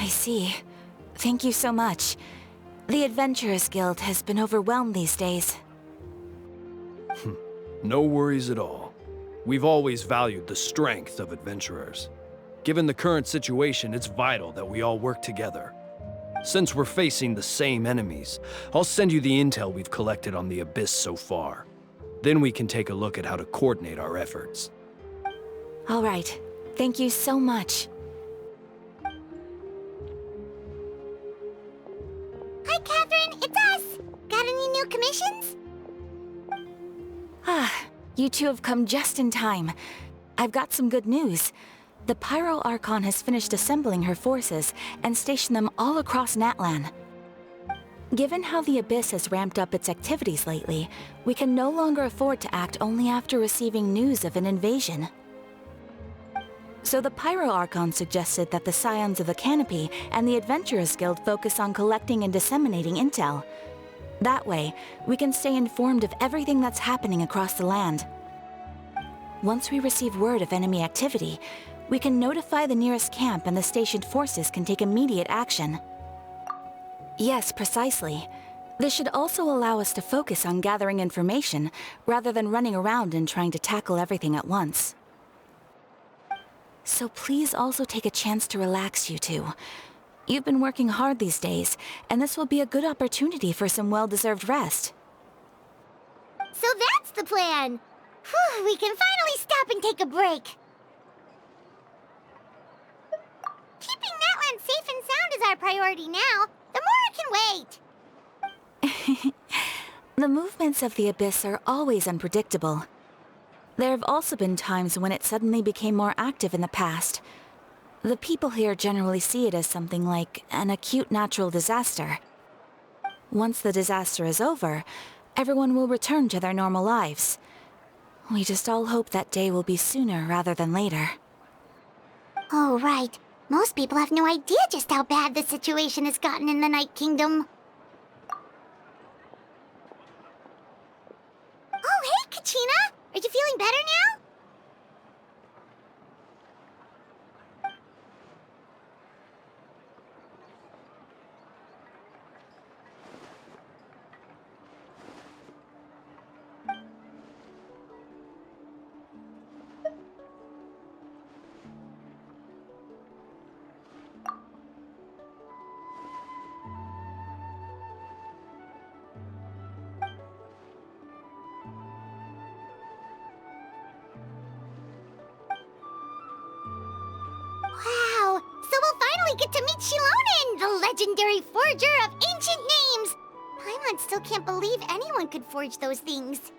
see. Thank you so much. The Adventurers Guild has been overwhelmed these days. No worries at all. We've always valued the strength of adventurers. Given the current situation, it's vital that we all work together. Since we're facing the same enemies, I'll send you the intel we've collected on the Abyss so far. Then we can take a look at how to coordinate our efforts. All right. Thank you so much. Hi, Catherine. It's us. Got any new commissions? You two have come just in time. I've got some good news. The Pyro Archon has finished assembling her forces and stationed them all across Natlan. Given how the Abyss has ramped up its activities lately, we can no longer afford to act only after receiving news of an invasion. So the Pyro Archon suggested that the Scions of the Canopy and the Adventurers Guild focus on collecting and disseminating intel. That way, we can stay informed of everything that's happening across the land. Once we receive word of enemy activity, we can notify the nearest camp and the stationed forces can take immediate action. Yes, precisely. This should also allow us to focus on gathering information, rather than running around and trying to tackle everything at once. So please also take a chance to relax, you two. You've been working hard these days, and this will be a good opportunity for some well-deserved rest. So that's the plan. Whew, we can finally stop and take a break. Keeping Natlan safe and sound is our priority now. The more can wait. The movements of the Abyss are always unpredictable. There have also been times when it suddenly became more active in the past. The people here generally see it as something like an acute natural disaster. Once the disaster is over, everyone will return to their normal lives. We just all hope that day will be sooner rather than later. Oh, right. Most people have no idea just how bad the situation has gotten in the Night Kingdom. Oh, hey, Kachina! Are you feeling better now? Wow! So we'll finally get to meet Shilonen, the legendary forger of ancient names! Paimon still can't believe anyone could forge those things.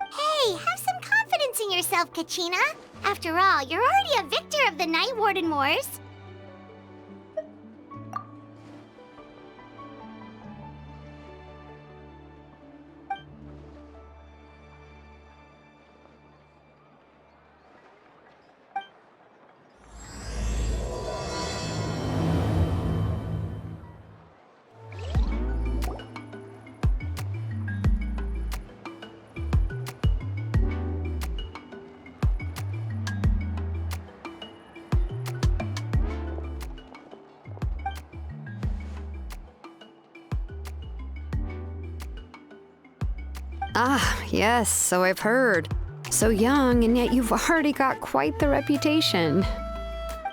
Hey, have some confidence in yourself, Kachina. After all, you're already a victor of the Night Warden Wars. Ah, yes, so I've heard. So young, and yet you've already got quite the reputation.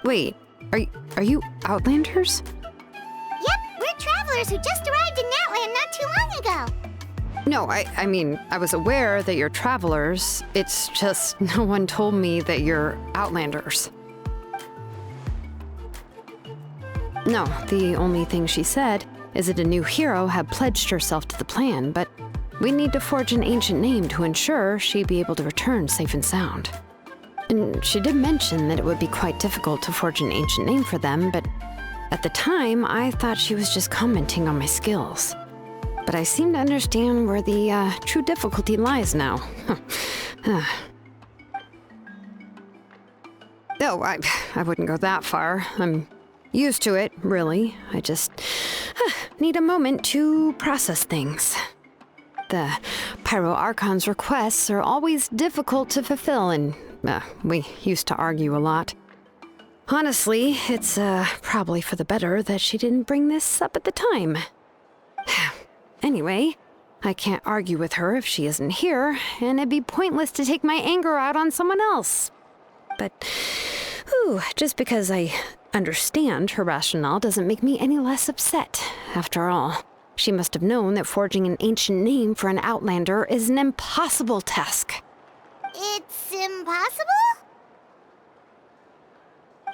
Wait, are you Outlanders? Yep, we're travelers who just arrived in Natlan not too long ago. No, I mean, I was aware that you're travelers. It's just no one told me that you're Outlanders. No, the only thing she said is that a new hero had pledged herself to the plan, but we need to forge an ancient name to ensure she'd be able to return safe and sound. And she did mention that it would be quite difficult to forge an ancient name for them, but at the time, I thought she was just commenting on my skills. But I seem to understand where the true difficulty lies now. Oh, I wouldn't go that far. I'm used to it, really. I just need a moment to process things. The Pyro Archon's requests are always difficult to fulfill, and we used to argue a lot. Honestly, it's probably for the better that she didn't bring this up at the time. Anyway, I can't argue with her if she isn't here, and it'd be pointless to take my anger out on someone else. But, just because I understand her rationale doesn't make me any less upset. After all, she must have known that forging an ancient name for an Outlander is an impossible task. It's impossible?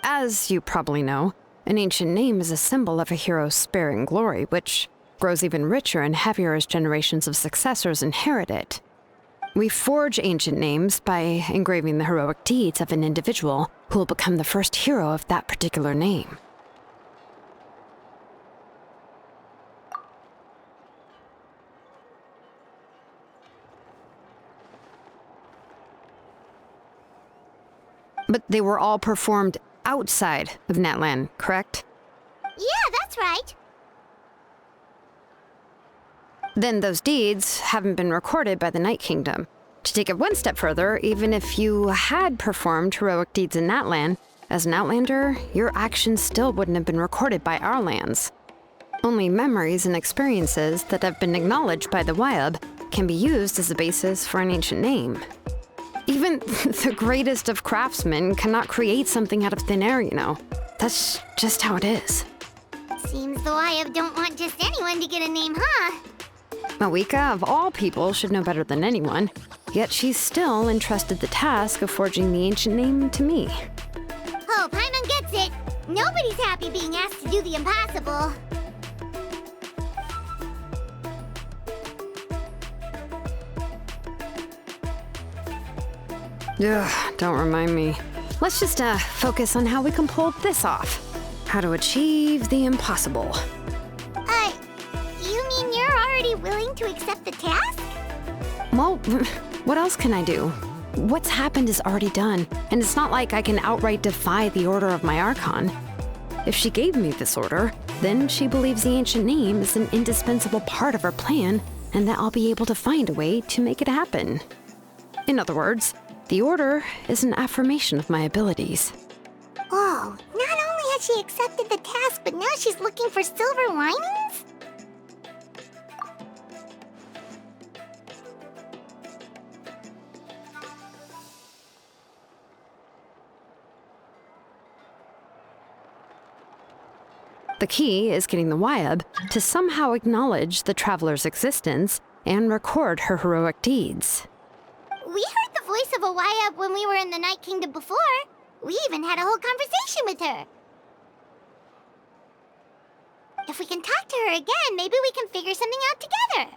As you probably know, an ancient name is a symbol of a hero's spirit and glory, which grows even richer and heavier as generations of successors inherit it. We forge ancient names by engraving the heroic deeds of an individual who will become the first hero of that particular name. But they were all performed outside of Natlan, correct? Yeah, that's right. Then those deeds haven't been recorded by the Night Kingdom. To take it one step further, even if you had performed heroic deeds in Natlan, as an Outlander, your actions still wouldn't have been recorded by our lands. Only memories and experiences that have been acknowledged by the Wyab can be used as a basis for an ancient name. Even the greatest of craftsmen cannot create something out of thin air, you know. That's just how it is. Seems the Wyab don't want just anyone to get a name, huh? Mawika, of all people, should know better than anyone, yet she's still entrusted the task of forging the ancient name to me. Oh, Paimon gets it. Nobody's happy being asked to do the impossible. Ugh, don't remind me. Let's just focus on how we can pull this off. How to achieve the impossible. You mean you're already willing to accept the task? Well, what else can I do? What's happened is already done, and it's not like I can outright defy the order of my Archon. If she gave me this order, then she believes the ancient name is an indispensable part of her plan, and that I'll be able to find a way to make it happen. In other words, the order is an affirmation of my abilities. Oh, not only has she accepted the task, but now she's looking for silver linings? The key is getting the Wyab to somehow acknowledge the traveler's existence and record her heroic deeds. We heard the voice of a Wyab when we were in the Night Kingdom before. We even had a whole conversation with her. If we can talk to her again, maybe we can figure something out together.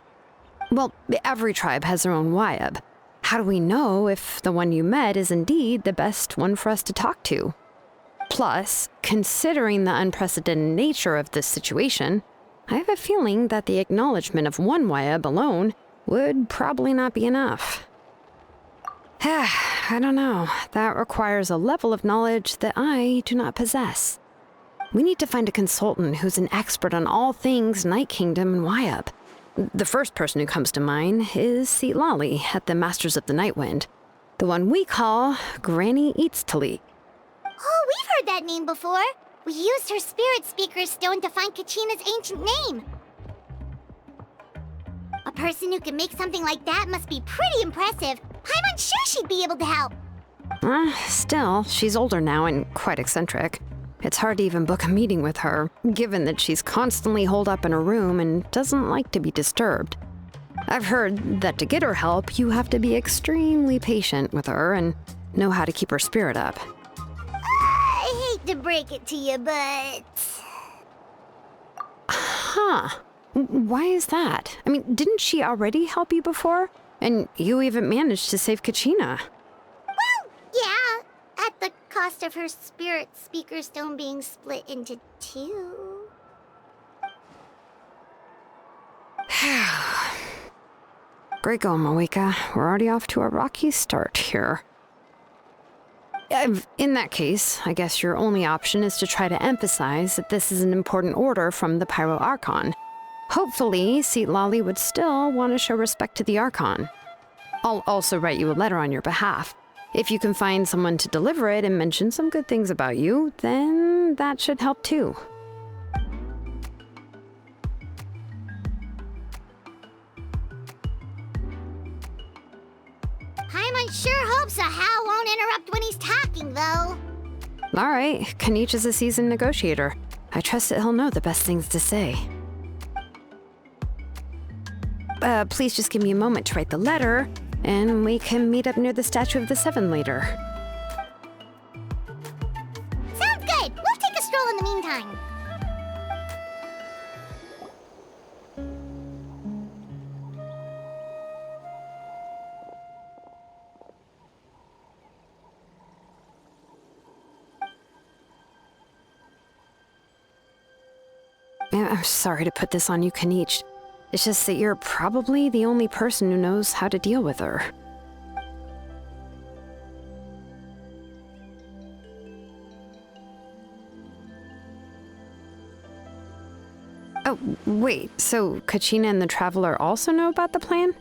Well, every tribe has their own Wyab. How do we know if the one you met is indeed the best one for us to talk to? Plus, considering the unprecedented nature of this situation, I have a feeling that the acknowledgement of one Wyab alone would probably not be enough. I don't know. That requires a level of knowledge that I do not possess. We need to find a consultant who's an expert on all things Night Kingdom and Wyab. The first person who comes to mind is Seatlali at the Masters of the Nightwind, the one we call Granny Eatstali. Oh, we've heard that name before. We used her Spirit Speaker Stone to find Kachina's ancient name. A person who can make something like that must be pretty impressive. I'm unsure she'd be able to help. Still, she's older now and quite eccentric. It's hard to even book a meeting with her, given that she's constantly holed up in her room and doesn't like to be disturbed. I've heard that to get her help, you have to be extremely patient with her and know how to keep her spirit up. I hate to break it to you, but... Huh. Why is that? I mean, didn't she already help you before? And you even managed to save Kachina. Well, yeah, at the cost of her spirit speaker stone being split into two. Great going, Moeka. We're already off to a rocky start here. In that case, I guess your only option is to try to emphasize that this is an important order from the Pyro Archon. Hopefully, Seat Lolly would still want to show respect to the Archon. I'll also write you a letter on your behalf. If you can find someone to deliver it and mention some good things about you, then that should help too. Paimon sure hopes a Hal won't interrupt when he's talking, though. All right, Kanich is a seasoned negotiator. I trust that he'll know the best things to say. Please just give me a moment to write the letter, and we can meet up near the Statue of the Seven later. Sounds good. We'll take a stroll in the meantime. I'm sorry to put this on you, Kanich. It's just that you're probably the only person who knows how to deal with her. Oh, wait, so Kachina and the Traveler also know about the plan?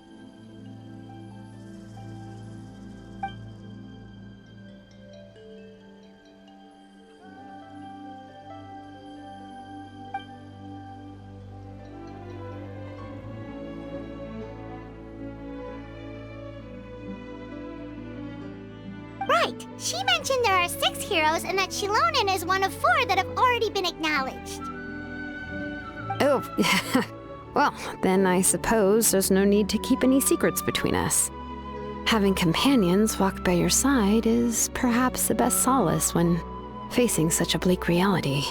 Right. She mentioned there are 6 heroes and that Shilonen is one of 4 that have already been acknowledged. Oh, well, then I suppose there's no need to keep any secrets between us. Having companions walk by your side is perhaps the best solace when facing such a bleak reality.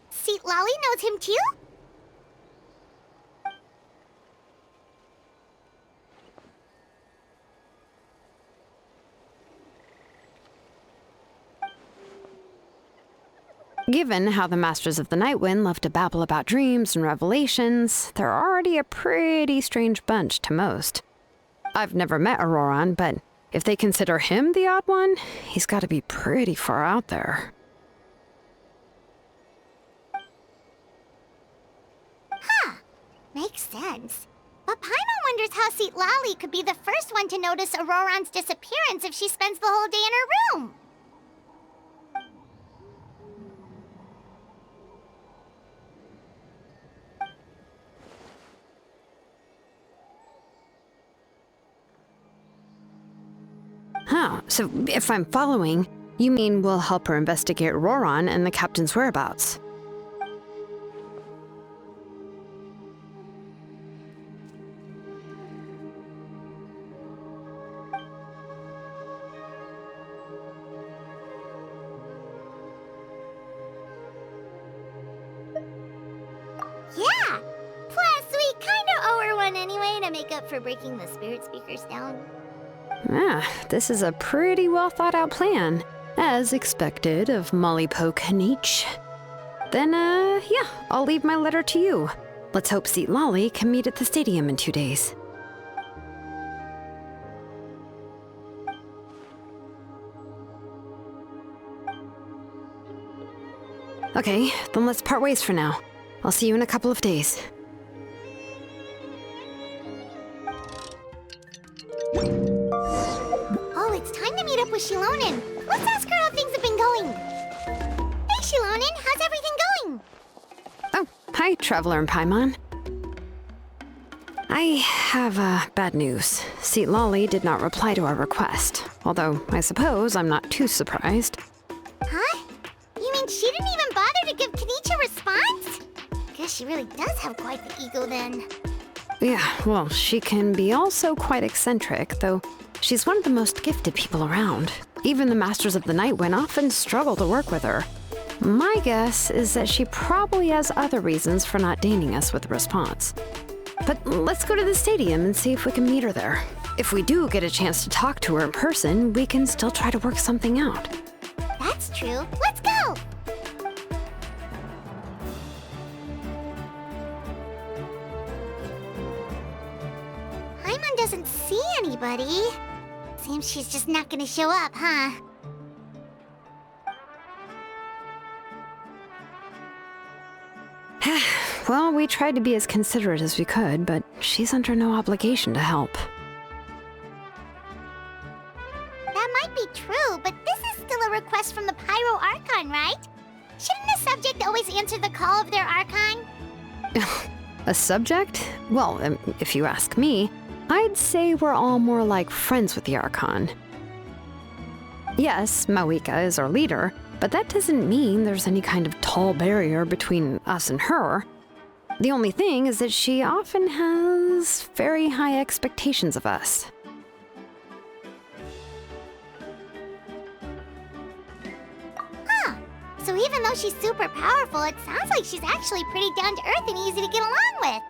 Seat Lolly knows him too? Given how the Masters of the Nightwind love to babble about dreams and revelations, they're already a pretty strange bunch to most. I've never met Auroran, but if they consider him the odd one, he's got to be pretty far out there. Makes sense. But Paimon wonders how Seat Lolly could be the first one to notice Auroran's disappearance if she spends the whole day in her room. Huh, so if I'm following, you mean we'll help her investigate Auroran and the captain's whereabouts? Yeah! Plus, we kinda owe her one anyway to make up for breaking the spirit speakers down. Ah, this is a pretty well thought out plan, as expected of Molly Poke Kanich. Then, yeah, I'll leave my letter to you. Let's hope Seat Lolly can meet at the stadium in 2 days. Okay, then let's part ways for now. I'll see you in a couple of days. Oh, it's time to meet up with Shilonen. Let's ask her how things have been going. Hey, Shilonen, how's everything going? Oh, hi, Traveler and Paimon. I have bad news. Seat Lolly did not reply to our request, although I suppose I'm not too surprised. Huh? You mean And she didn't even bother to give Kenichi a response? Guess she really does have quite the ego then. Yeah, well, she can be also quite eccentric, though she's one of the most gifted people around. Even the Masters of the Nightwind often struggle to work with her. My guess is that she probably has other reasons for not deigning us with a response. But let's go to the stadium and see if we can meet her there. If we do get a chance to talk to her in person, we can still try to work something out. That's true. Let's go! Paimon doesn't see anybody. Seems she's just not gonna show up, huh? Well, we tried to be as considerate as we could, but she's under no obligation to help. That might be true, but this is still a request from the Pyro Archon, right? Shouldn't a subject always answer the call of their Archon? A subject? Well, if you ask me, I'd say we're all more like friends with the Archon. Yes, Mawika is our leader, but that doesn't mean there's any kind of tall barrier between us and her. The only thing is that she often has very high expectations of us. Huh. So even though she's super powerful, it sounds like she's actually pretty down to earth and easy to get along with.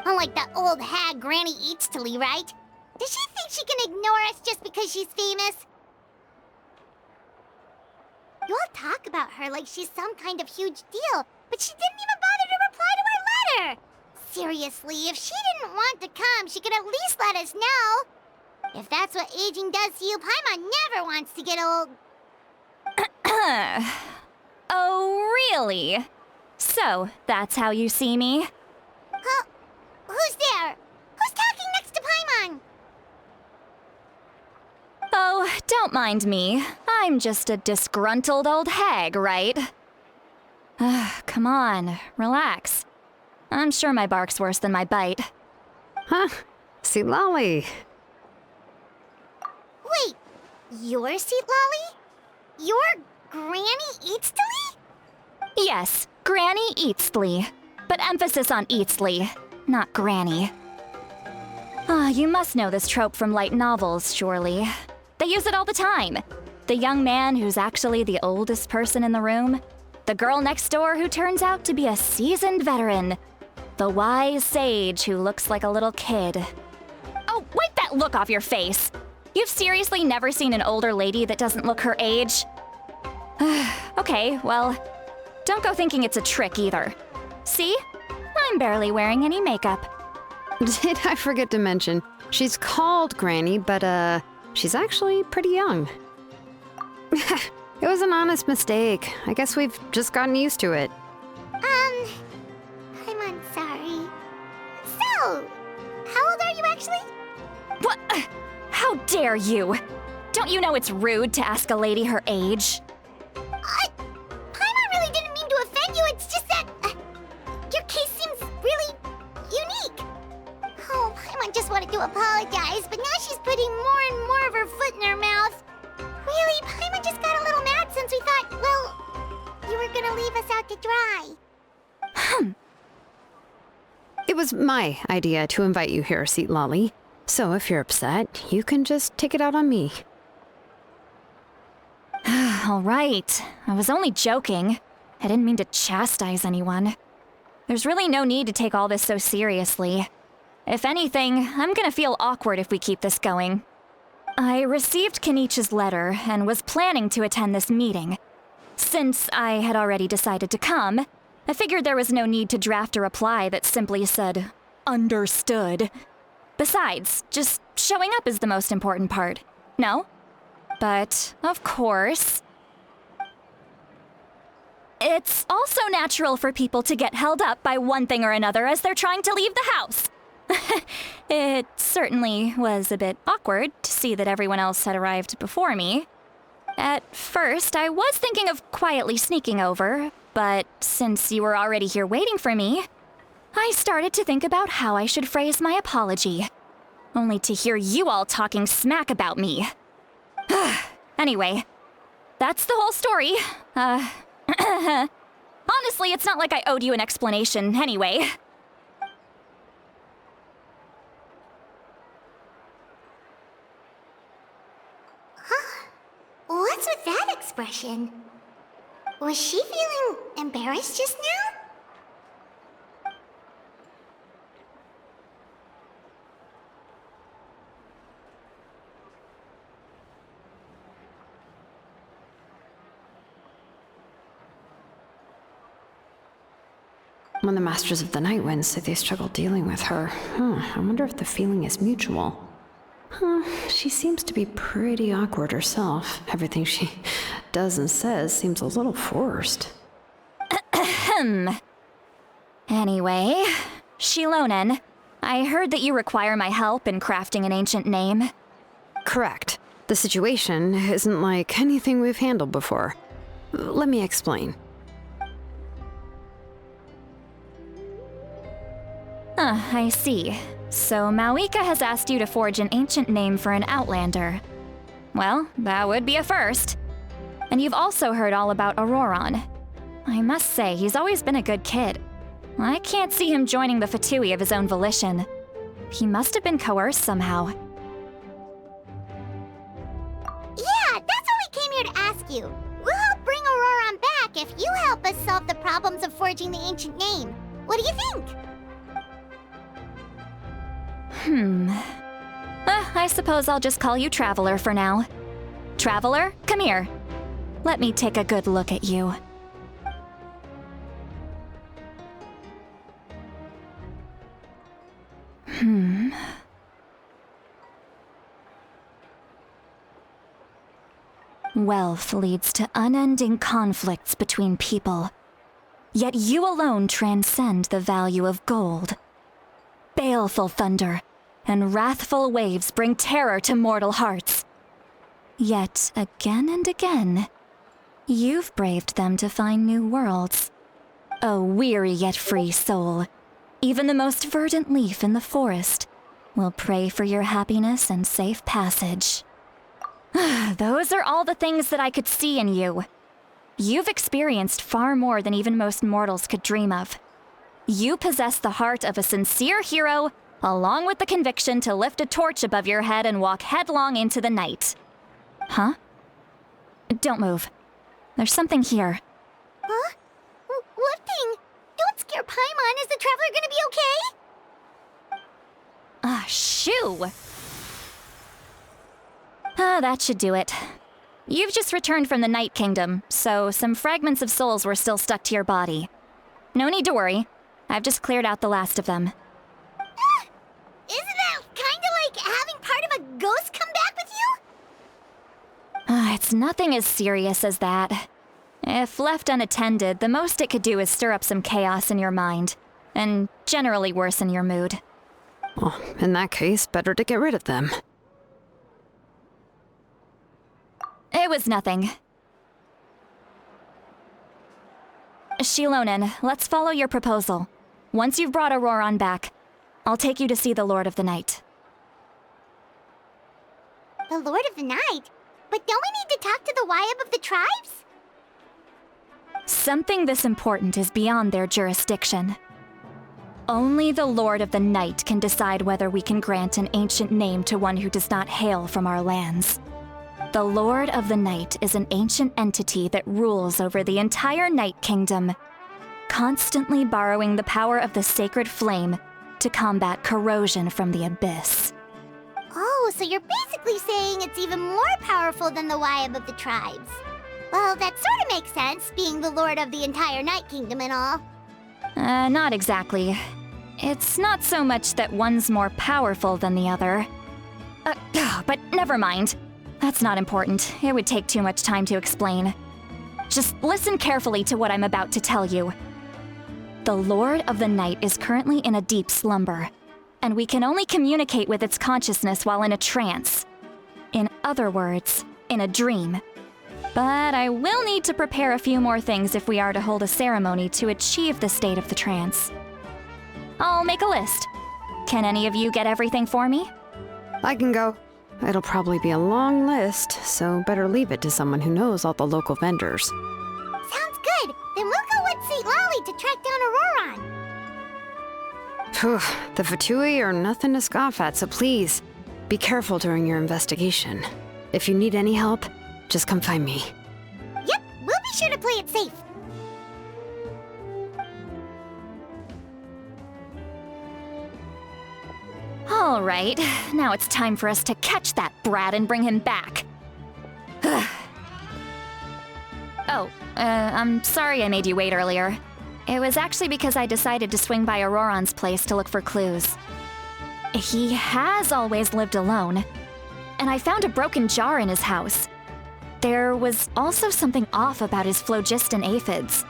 Unlike that old hag Granny Eatstily, right? Does she think she can ignore us just because she's famous? You all talk about her like she's some kind of huge deal, but she didn't even bother to reply to our letter! Seriously, if she didn't want to come, she could at least let us know. If that's what aging does to you, Paimon never wants to get old. Oh, really? So, that's how you see me? Huh? Who's there? Who's talking next to Paimon? Oh, don't mind me. I'm just a disgruntled old hag, right? Come on, relax. I'm sure my bark's worse than my bite. Huh? See, Lolly. Wait, you're Seat Lolly? You're Granny Eatstily? Yes, Granny Eatsley. But emphasis on Eatsley, not Granny. You must know this trope from light novels, surely. They use it all the time. The young man who's actually the oldest person in the room. The girl next door who turns out to be a seasoned veteran. The wise sage who looks like a little kid. Oh, wipe that look off your face! You've seriously never seen an older lady that doesn't look her age? Okay, well, don't go thinking it's a trick either. See? I'm barely wearing any makeup. Did I forget to mention, she's called Granny, but she's actually pretty young. It was an honest mistake. I guess we've just gotten used to it. I'm sorry. So, how old are you actually? What? How dare you? Don't you know it's rude to ask a lady her age? Paimon really didn't mean to offend you, it's just that your case seems really unique. Oh, Paimon just wanted to apologize, but now she's putting more and more of her foot in her mouth. Really, Paimon just got a little mad since we thought, well, you were gonna leave us out to dry. It was my idea to invite you here, Seat Lolly. So if you're upset, you can just take it out on me. All right. I was only joking. I didn't mean to chastise anyone. There's really no need to take all this so seriously. If anything, I'm gonna feel awkward if we keep this going. I received Kenichi's letter and was planning to attend this meeting. Since I had already decided to come, I figured there was no need to draft a reply that simply said, "Understood." Besides, just showing up is the most important part, no? But, of course, it's also natural for people to get held up by one thing or another as they're trying to leave the house. It certainly was a bit awkward to see that everyone else had arrived before me. At first, I was thinking of quietly sneaking over, but since you were already here waiting for me, I started to think about how I should phrase my apology. Only to hear you all talking smack about me. Anyway, that's the whole story. Honestly, it's not like I owed you an explanation anyway. What's with that expression? Was she feeling embarrassed just now? When the Masters of the Night Wind say they struggle dealing with her, I wonder if the feeling is mutual. She seems to be pretty awkward herself. Everything she does and says seems a little forced. Anyway, Shilonen, I heard that you require my help in crafting an ancient name. Correct. The situation isn't like anything we've handled before. Let me explain. I see. So Mawika has asked you to forge an ancient name for an Outlander. Well, that would be a first. And you've also heard all about Auroron. I must say, he's always been a good kid. I can't see him joining the Fatui of his own volition. He must have been coerced somehow. Yeah, that's what we came here to ask you. We'll help bring Auroron back if you help us solve the problems of forging the ancient name. What do you think? I suppose I'll just call you Traveler for now. Traveler, come here. Let me take a good look at you. Wealth leads to unending conflicts between people. Yet you alone transcend the value of gold. Baleful thunder and wrathful waves bring terror to mortal hearts. Yet again and again, you've braved them to find new worlds. A weary yet free soul, even the most verdant leaf in the forest will pray for your happiness and safe passage. Those are all the things that I could see in you. You've experienced far more than even most mortals could dream of. You possess the heart of a sincere hero, along with the conviction to lift a torch above your head and walk headlong into the night. Huh? Don't move. There's something here. Huh? What thing? Don't scare Paimon. Is the Traveler gonna be okay? Shoo! That should do it. You've just returned from the Night Kingdom, so some fragments of souls were still stuck to your body. No need to worry. I've just cleared out the last of them. Isn't that kinda like having part of a ghost come back with you? It's nothing as serious as that. If left unattended, the most it could do is stir up some chaos in your mind, and generally worsen your mood. Well, in that case, better to get rid of them. It was nothing. Shilonen, let's follow your proposal. Once you've brought Auroron back, I'll take you to see the Lord of the Night. The Lord of the Night? But don't we need to talk to the Wyab of the tribes? Something this important is beyond their jurisdiction. Only the Lord of the Night can decide whether we can grant an ancient name to one who does not hail from our lands. The Lord of the Night is an ancient entity that rules over the entire Night Kingdom, constantly borrowing the power of the sacred flame to combat corrosion from the abyss. Oh, so you're basically saying it's even more powerful than the Wyab of the tribes. Well, that sort of makes sense, being the Lord of the entire Night Kingdom and all. Not exactly. It's not so much that one's more powerful than the other. But never mind. That's not important. It would take too much time to explain. Just listen carefully to what I'm about to tell you. The Lord of the Night is currently in a deep slumber, and we can only communicate with its consciousness while in a trance. In other words, in a dream. But I will need to prepare a few more things if we are to hold a ceremony to achieve the state of the trance. I'll make a list. Can any of you get everything for me? I can go. It'll probably be a long list, so better leave it to someone who knows all the local vendors. Sounds good. to track down Auroron. Phew, the Fatui are nothing to scoff at, so please, be careful during your investigation. If you need any help, just come find me. Yep, we'll be sure to play it safe. All right, now it's time for us to catch that brat and bring him back. I'm sorry I made you wait earlier. It was actually because I decided to swing by Auroron's place to look for clues. He has always lived alone, and I found a broken jar in his house. There was also something off about his phlogiston aphids,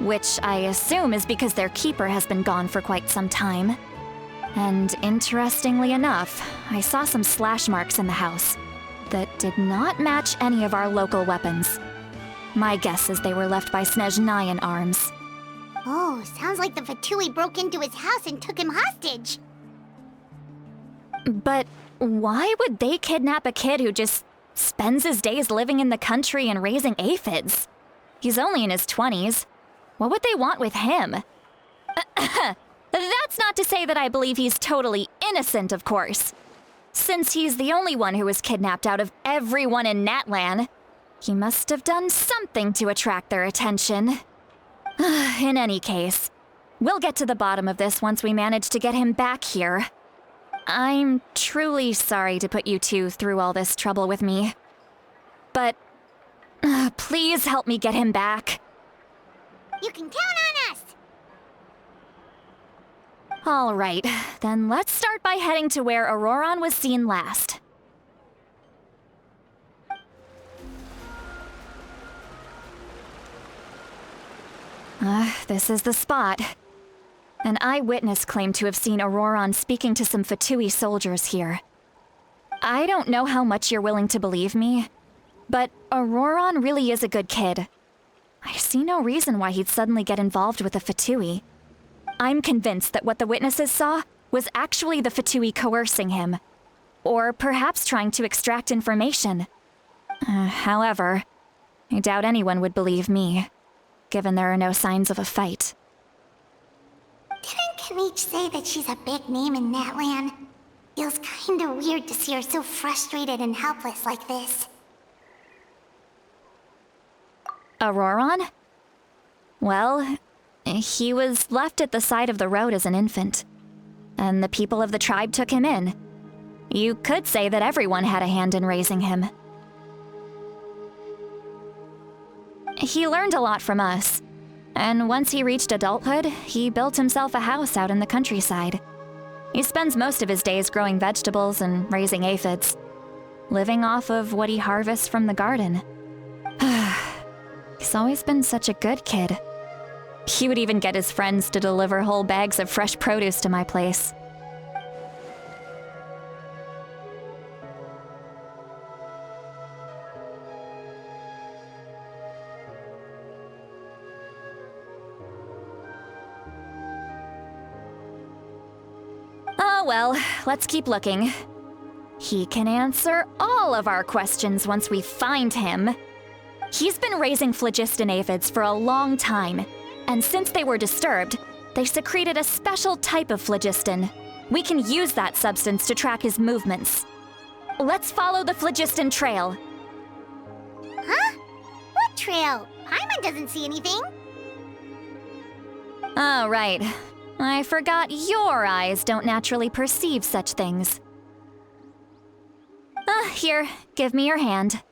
which I assume is because their keeper has been gone for quite some time. And interestingly enough, I saw some slash marks in the house that did not match any of our local weapons. My guess is they were left by Snezhnayan arms. Oh, sounds like the Fatui broke into his house and took him hostage. But why would they kidnap a kid who just spends his days living in the country and raising aphids? He's only in his 20s. What would they want with him? That's not to say that I believe he's totally innocent, of course. Since he's the only one who was kidnapped out of everyone in Natlan, he must have done something to attract their attention. In any case, we'll get to the bottom of this once we manage to get him back here. I'm truly sorry to put you two through all this trouble with me. But please help me get him back. You can count on us! All right, then let's start by heading to where Auroron was seen last. This is the spot. An eyewitness claimed to have seen Auroron speaking to some Fatui soldiers here. I don't know how much you're willing to believe me, but Auroron really is a good kid. I see no reason why he'd suddenly get involved with the Fatui. I'm convinced that what the witnesses saw was actually the Fatui coercing him, or perhaps trying to extract information. However, I doubt anyone would believe me, given there are no signs of a fight. Didn't Kanich say that she's a big name in Natlan? Feels kinda weird to see her so frustrated and helpless like this. Auroron? Well, he was left at the side of the road as an infant, and the people of the tribe took him in. You could say that everyone had a hand in raising him. He learned a lot from us, and once he reached adulthood, he built himself a house out in the countryside. He spends most of his days growing vegetables and raising aphids, living off of what he harvests from the garden. He's always been such a good kid. He would even get his friends to deliver whole bags of fresh produce to my place. Oh well, let's keep looking. He can answer all of our questions once we find him. He's been raising phlogiston aphids for a long time, and since they were disturbed, they secreted a special type of phlogiston. We can use that substance to track his movements. Let's follow the phlogiston trail. Huh? What trail? Paimon doesn't see anything. Oh, right. I forgot your eyes don't naturally perceive such things. Here, give me your hand.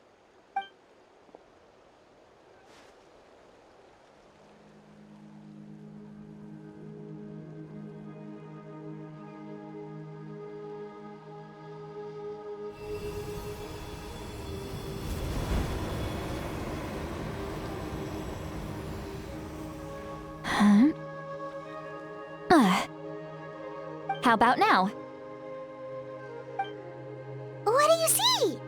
How about now? What do you see?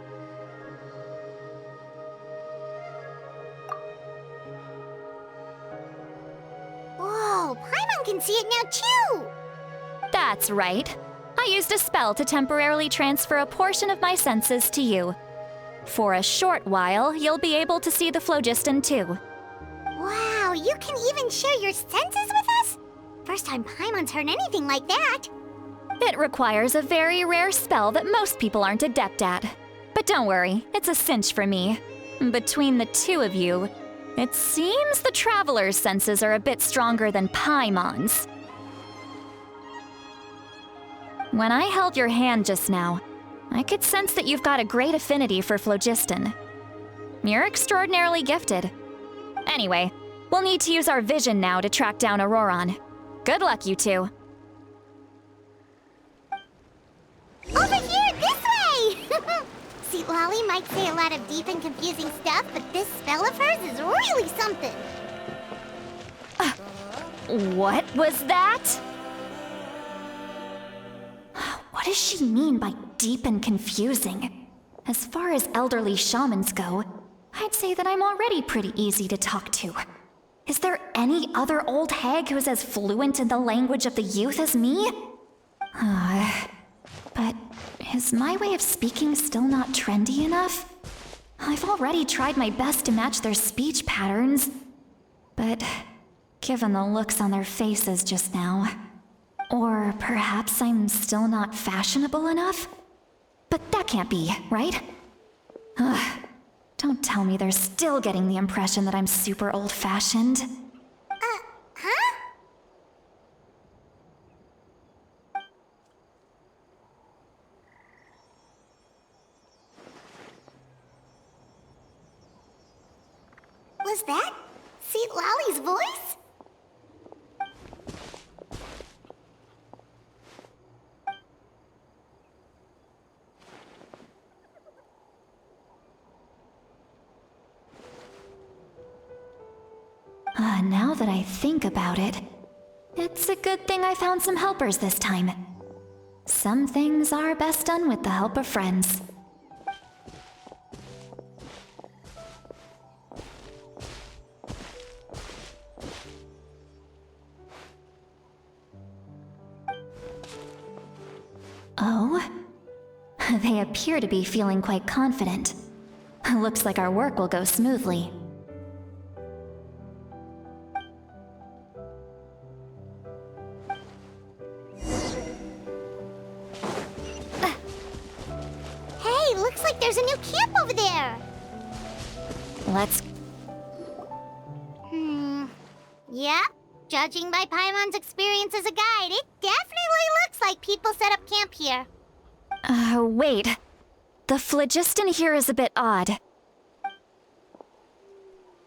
Whoa, Paimon can see it now too! That's right. I used a spell to temporarily transfer a portion of my senses to you. For a short while, you'll be able to see the phlogiston too. Wow, you can even share your senses with us? First time Paimon's heard anything like that. It requires a very rare spell that most people aren't adept at. But don't worry, it's a cinch for me. Between the two of you, it seems the Traveler's senses are a bit stronger than Paimon's. When I held your hand just now, I could sense that you've got a great affinity for phlogiston. You're extraordinarily gifted. Anyway, we'll need to use our vision now to track down Auroron. Good luck, you two. Over here, this way! See, Lolly might say a lot of deep and confusing stuff, but this spell of hers is really something. What was that? What does she mean by deep and confusing? As far as elderly shamans go, I'd say that I'm already pretty easy to talk to. Is there any other old hag who's as fluent in the language of the youth as me? But is my way of speaking still not trendy enough? I've already tried my best to match their speech patterns. But given the looks on their faces just now, or perhaps I'm still not fashionable enough? But that can't be, right? Don't tell me they're still getting the impression that I'm super old-fashioned. Huh? Was that Seat Lolly's voice? Now that I think about it, it's a good thing I found some helpers this time. Some things are best done with the help of friends. Oh? They appear to be feeling quite confident. Looks like our work will go smoothly. Hey, looks like there's a new camp over there. Let's... Yeah, judging by Paimon's experience as a guide, it definitely looks like people set up camp here. Wait. The phlogiston here is a bit odd.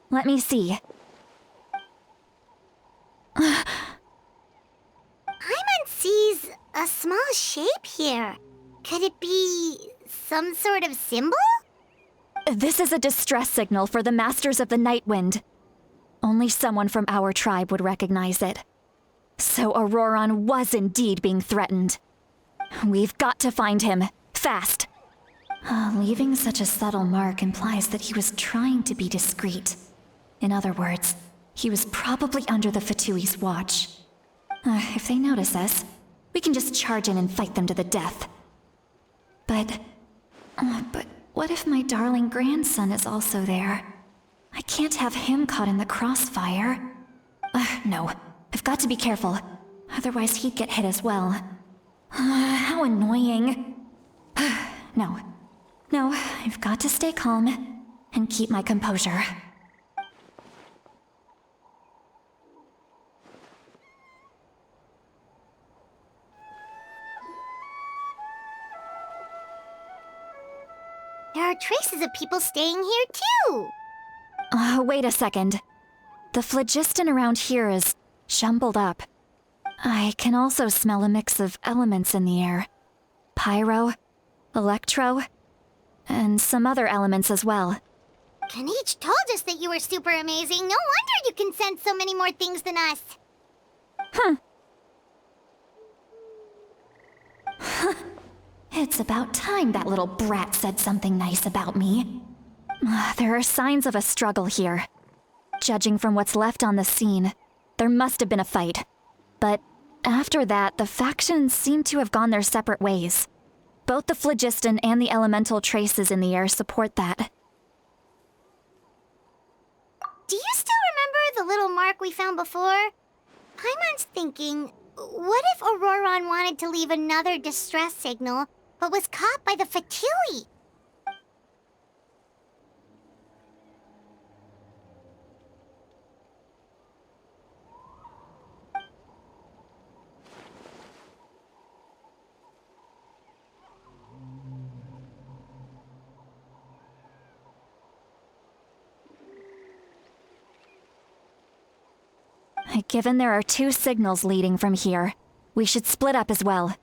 Let me see. Paimon sees a small shape here. Could it be some sort of symbol? This is a distress signal for the Masters of the Night Wind. Only someone from our tribe would recognize it. So Auroron was indeed being threatened. We've got to find him, fast. Leaving such a subtle mark implies that he was trying to be discreet. In other words, he was probably under the Fatui's watch. If they notice us, we can just charge in and fight them to the death. But what if my darling grandson is also there? I can't have him caught in the crossfire. No, I've got to be careful. Otherwise he'd get hit as well. How annoying. No, I've got to stay calm and keep my composure. There are traces of people staying here too. Wait a second. The phlogiston around here is jumbled up. I can also smell a mix of elements in the air. Pyro, electro, and some other elements as well. Kanich told us that you were super amazing. No wonder you can sense so many more things than us. It's about time that little brat said something nice about me. There are signs of a struggle here. Judging from what's left on the scene, there must have been a fight. But after that, the factions seem to have gone their separate ways. Both the phlogiston and the elemental traces in the air support that. Do you still remember the little mark artifact we found before? Paimon's thinking, what if Auroron wanted to leave another distress signal, but was caught by the Fatui? Given there are 2 signals leading from here, we should split up as well.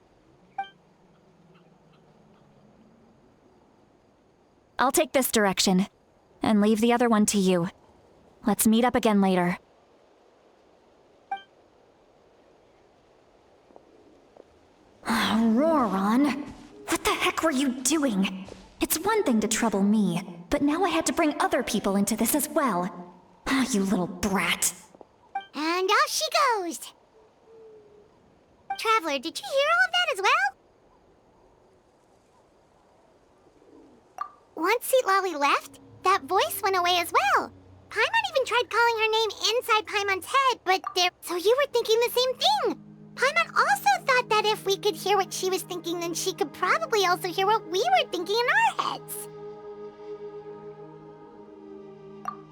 I'll take this direction, and leave the other one to you. Let's meet up again later. Auroron, what the heck were you doing? It's one thing to trouble me, but now I had to bring other people into this as well. Ah, you little brat. And off she goes! Traveler, did you hear all of that as well? Once Seatlolly left, that voice went away as well. Paimon even tried calling her name inside Paimon's head, but there... So you were thinking the same thing! Paimon also thought that if we could hear what she was thinking, then she could probably also hear what we were thinking in our heads.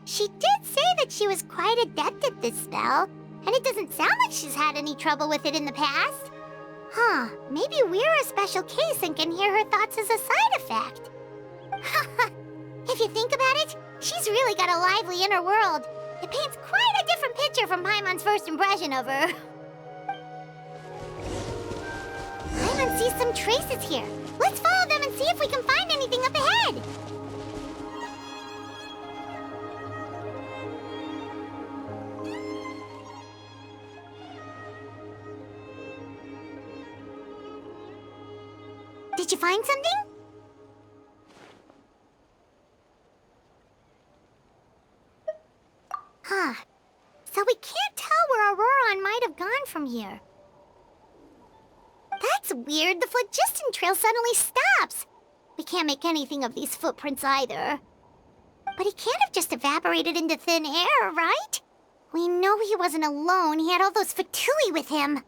She did say that she was quite adept at this spell, and it doesn't sound like she's had any trouble with it in the past. Huh, maybe we're a special case and can hear her thoughts as a side effect. If you think about it, she's really got a lively inner world. It paints quite a different picture from Paimon's first impression of her. Paimon sees some traces here. Let's follow them and see if we can find anything up ahead. Did you find something? Huh. So we can't tell where Auroron might have gone from here. That's weird. The phlogiston trail suddenly stops. We can't make anything of these footprints either. But he can't have just evaporated into thin air, right? We know he wasn't alone. He had all those Fatui with him.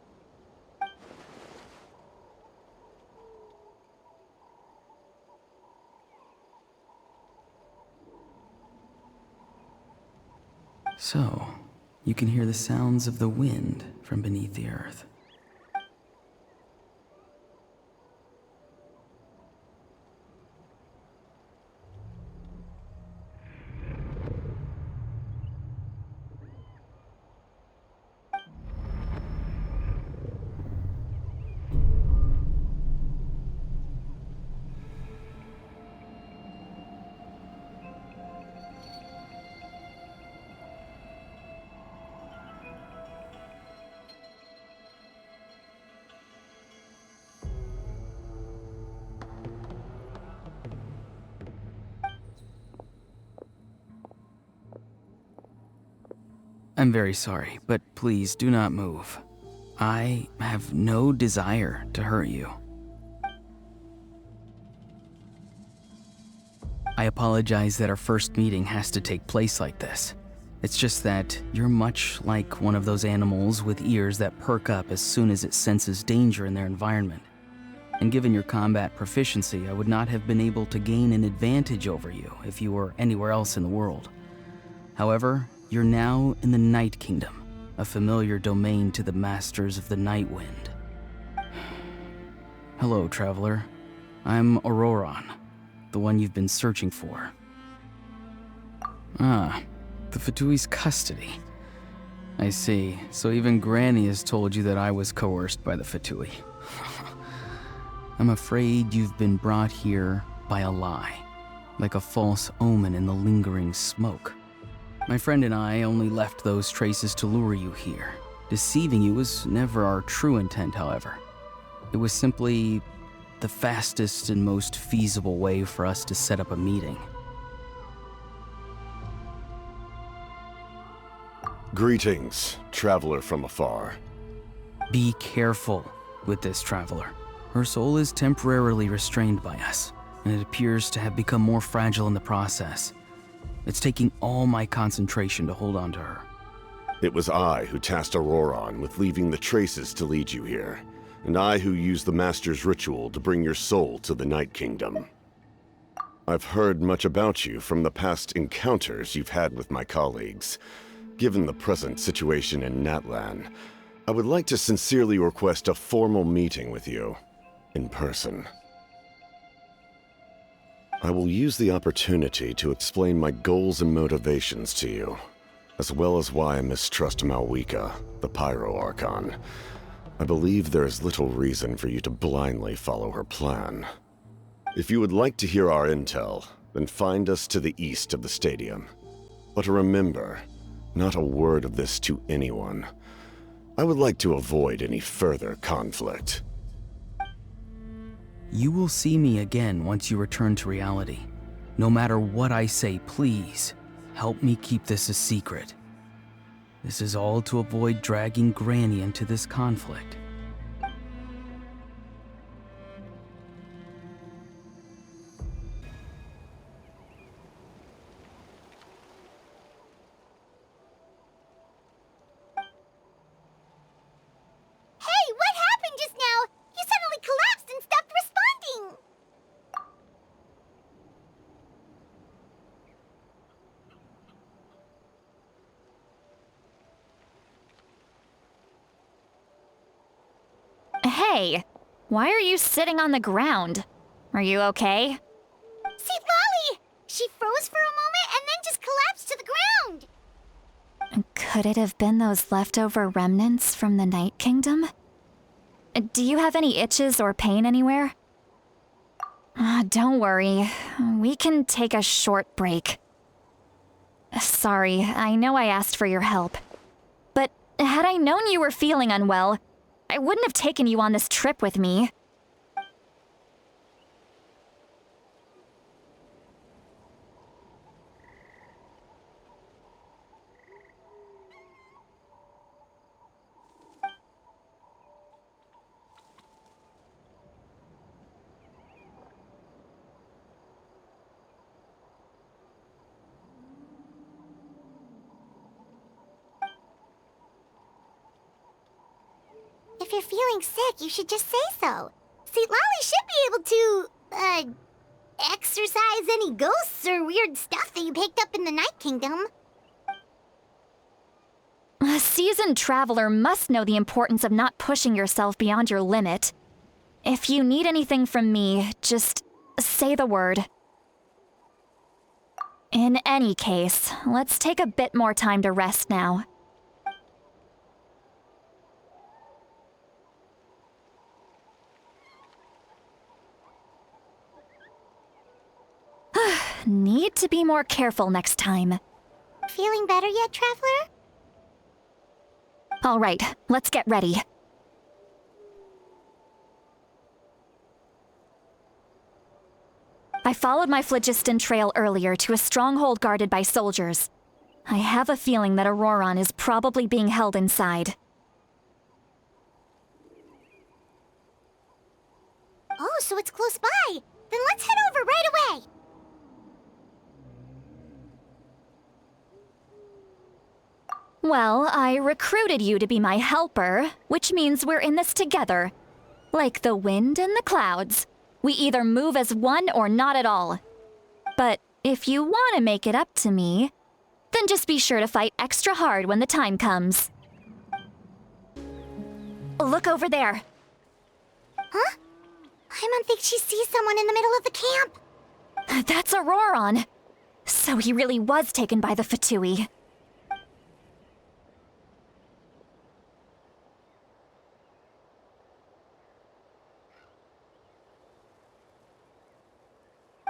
So, you can hear the sounds of the wind from beneath the earth. I'm very sorry, but please do not move. I have no desire to hurt you. I apologize that our first meeting has to take place like this. It's just that you're much like one of those animals with ears that perk up as soon as it senses danger in their environment. And given your combat proficiency, I would not have been able to gain an advantage over you if you were anywhere else in the world. However, you're now in the Night Kingdom, a familiar domain to the masters of the Night Wind. Hello, traveler. I'm Auroron, the one you've been searching for. Ah, the Fatui's custody. I see. So even Granny has told you that I was coerced by the Fatui. I'm afraid you've been brought here by a lie, like a false omen in the lingering smoke. My friend and I only left those traces to lure you here. Deceiving you was never our true intent, however. It was simply the fastest and most feasible way for us to set up a meeting. Greetings, traveler from afar. Be careful with this traveler. Her soul is temporarily restrained by us, and it appears to have become more fragile in the process. It's taking all my concentration to hold on to her. It was I who tasked Auroron with leaving the traces to lead you here, and I who used the Master's ritual to bring your soul to the Night Kingdom. I've heard much about you from the past encounters you've had with my colleagues. Given the present situation in Natlan, I would like to sincerely request a formal meeting with you, in person. I will use the opportunity to explain my goals and motivations to you, as well as why I mistrust Malwika, the Pyro Archon. I believe there is little reason for you to blindly follow her plan. If you would like to hear our intel, then find us to the east of the stadium. But remember, not a word of this to anyone. I would like to avoid any further conflict. You will see me again once you return to reality. No matter what I say, please, help me keep this a secret. This is all to avoid dragging Granny into this conflict. Hey, what happened just now? You suddenly collapsed and stopped responding! Hey, why are you sitting on the ground? Are you okay? See, Lolly! She froze for a moment and then just collapsed to the ground! Could it have been those leftover remnants from the Night Kingdom? Do you have any itches or pain anywhere? Don't worry, we can take a short break. Sorry, I know I asked for your help. But had I known you were feeling unwell, I wouldn't have taken you on this trip with me. If you're feeling sick, you should just say so. See, Lolly should be able to, exorcise any ghosts or weird stuff that you picked up in the Night Kingdom. A seasoned traveler must know the importance of not pushing yourself beyond your limit. If you need anything from me, just say the word. In any case, let's take a bit more time to rest now. Need to be more careful next time. Feeling better yet, Traveler? All right, let's get ready. I followed my phlogiston trail earlier to a stronghold guarded by soldiers. I have a feeling that Auroron is probably being held inside. Oh, so it's close by. Then let's head over right away. Well, I recruited you to be my helper, which means we're in this together. Like the wind and the clouds. We either move as one or not at all. But if you want to make it up to me, then just be sure to fight extra hard when the time comes. Look over there. Huh? Paimon thinks she sees someone in the middle of the camp. That's Auroron. So he really was taken by the Fatui.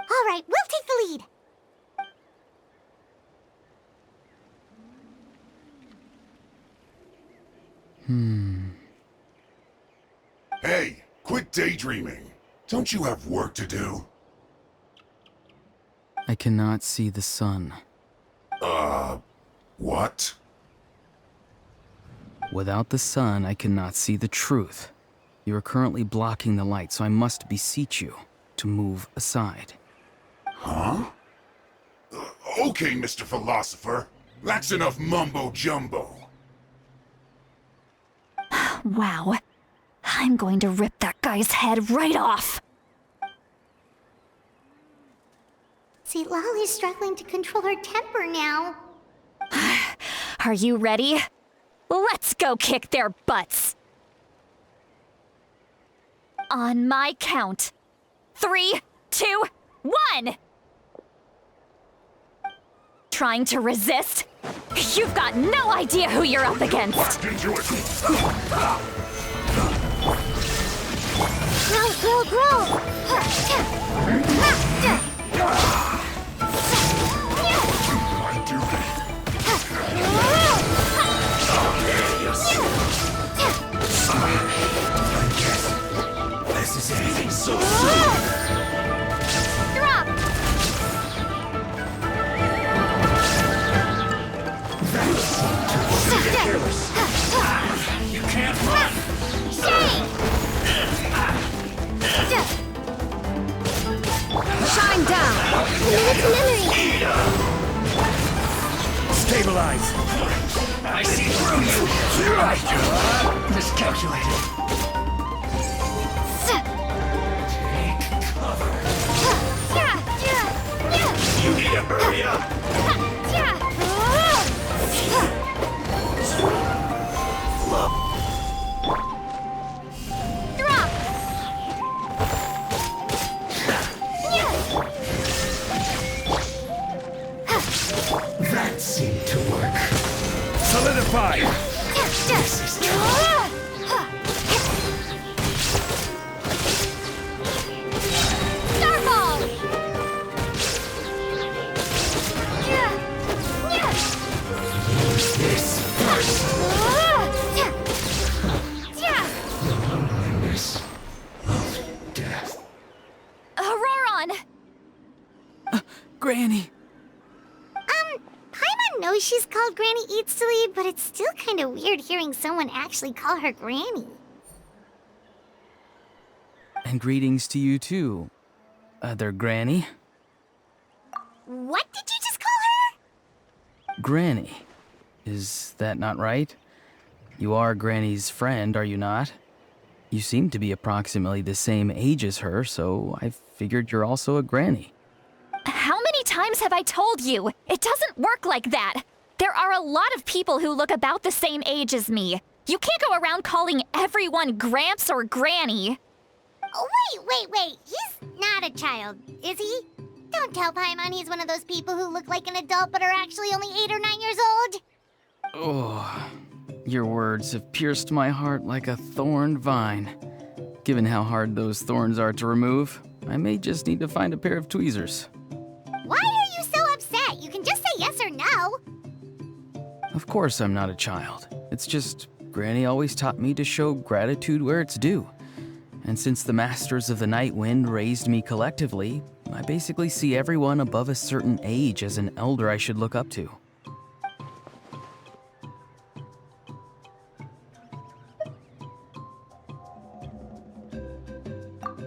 All right, we'll take the lead. Hey, quit daydreaming. Don't you have work to do? I cannot see the sun. What? Without the sun, I cannot see the truth. You are currently blocking the light, so I must beseech you to move aside. Huh? Okay, Mr. Philosopher. That's enough mumbo-jumbo. Wow. I'm going to rip that guy's head right off. See, Lolly's struggling to control her temper now. Are you ready? Let's go kick their butts. On my count. 3, 2, 1! Trying to resist? You've got no idea who you're up against. Grow, grow, grow! This is anything so Drop! You can't run! Shame! Shine down! It's memory! Stabilize! I see through you! Miscalculated. Take cover. You need to hurry up! Drop! That seemed to work. Solidify! This is Starball! this first. Loneliness of death. Auroron! Granny! Paimon knows she's called Granny Eatsley, but it's still kind of weird hearing someone actually call her Granny. And greetings to you too, other Granny. What did you just call her? Granny. Is that not right? You are Granny's friend, are you not? You seem to be approximately the same age as her, so I figured you're also a Granny. How many times have I told you? It doesn't work like that. There are a lot of people who look about the same age as me. You can't go around calling everyone Gramps or Granny. Oh, wait. He's not a child, is he? Don't tell Paimon he's one of those people who look like an adult but are actually only 8 or 9 years old. Oh, your words have pierced my heart like a thorned vine. Given how hard those thorns are to remove, I may just need to find a pair of tweezers. Why are you so upset? You can just say yes or no. Of course I'm not a child. It's just Granny always taught me to show gratitude where it's due. And since the Masters of the Night Wind raised me collectively, I basically see everyone above a certain age as an elder I should look up to.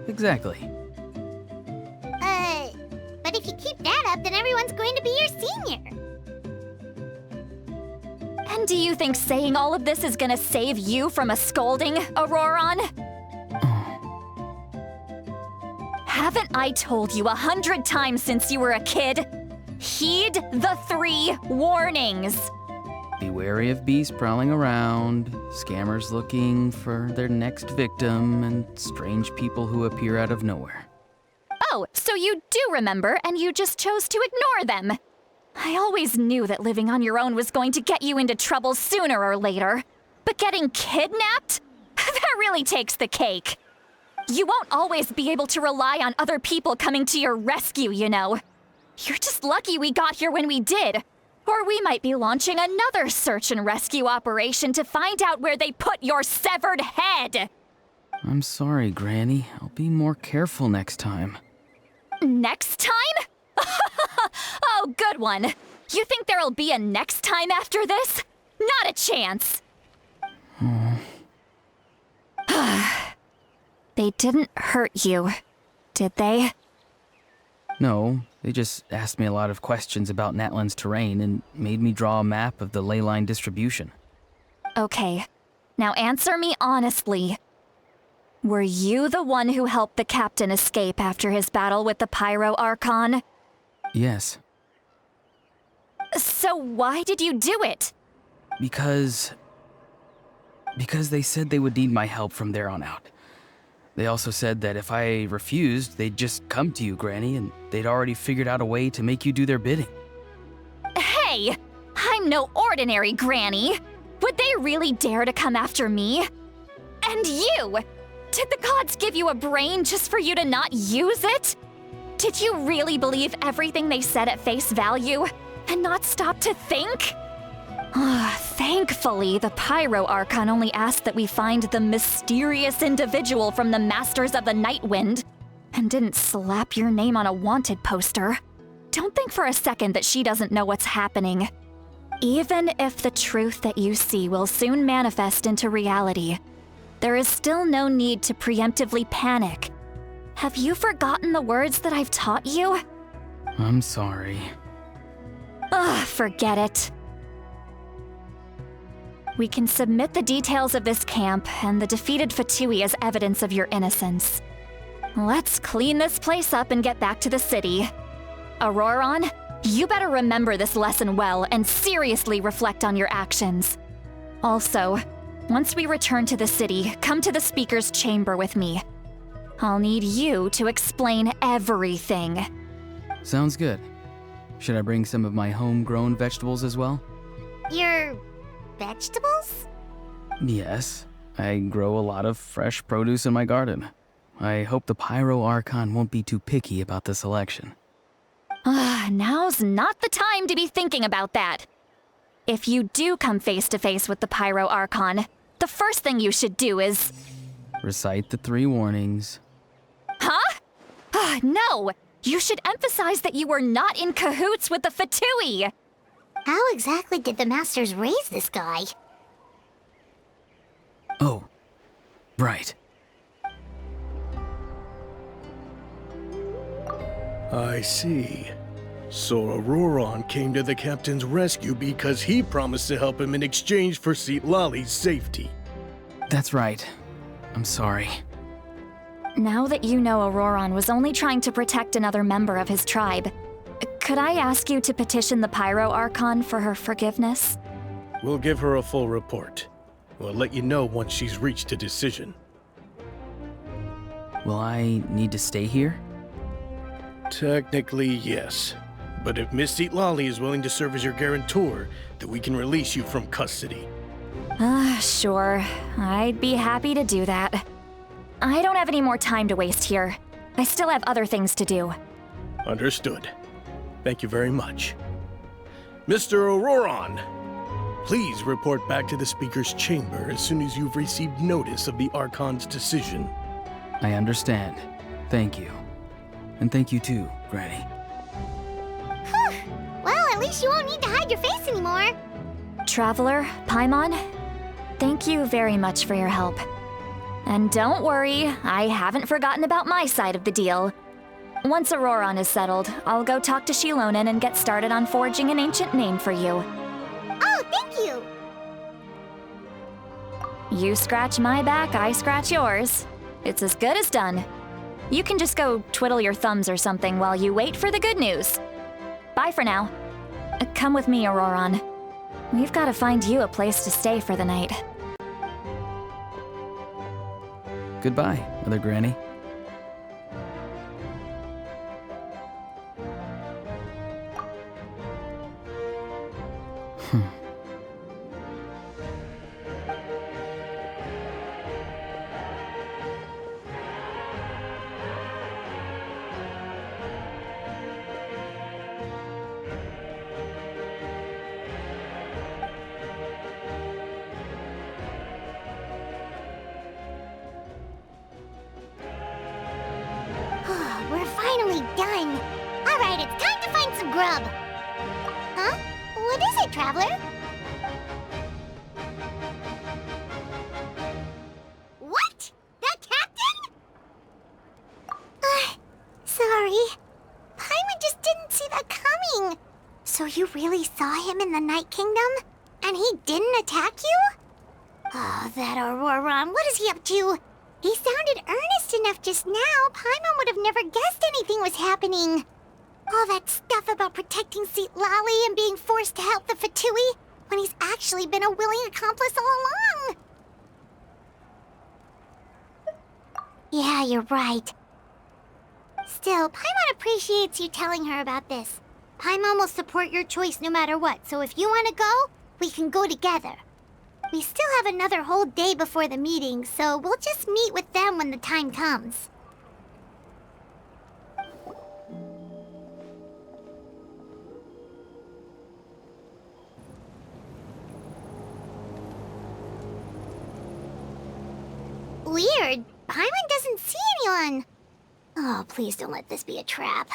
Exactly. But if you keep that up, then everyone's going to be your senior. And do you think saying all of this is gonna save you from a scolding, Auroron? Haven't I told you 100 times since you were a kid? Heed the 3 warnings. Be wary of beasts prowling around, scammers looking for their next victim, and strange people who appear out of nowhere. Oh, so you do remember, and you just chose to ignore them. I always knew that living on your own was going to get you into trouble sooner or later. But getting kidnapped? That really takes the cake. You won't always be able to rely on other people coming to your rescue, you know. You're just lucky we got here when we did. Or we might be launching another search and rescue operation to find out where they put your severed head. I'm sorry, Granny. I'll be more careful next time. Next time? Oh, good one. You think there'll be a next time after this? Not a chance. They didn't hurt you, did they? No, they just asked me a lot of questions about Natlan's terrain and made me draw a map of the ley line distribution. Okay. Now answer me honestly. Were you the one who helped the captain escape after his battle with the Pyro Archon? Yes, So why did you do it? because they said they would need my help from there on out. They also said that if I refused, they'd just come to you, Granny, and they'd already figured out a way to make you do their bidding. Hey! I'm no ordinary Granny! Would they really dare to come after me? And you! Did the gods give you a brain just for you to not use it? Did you really believe everything they said at face value and not stop to think? Thankfully, the Pyro Archon only asked that we find the mysterious individual from the Masters of the Night Wind and didn't slap your name on a wanted poster. Don't think for a second that she doesn't know what's happening. Even if the truth that you see will soon manifest into reality, there is still no need to preemptively panic. Have you forgotten the words that I've taught you? I'm sorry. Forget it. We can submit the details of this camp and the defeated Fatui as evidence of your innocence. Let's clean this place up and get back to the city. Auroron, you better remember this lesson well and seriously reflect on your actions. Also, once we return to the city, come to the speaker's chamber with me. I'll need you to explain everything. Sounds good. Should I bring some of my homegrown vegetables as well? Your vegetables? Yes, I grow a lot of fresh produce in my garden. I hope the Pyro Archon won't be too picky about the selection. Now's not the time to be thinking about that. If you do come face to face with the Pyro Archon, the first thing you should do is... Recite the 3 warnings. Huh? No! You should emphasize that you were not in cahoots with the Fatui! How exactly did the Masters raise this guy? Oh, right. I see. So Auroron came to the captain's rescue because he promised to help him in exchange for Citlali's safety. That's right. I'm sorry. Now that you know Auroron was only trying to protect another member of his tribe, could I ask you to petition the Pyro Archon for her forgiveness? We'll give her a full report. We'll let you know once she's reached a decision. Will I need to stay here? Technically, yes. But if Miss Citlali is willing to serve as your guarantor, then we can release you from custody. Sure. I'd be happy to do that. I don't have any more time to waste here. I still have other things to do. Understood. Thank you very much. Mr. Auroron, please report back to the Speaker's chamber as soon as you've received notice of the Archon's decision. I understand. Thank you. And thank you too, Granny. Well, at least you won't need to hide your face anymore. Traveler, Paimon, thank you very much for your help. And don't worry, I haven't forgotten about my side of the deal. Once Auroron is settled, I'll go talk to Shilonen and get started on forging an ancient name for you. Oh, thank you! You scratch my back, I scratch yours. It's as good as done. You can just go twiddle your thumbs or something while you wait for the good news. Bye for now. Come with me, Auroron. We've got to find you a place to stay for the night. Goodbye, Mother Granny. We're finally done. Alright, it's time to find some grub. Huh? What is it, Traveler? What? The captain? Sorry. Paimon just didn't see that coming. So you really saw him in the Night Kingdom? And he didn't attack you? Oh, that Auroron, what is he up to? He sounded earnest enough just now. Paimon would have never guessed anything was happening. All that stuff about protecting Seat Lolly and being forced to help the Fatui, when he's actually been a willing accomplice all along. Yeah, you're right. Still, Paimon appreciates you telling her about this. Paimon will support your choice no matter what, so if you want to go, we can go together. We still have another whole day before the meeting, so we'll just meet with them when the time comes. Weird. Paimon doesn't see anyone. Oh, please don't let this be a trap.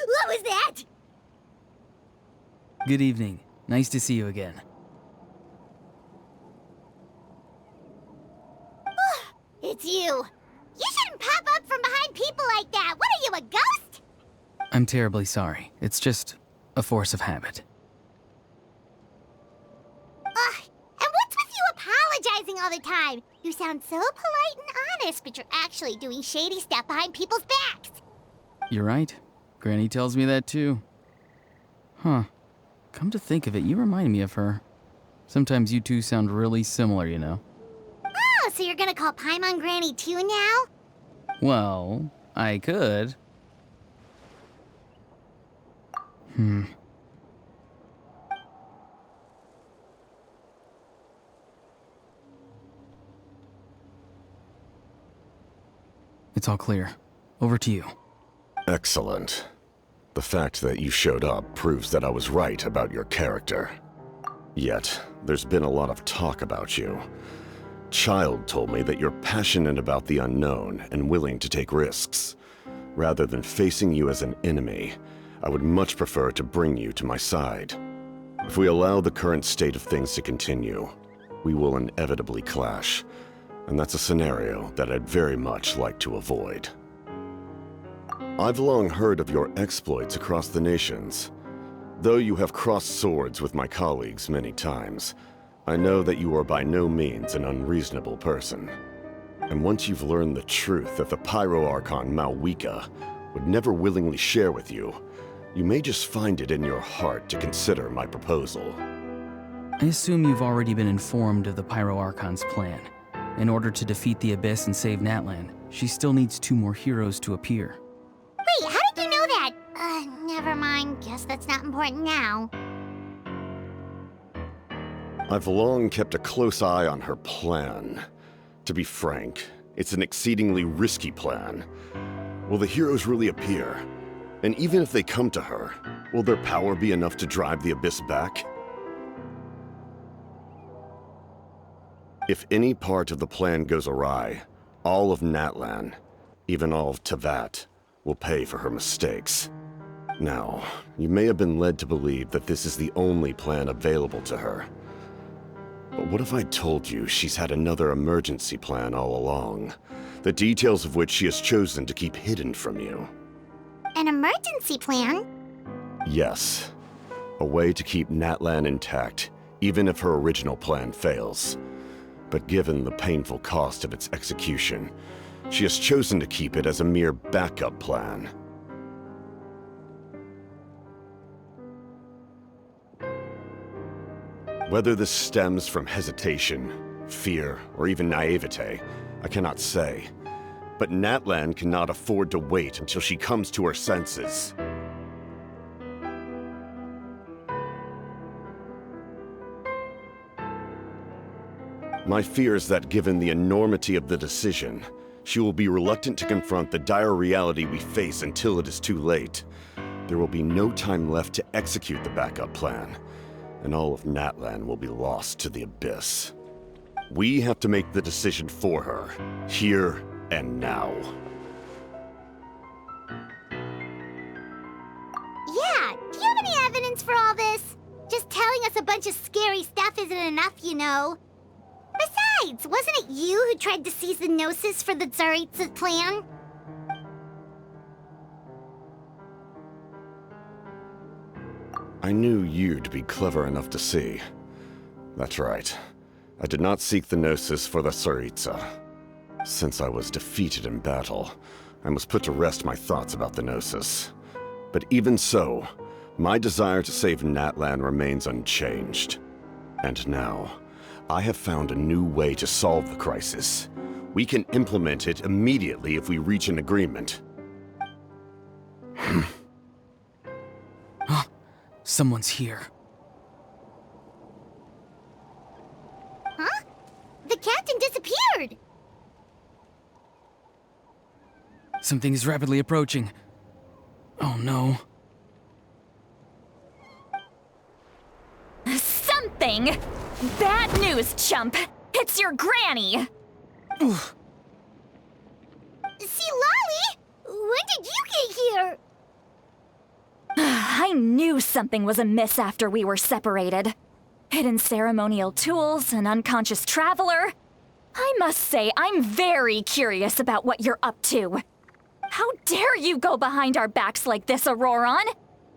What was that? Good evening. Nice to see you again. It's you. You shouldn't pop up from behind people like that. What are you, a ghost? I'm terribly sorry. It's just a force of habit. Ugh, and what's with you apologizing all the time? You sound so polite and honest, but you're actually doing shady stuff behind people's backs. You're right. Granny tells me that too. Huh. Come to think of it, you remind me of her. Sometimes you two sound really similar, you know. Oh, so you're gonna call Paimon Granny too now? Well, I could. It's all clear. Over to you. Excellent. The fact that you showed up proves that I was right about your character. Yet, there's been a lot of talk about you. Child told me that you're passionate about the unknown and willing to take risks. Rather than facing you as an enemy, I would much prefer to bring you to my side. If we allow the current state of things to continue, we will inevitably clash, and that's a scenario that I'd very much like to avoid. I've long heard of your exploits across the nations. Though you have crossed swords with my colleagues many times, I know that you are by no means an unreasonable person. And once you've learned the truth that the Pyro Archon Malwika would never willingly share with you, you may just find it in your heart to consider my proposal. I assume you've already been informed of the Pyro Archon's plan. In order to defeat the Abyss and save Natlan, she still needs 2 more heroes to appear. Wait, how did you know that? Never mind. Guess that's not important now. I've long kept a close eye on her plan. To be frank, it's an exceedingly risky plan. Will the heroes really appear? And even if they come to her, will their power be enough to drive the Abyss back? If any part of the plan goes awry, all of Natlan, even all of Teyvat, will pay for her mistakes. Now, you may have been led to believe that this is the only plan available to her. But what if I told you she's had another emergency plan all along, the details of which she has chosen to keep hidden from you? An emergency plan? Yes. A way to keep Natlan intact, even if her original plan fails. But given the painful cost of its execution, she has chosen to keep it as a mere backup plan. Whether this stems from hesitation, fear, or even naivete, I cannot say. But Natlan cannot afford to wait until she comes to her senses. My fear is that given the enormity of the decision, she will be reluctant to confront the dire reality we face until it is too late. There will be no time left to execute the backup plan, and all of Natlan will be lost to the Abyss. We have to make the decision for her, here and now. Yeah, do you have any evidence for all this? Just telling us a bunch of scary stuff isn't enough, you know. Besides, wasn't it you who tried to seize the Gnosis for the Tsaritsa plan? I knew you'd be clever enough to see. That's right. I did not seek the Gnosis for the Tsaritsa. Since I was defeated in battle, I must put to rest my thoughts about the Gnosis. But even so, my desire to save Natlan remains unchanged. And now, I have found a new way to solve the crisis. We can implement it immediately if we reach an agreement. Someone's here. Huh? The captain disappeared! Something is rapidly approaching. Oh no. Something? Bad news, chump! It's your granny! Oof. See, Lolly? When did you get here? I knew something was amiss after we were separated. Hidden ceremonial tools, an unconscious traveler. I must say, I'm very curious about what you're up to. How dare you go behind our backs like this, Auroron?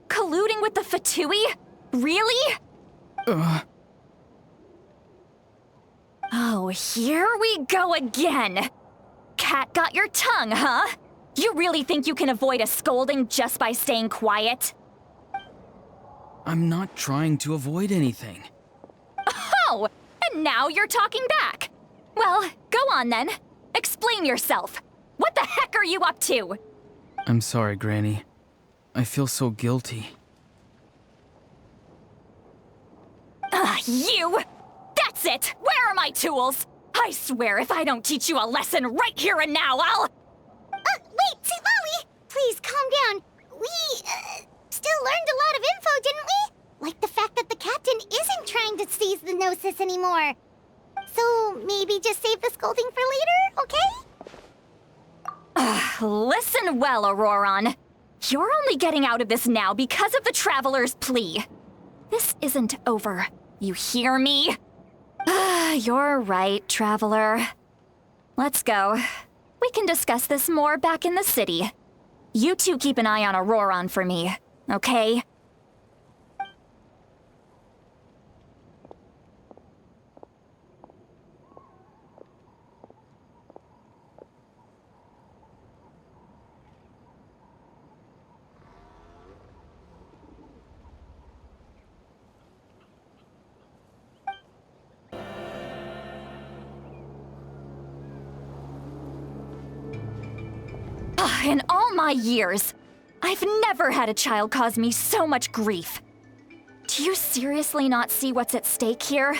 Colluding with the Fatui? Really? Oh, here we go again. Cat got your tongue, huh? You really think you can avoid a scolding just by staying quiet? I'm not trying to avoid anything. Oh, and now you're talking back. Well, go on then. Explain yourself. What the heck are you up to? I'm sorry, Granny. I feel so guilty. You! That's it! Where are my tools? I swear if I don't teach you a lesson right here and now, I'll... Wait, see, Lolly! Please, calm down. We, still learned a lot of info, didn't we? Like the fact that the captain isn't trying to seize the Gnosis anymore. So, maybe just save the scolding for later, okay? Listen well, Auroron. You're only getting out of this now because of the Traveler's plea. This isn't over. You hear me? You're right, Traveler. Let's go. We can discuss this more back in the city. You two keep an eye on Auroron for me, okay? In all my years, I've never had a child cause me so much grief. Do you seriously not see what's at stake here?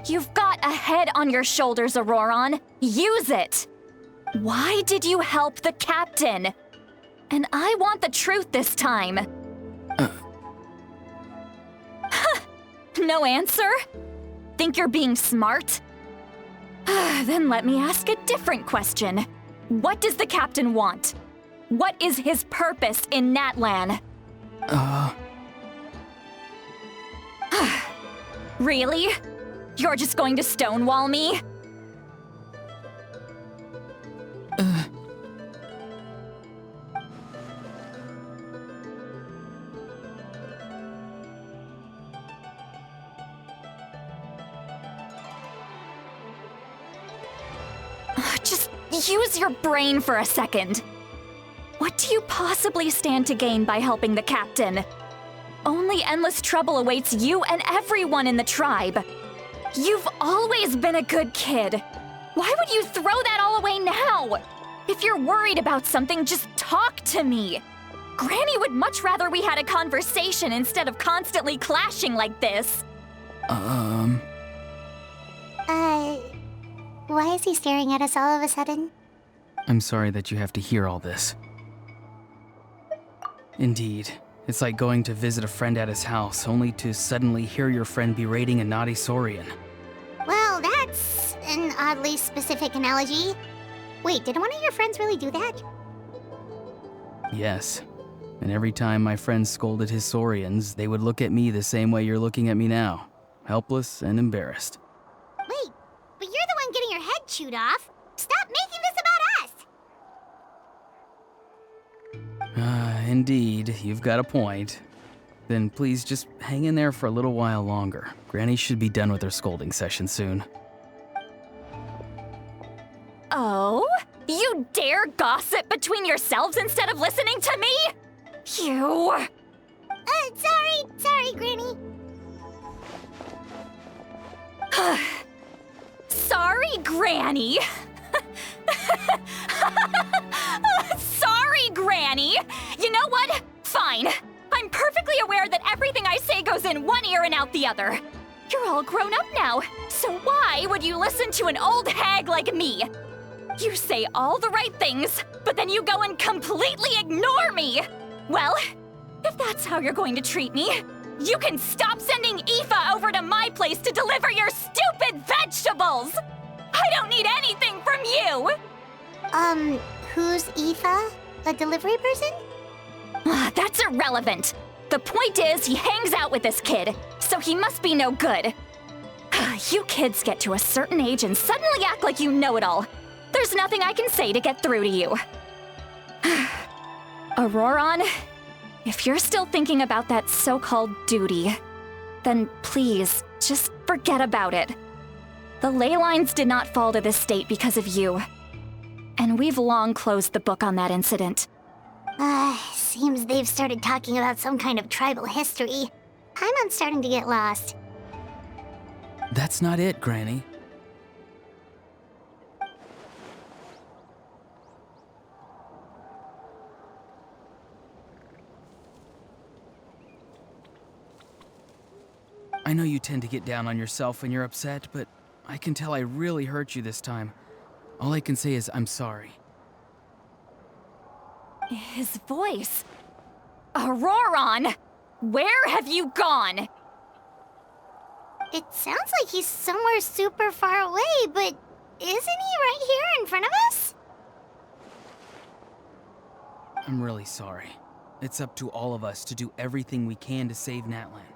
You've got a head on your shoulders, Auroron. Use it! Why did you help the captain? And I want the truth this time. No answer? Think you're being smart? Then let me ask a different question. What does the captain want? What is his purpose in Natlan? Really? You're just going to stonewall me? Just use your brain for a second. What do you possibly stand to gain by helping the captain? Only endless trouble awaits you and everyone in the tribe. You've always been a good kid. Why would you throw that all away now? If you're worried about something, just talk to me. Granny would much rather we had a conversation instead of constantly clashing like this. Why is he staring at us all of a sudden? I'm sorry that you have to hear all this. Indeed, it's like going to visit a friend at his house, only to suddenly hear your friend berating a naughty Saurian. Well, that's an oddly specific analogy. Wait, did one of your friends really do that? Yes. And every time my friend scolded his Saurians, they would look at me the same way you're looking at me now. Helpless and embarrassed. Wait, but you're the one getting your head chewed off. Stop making this about us! Indeed, you've got a point. Then please just hang in there for a little while longer. Granny should be done with her scolding session soon. Oh? You dare gossip between yourselves instead of listening to me? You... Sorry, Granny. Sorry, Granny. Sorry, Granny. You know what? Fine. I'm perfectly aware that everything I say goes in one ear and out the other. You're all grown up now, so why would you listen to an old hag like me? You say all the right things, but then you go and completely ignore me. Well, if that's how you're going to treat me, you can stop sending Aoife over to my place to deliver your stupid vegetables! I don't need anything from you! Who's Aoife? A delivery person? That's irrelevant. The point is, he hangs out with this kid, so he must be no good. You kids get to a certain age and suddenly act like you know it all. There's nothing I can say to get through to you. Auroron, if you're still thinking about that so-called duty, then please, just forget about it. The ley lines did not fall to this state because of you. And we've long closed the book on that incident. Seems they've started talking about some kind of tribal history. I'm starting to get lost. That's not it, Granny. I know you tend to get down on yourself when you're upset, but I can tell I really hurt you this time. All I can say is I'm sorry. His voice. Auroron! Where have you gone? It sounds like he's somewhere super far away, but isn't he right here in front of us? I'm really sorry. It's up to all of us to do everything we can to save Natlan.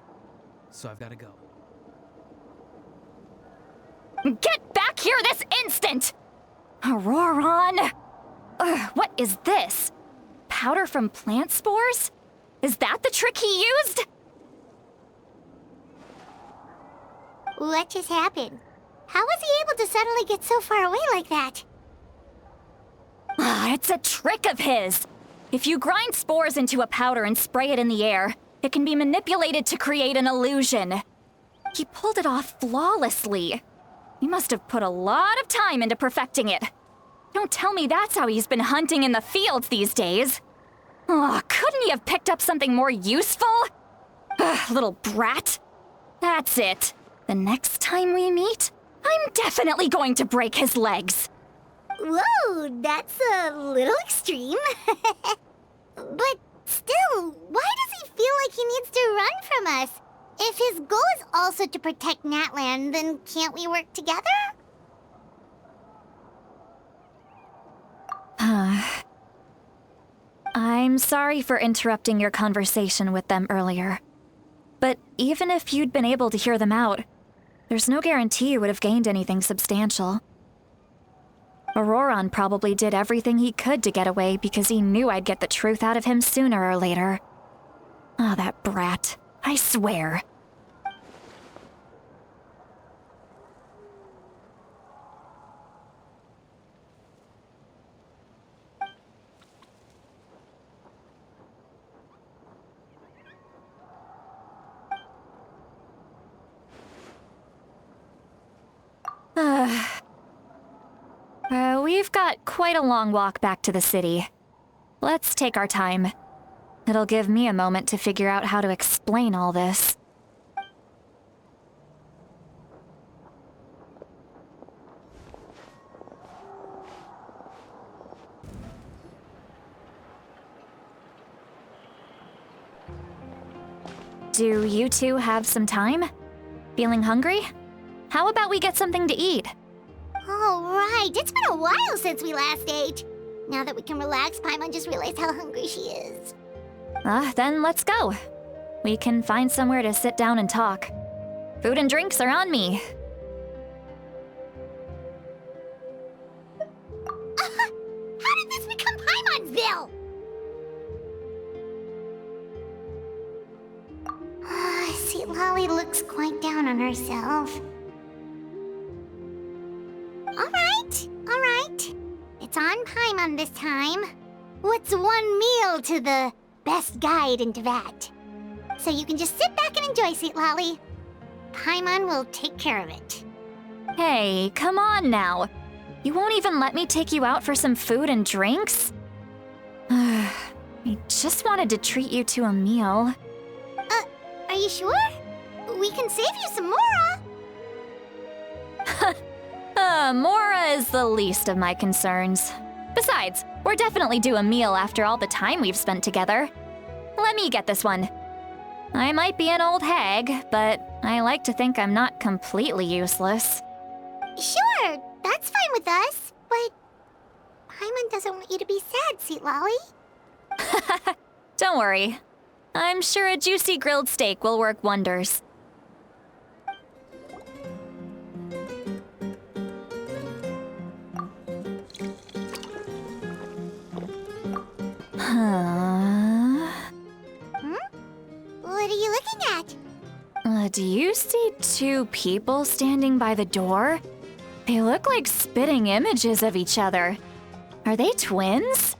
So I've got to go. Get back here this instant! Auroron! What is this? Powder from plant spores? Is that the trick he used? What just happened? How was he able to suddenly get so far away like that? It's a trick of his. If you grind spores into a powder and spray it in the air, it can be manipulated to create an illusion. He pulled it off flawlessly. He must have put a lot of time into perfecting it. Don't tell me that's how he's been hunting in the fields these days. Oh, couldn't he have picked up something more useful? Little brat. That's it. The next time we meet, I'm definitely going to break his legs. Whoa, that's a little extreme. But still, why does he feel like he needs to run from us? If his goal is also to protect Natlan, then can't we work together? I'm sorry for interrupting your conversation with them earlier. But even if you'd been able to hear them out, there's no guarantee you would have gained anything substantial. Auroron probably did everything he could to get away because he knew I'd get the truth out of him sooner or later. Ah, that brat. I swear. We've got quite a long walk back to the city. Let's take our time. It'll give me a moment to figure out how to explain all this. Do you two have some time? Feeling hungry? How about we get something to eat? Oh, right. It's been a while since we last ate. Now that we can relax, Paimon just realized how hungry she is. Then let's go. We can find somewhere to sit down and talk. Food and drinks are on me. How did this become Paimon'sville? Lolly looks quite down on herself. Alright. It's on Paimon this time. What's one meal to the best guide into that? So you can just sit back and enjoy, Sweet Lolly. Paimon will take care of it. Hey, come on now. You won't even let me take you out for some food and drinks? I just wanted to treat you to a meal. Are you sure? We can save you some Mora. Mora is the least of my concerns. Besides, we're definitely due a meal after all the time we've spent together. Let me get this one. I might be an old hag, but I like to think I'm not completely useless. Sure, that's fine with us, but Paimon doesn't want you to be sad, Sweet Lolly. Don't worry. I'm sure a juicy grilled steak will work wonders. What are you looking at? Do you see two people standing by the door? They look like spitting images of each other. Are they twins?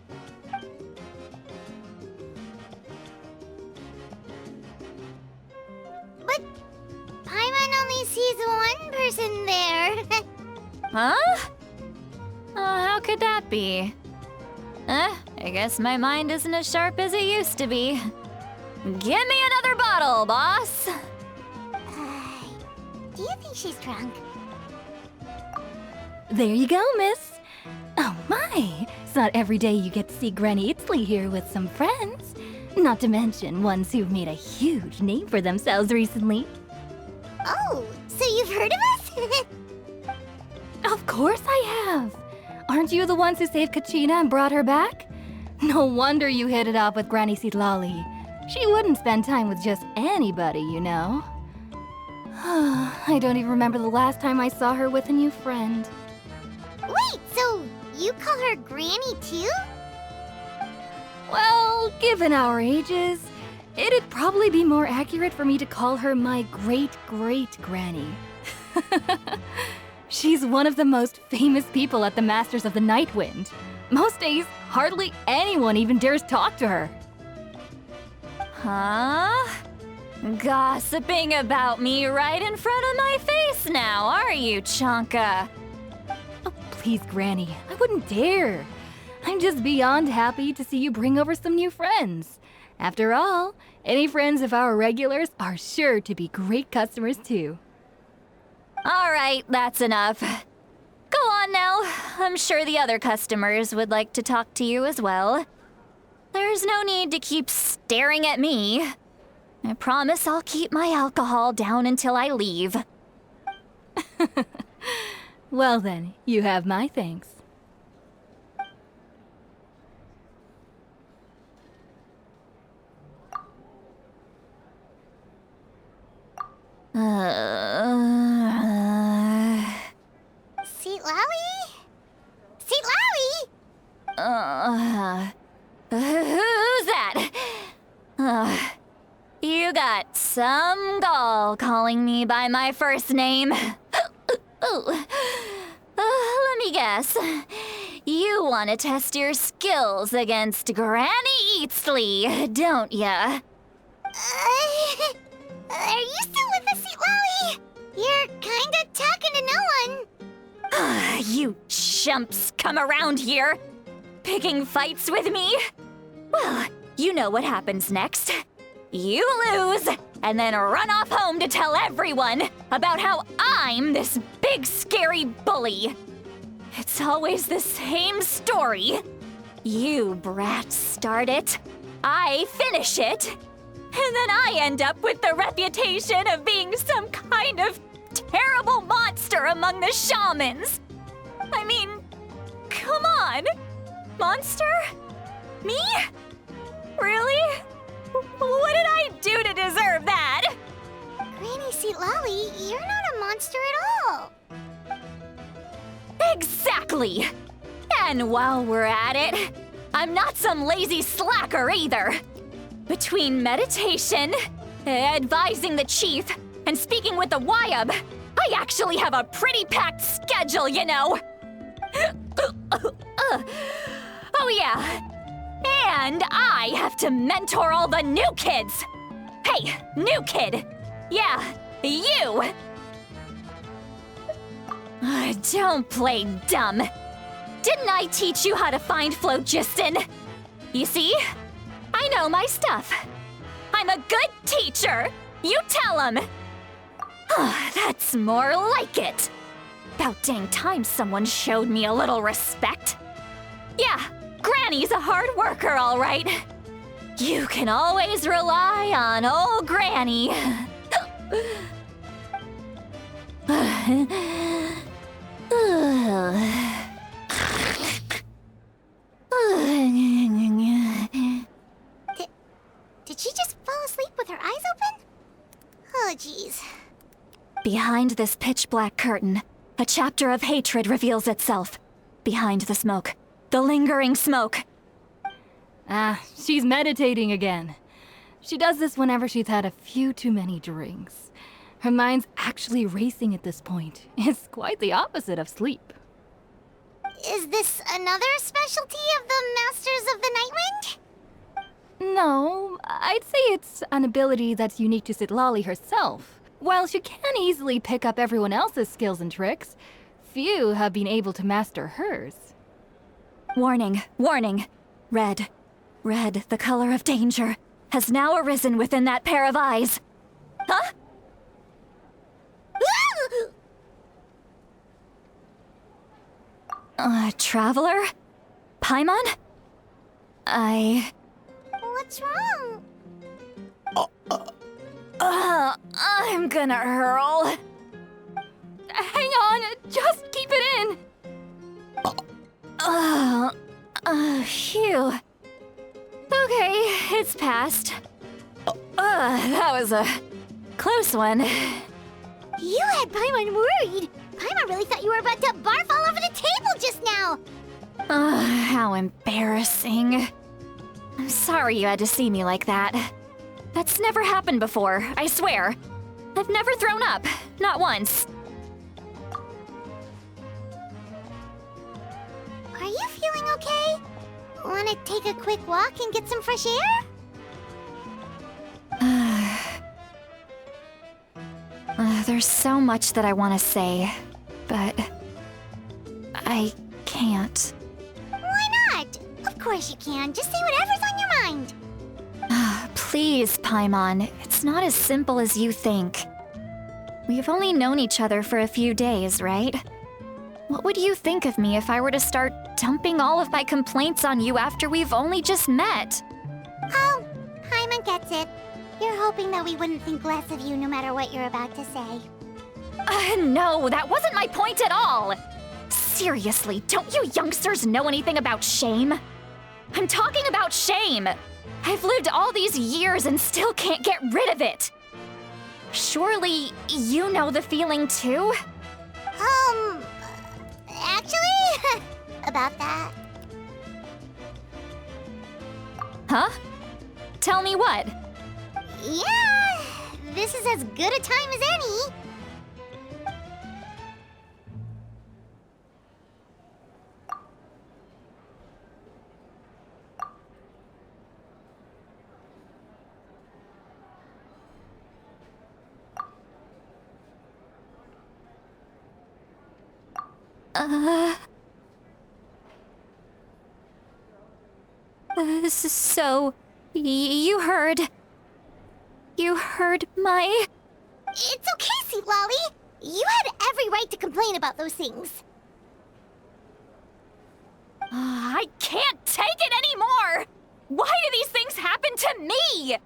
But Paimon only sees one person there. Huh? How could that be? I guess my mind isn't as sharp as it used to be. Give me another bottle, boss! Do you think she's drunk? There you go, miss. Oh my, it's not every day you get to see Granny Itzley here with some friends. Not to mention ones who've made a huge name for themselves recently. Oh, so you've heard of us? Of course I have. Aren't you the ones who saved Kachina and brought her back? No wonder you hit it off with Granny Lolly. She wouldn't spend time with just anybody, you know. I don't even remember the last time I saw her with a new friend. Wait, so you call her Granny too? Well, given our ages, it'd probably be more accurate for me to call her my great-great-granny. She's one of the most famous people at the Masters of the Nightwind. Most days, hardly anyone even dares talk to her. Huh? Gossiping about me right in front of my face now, are you, Chonka? Oh, please, Granny, I wouldn't dare. I'm just beyond happy to see you bring over some new friends. After all, any friends of our regulars are sure to be great customers too. All right, that's enough. Go on now. I'm sure the other customers would like to talk to you as well. There's no need to keep staring at me. I promise I'll keep my alcohol down until I leave. Well then, you have my thanks. Sweet Lolly? Sweet Lolly? Who's that? You got some gall calling me by my first name. Let me guess. You want to test your skills against Granny Eatsley, don't ya? Are you still with us, Sweet Lolly? You're kinda talking to no one. You chumps come around here, picking fights with me? Well, you know what happens next. You lose, and then run off home to tell everyone about how I'm this big scary bully. It's always the same story. You brats start it, I finish it, and then I end up with the reputation of being some kind of terrible monster among the shamans. I mean, come on. Monster? Me? Really? What did I do to deserve that? Granny Sweet Lolly, you're not a monster at all. Exactly. And while we're at it, I'm not some lazy slacker either. Between meditation, advising the chief, and speaking with the Wyab. I actually have a pretty packed schedule, you know. Oh yeah. And I have to mentor all the new kids. Hey, new kid. Yeah, you. Don't play dumb. Didn't I teach you how to find phlogiston? You see? I know my stuff. I'm a good teacher. You tell him. That's more like it. About dang time someone showed me a little respect. Yeah, Granny's a hard worker, all right. You can always rely on old Granny. Did she just fall asleep with her eyes open? Oh, jeez. Behind this pitch-black curtain, a chapter of hatred reveals itself. Behind the smoke. The lingering smoke. She's meditating again. She does this whenever she's had a few too many drinks. Her mind's actually racing at this point. It's quite the opposite of sleep. Is this another specialty of the Masters of the Nightwind? No, I'd say it's an ability that's unique to Citlali herself. While she can easily pick up everyone else's skills and tricks, few have been able to master hers. Warning, warning. Red, the color of danger, has now arisen within that pair of eyes. Huh? Traveler? Paimon? What's wrong? I'm gonna hurl. Hang on, just keep it in. Phew. Okay, it's passed. That was a close one. You had Paimon worried. Paimon really thought you were about to barf all over the table just now. How embarrassing. I'm sorry you had to see me like that. That's never happened before, I swear. I've never thrown up, not once. Are you feeling okay? Wanna take a quick walk and get some fresh air? There's so much that I want to say, but I can't. Why not? Of course you can. Just say whatever's on your mind. Please, Paimon, it's not as simple as you think. We've only known each other for a few days, right? What would you think of me if I were to start dumping all of my complaints on you after we've only just met? Oh, Paimon gets it. You're hoping that we wouldn't think less of you no matter what you're about to say. No, that wasn't my point at all! Seriously, don't you youngsters know anything about shame? I'm talking about shame! I've lived all these years and still can't get rid of it! Surely, you know the feeling too? Actually, about that. Huh? Tell me what? Yeah, this is as good a time as any. So, you heard my... It's okay, Citlali. You had every right to complain about those things. I can't take it anymore! Why do these things happen to me?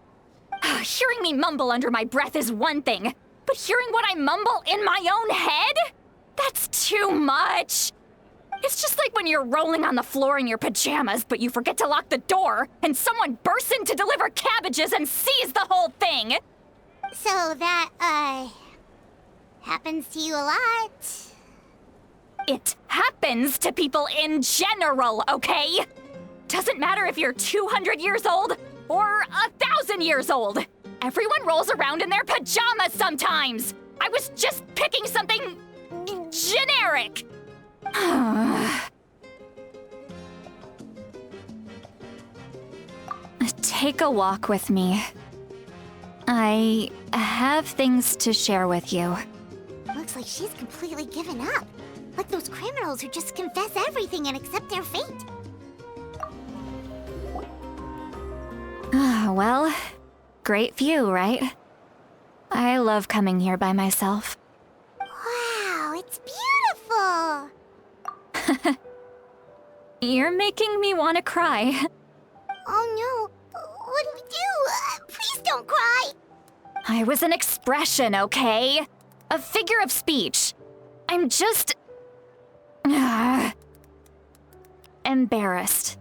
Hearing me mumble under my breath is one thing, but hearing what I mumble in my own head? That's too much! It's just like when you're rolling on the floor in your pajamas, but you forget to lock the door, and someone bursts in to deliver cabbages and sees the whole thing! So that, happens to you a lot. It happens to people in general, okay? Doesn't matter if you're 200 years old or 1,000 years old. Everyone rolls around in their pajamas sometimes! I was just picking something generic! Take a walk with me. I have things to share with you. Looks like she's completely given up. Like those criminals who just confess everything and accept their fate. Well, great view, right? I love coming here by myself. Wow, it's beautiful! You're making me want to cry. Oh no, what do we do? Please don't cry! I was an expression, okay? A figure of speech. I'm just... embarrassed.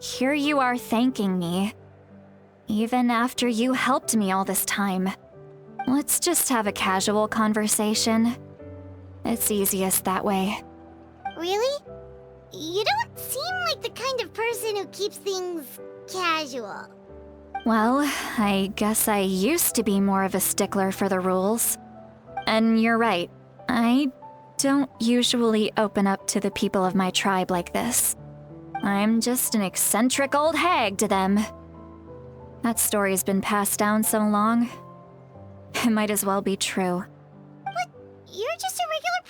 Here you are thanking me. Even after you helped me all this time. Let's just have a casual conversation. It's easiest that way. Really? You don't seem like the kind of person who keeps things casual. Well, I guess I used to be more of a stickler for the rules. And you're right, I don't usually open up to the people of my tribe like this. I'm just an eccentric old hag to them. That story's been passed down so long, it might as well be true. But you're just a regular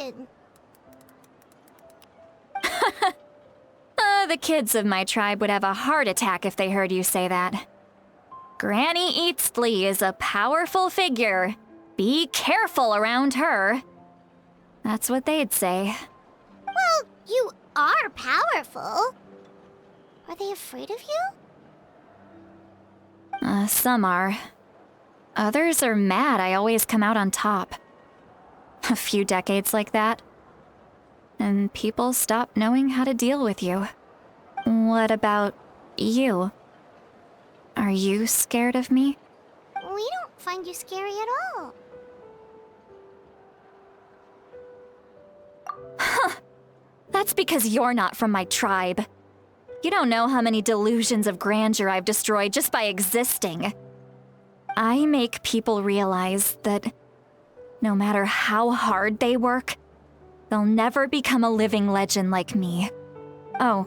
person. The kids of my tribe would have a heart attack if they heard you say that. Granny Eatsley is a powerful figure. Be careful around her. That's what they'd say. Well, you are powerful. Are they afraid of you? Some are. Others are mad I always come out on top. A few decades like that, and people stop knowing how to deal with you. What about you? Are you scared of me? We don't find you scary at all. That's because you're not from my tribe. You don't know how many delusions of grandeur I've destroyed just by existing. I make people realize that no matter how hard they work, they'll never become a living legend like me. Oh,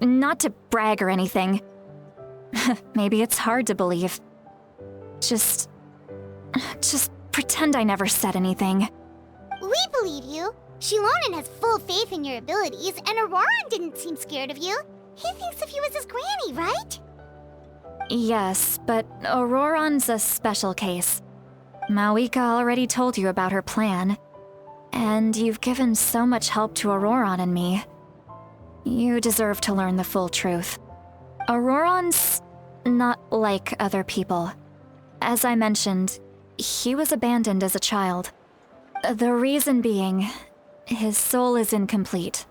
not to brag or anything. Maybe it's hard to believe. Just pretend I never said anything. We believe you. Shilonen has full faith in your abilities, and Auroran didn't seem scared of you. He thinks of you as his granny, right? Yes, but Auroran's a special case. Mawika already told you about her plan. And you've given so much help to Auroran and me. You deserve to learn the full truth. Auroran's not like other people. As I mentioned, he was abandoned as a child. The reason being, his soul is incomplete.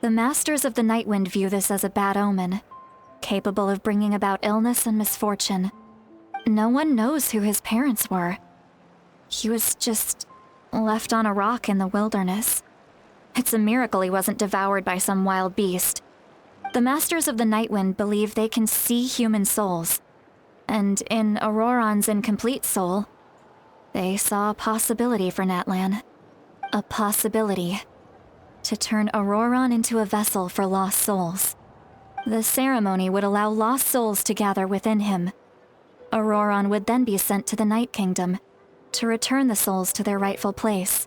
The Masters of the Nightwind view this as a bad omen, capable of bringing about illness and misfortune. No one knows who his parents were. He was just left on a rock in the wilderness. It's a miracle he wasn't devoured by some wild beast. The Masters of the Nightwind believe they can see human souls, and in Auroran's incomplete soul, they saw a possibility for Natlan. A possibility to turn Auroran into a vessel for lost souls. The ceremony would allow lost souls to gather within him. Auroran would then be sent to the Night Kingdom to return the souls to their rightful place,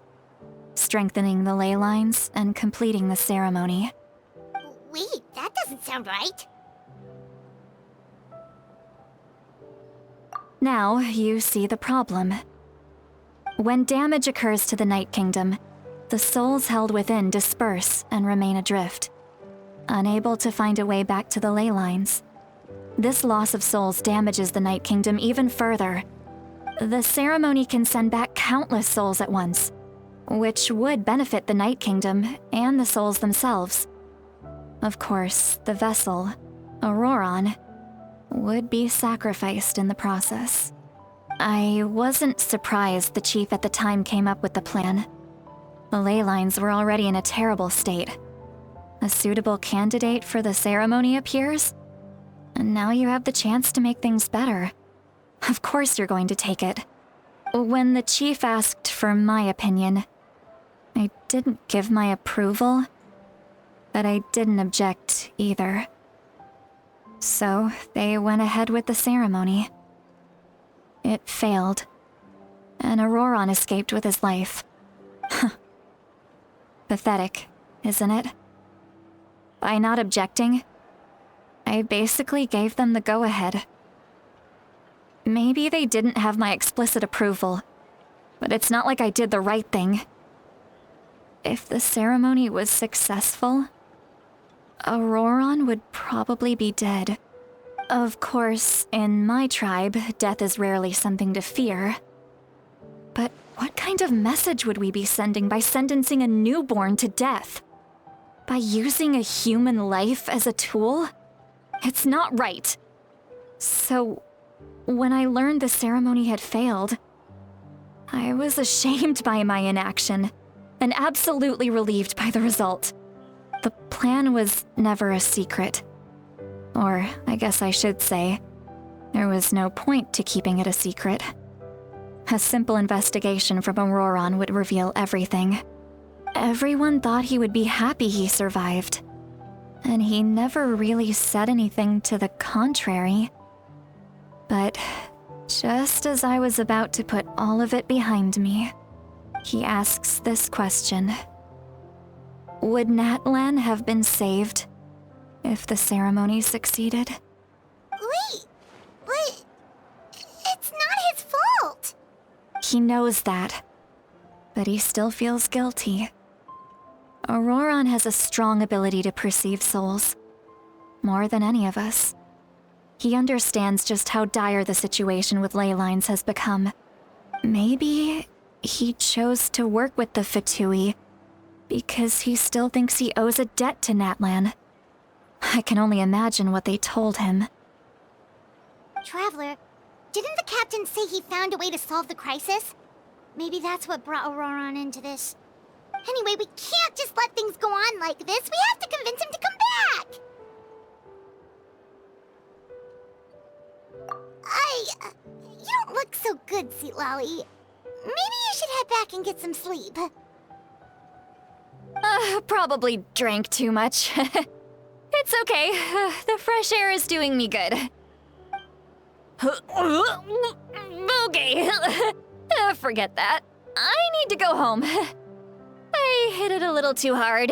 strengthening the ley lines and completing the ceremony. Wait, that doesn't sound right. Now you see the problem. When damage occurs to the Night Kingdom, the souls held within disperse and remain adrift, unable to find a way back to the ley lines. This loss of souls damages the Night Kingdom even further. The ceremony can send back countless souls at once, which would benefit the Night Kingdom and the souls themselves. Of course, the vessel, Auroran, would be sacrificed in the process. I wasn't surprised the chief at the time came up with the plan. The ley lines were already in a terrible state. A suitable candidate for the ceremony appears, and now you have the chance to make things better. Of course you're going to take it. When the chief asked for my opinion, I didn't give my approval, but I didn't object either. So they went ahead with the ceremony. It failed, and Auroron escaped with his life. Pathetic, isn't it? By not objecting, I basically gave them the go-ahead. Maybe they didn't have my explicit approval, but it's not like I did the right thing. If the ceremony was successful, Auroron would probably be dead. Of course, in my tribe, death is rarely something to fear. But what kind of message would we be sending by sentencing a newborn to death? By using a human life as a tool? It's not right. So, when I learned the ceremony had failed, I was ashamed by my inaction, and absolutely relieved by the result. The plan was never a secret. Or, I guess I should say, there was no point to keeping it a secret. A simple investigation from Auroron would reveal everything. Everyone thought he would be happy he survived, and he never really said anything to the contrary. But just as I was about to put all of it behind me, he asks this question. Would Natlan have been saved if the ceremony succeeded? Wait, but it's not his fault. He knows that, but he still feels guilty. Auroron has a strong ability to perceive souls, more than any of us. He understands just how dire the situation with ley lines has become. Maybe he chose to work with the Fatui because he still thinks he owes a debt to Natlan. I can only imagine what they told him. Traveler, didn't the captain say he found a way to solve the crisis? Maybe that's what brought Auroron into this. Anyway, we can't just let things go on like this. We have to convince him to come back! You don't look so good, Seatlolly. Maybe you should head back and get some sleep. Probably drank too much. It's okay. The fresh air is doing me good. Okay. Forget that. I need to go home. I hit it a little too hard.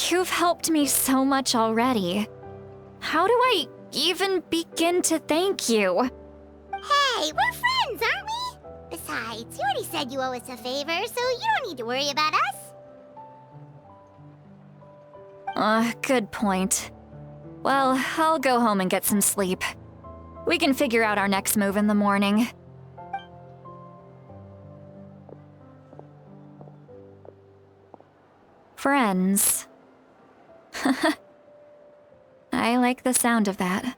You've helped me so much already. How do I even begin to thank you? Hey, we're friends, aren't we? Besides, you already said you owe us a favor, so you don't need to worry about us. Good point. Well, I'll go home and get some sleep. We can figure out our next move in the morning. Friends. I like the sound of that.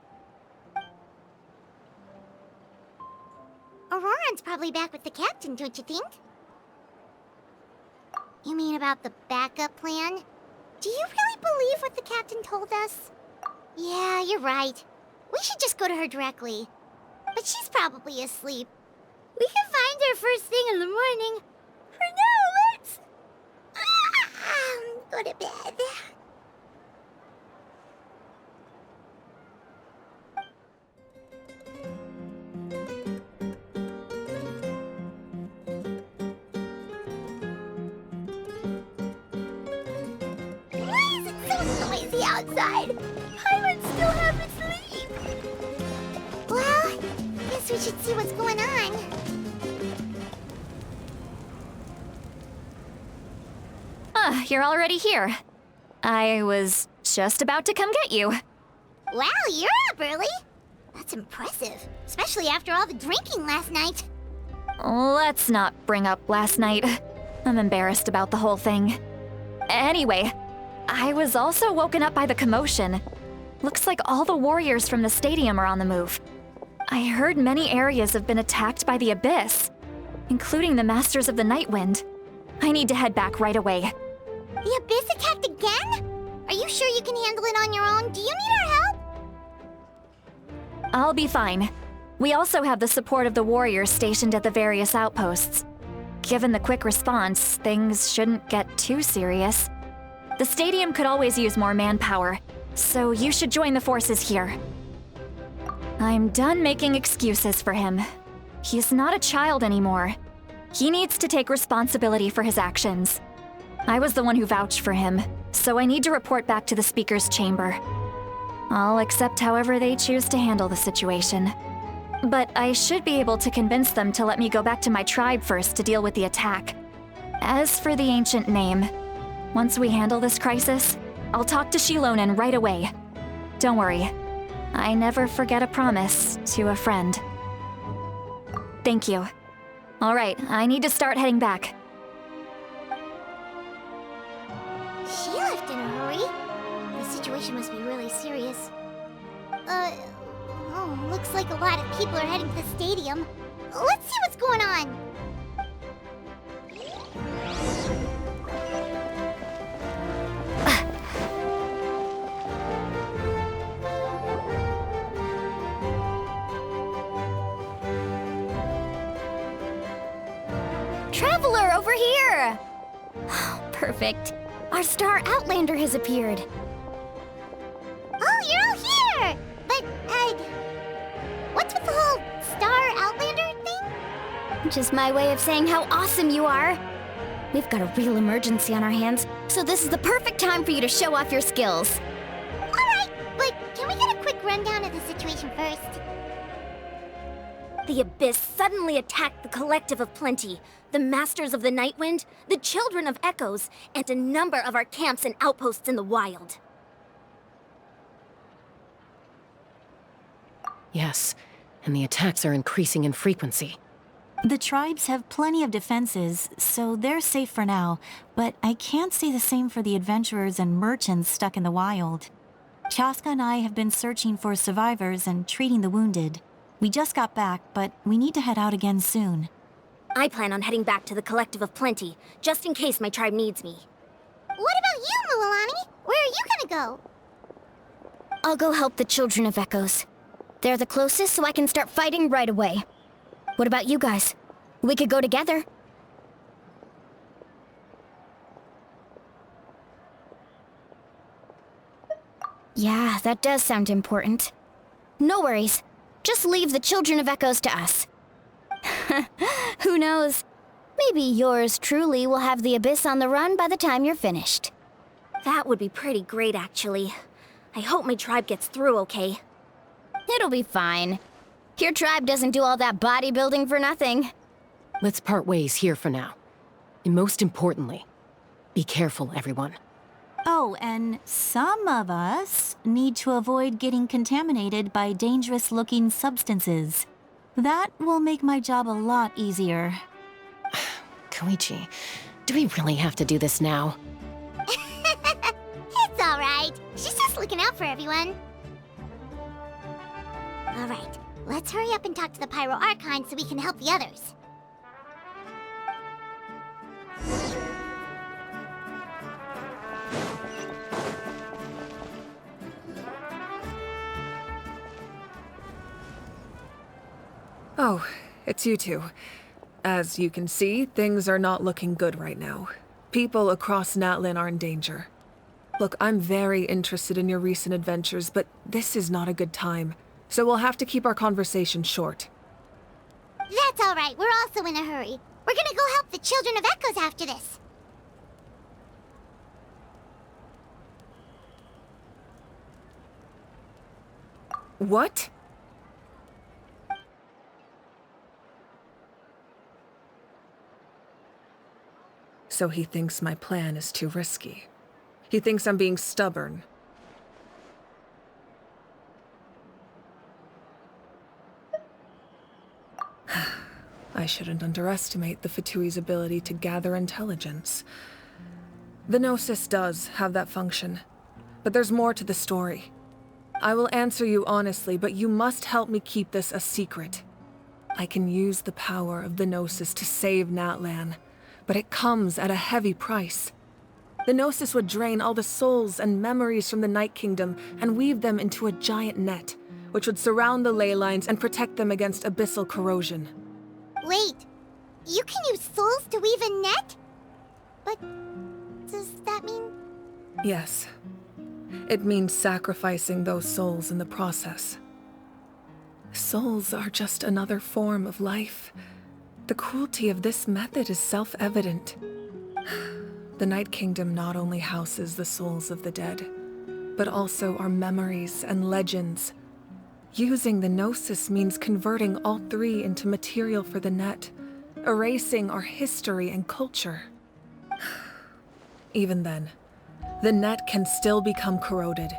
Auroron's probably back with the captain, don't you think? You mean about the backup plan? Do you really believe what the captain told us? Yeah, you're right. We should just go to her directly. But she's probably asleep. We can find her first thing in the morning. For now, let's... go to bed. Why is it so noisy outside? Paimon still haven't sleep. Well, guess we should see what's going on. You're already here. I was just about to come get you. Wow, you're up early. That's impressive, especially after all the drinking last night. Let's not bring up last night. I'm embarrassed about the whole thing. Anyway, I was also woken up by the commotion. Looks like all the warriors from the stadium are on the move. I heard many areas have been attacked by the Abyss, including the Masters of the Nightwind. I need to head back right away. The Abyss attacked again? Are you sure you can handle it on your own? Do you need our help? I'll be fine. We also have the support of the warriors stationed at the various outposts. Given the quick response, things shouldn't get too serious. The stadium could always use more manpower, so you should join the forces here. I'm done making excuses for him. He's not a child anymore. He needs to take responsibility for his actions. I was the one who vouched for him, so I need to report back to the Speaker's Chamber. I'll accept however they choose to handle the situation. But I should be able to convince them to let me go back to my tribe first to deal with the attack. As for the ancient name, once we handle this crisis, I'll talk to Shilonen right away. Don't worry, I never forget a promise to a friend. Thank you. All right, I need to start heading back. She left in a hurry. The situation must be really serious. Oh, looks like a lot of people are heading to the stadium. Let's see what's going on. Traveler, over here! Perfect. Our star Outlander has appeared. Oh, you're all here! But, what's with the whole Star Outlander thing? Just my way of saying how awesome you are. We've got a real emergency on our hands, so this is the perfect time for you to show off your skills. Alright, but can we get a quick rundown of the situation first? The Abyss suddenly attacked the Collective of Plenty, the Masters of the Nightwind, the Children of Echoes, and a number of our camps and outposts in the wild. Yes, and the attacks are increasing in frequency. The tribes have plenty of defenses, so they're safe for now, but I can't say the same for the adventurers and merchants stuck in the wild. Chaska and I have been searching for survivors and treating the wounded. We just got back, but we need to head out again soon. I plan on heading back to the Collective of Plenty, just in case my tribe needs me. What about you, Mualani? Where are you gonna go? I'll go help the Children of Echoes. They're the closest, so I can start fighting right away. What about you guys? We could go together. Yeah, that does sound important. No worries. Just leave the Children of Echoes to us. Who knows? Maybe yours truly will have the Abyss on the run by the time you're finished. That would be pretty great, actually. I hope my tribe gets through okay. It'll be fine. Your tribe doesn't do all that bodybuilding for nothing. Let's part ways here for now. And most importantly, be careful, everyone. Oh, and some of us need to avoid getting contaminated by dangerous-looking substances. That will make my job a lot easier. Koichi, do we really have to do this now? It's alright. She's just looking out for everyone. Alright, let's hurry up and talk to the Pyro Archon so we can help the others. Oh, it's you two. As you can see, things are not looking good right now. People across Natlan are in danger. Look, I'm very interested in your recent adventures, but this is not a good time. So we'll have to keep our conversation short. That's alright, we're also in a hurry. We're gonna go help the Children of Echoes after this. What? So he thinks my plan is too risky. He thinks I'm being stubborn. I shouldn't underestimate the Fatui's ability to gather intelligence. The Gnosis does have that function, but there's more to the story. I will answer you honestly, but you must help me keep this a secret. I can use the power of the Gnosis to save Natlan, but it comes at a heavy price. The Gnosis would drain all the souls and memories from the Night Kingdom and weave them into a giant net, which would surround the ley lines and protect them against abyssal corrosion. Wait, you can use souls to weave a net? But does that mean... Yes. It means sacrificing those souls in the process. Souls are just another form of life. The cruelty of this method is self-evident. The Night Kingdom not only houses the souls of the dead, but also our memories and legends. Using the Gnosis means converting all three into material for the net, erasing our history and culture. Even then, the net can still become corroded.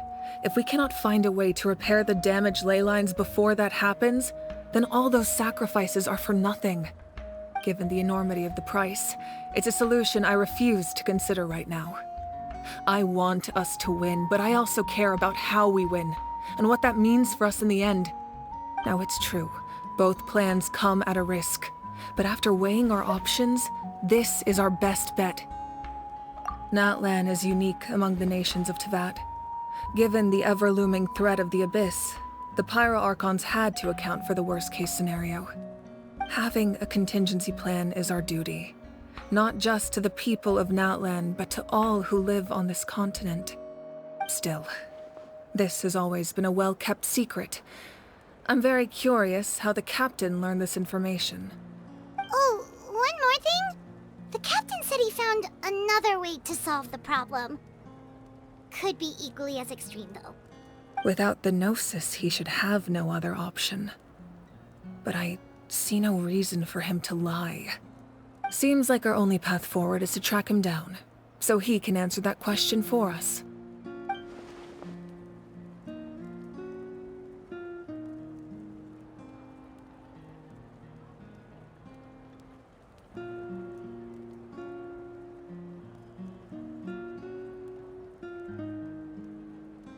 If we cannot find a way to repair the damaged ley lines before that happens, then all those sacrifices are for nothing. Given the enormity of the price, it's a solution I refuse to consider right now. I want us to win, but I also care about how we win, and what that means for us in the end. Now it's true, both plans come at a risk, but after weighing our options, this is our best bet. Natlan is unique among the nations of Teyvat. Given the ever-looming threat of the Abyss, the Pyro Archons had to account for the worst-case scenario. Having a contingency plan is our duty, not just to the people of Natlan, but to all who live on this continent. Still, this has always been a well-kept secret. I'm very curious how the captain learned this information. Oh, one more thing? The captain said he found another way to solve the problem. Could be equally as extreme, though. Without the Gnosis, he should have no other option. But I see no reason for him to lie. Seems like our only path forward is to track him down, so he can answer that question for us.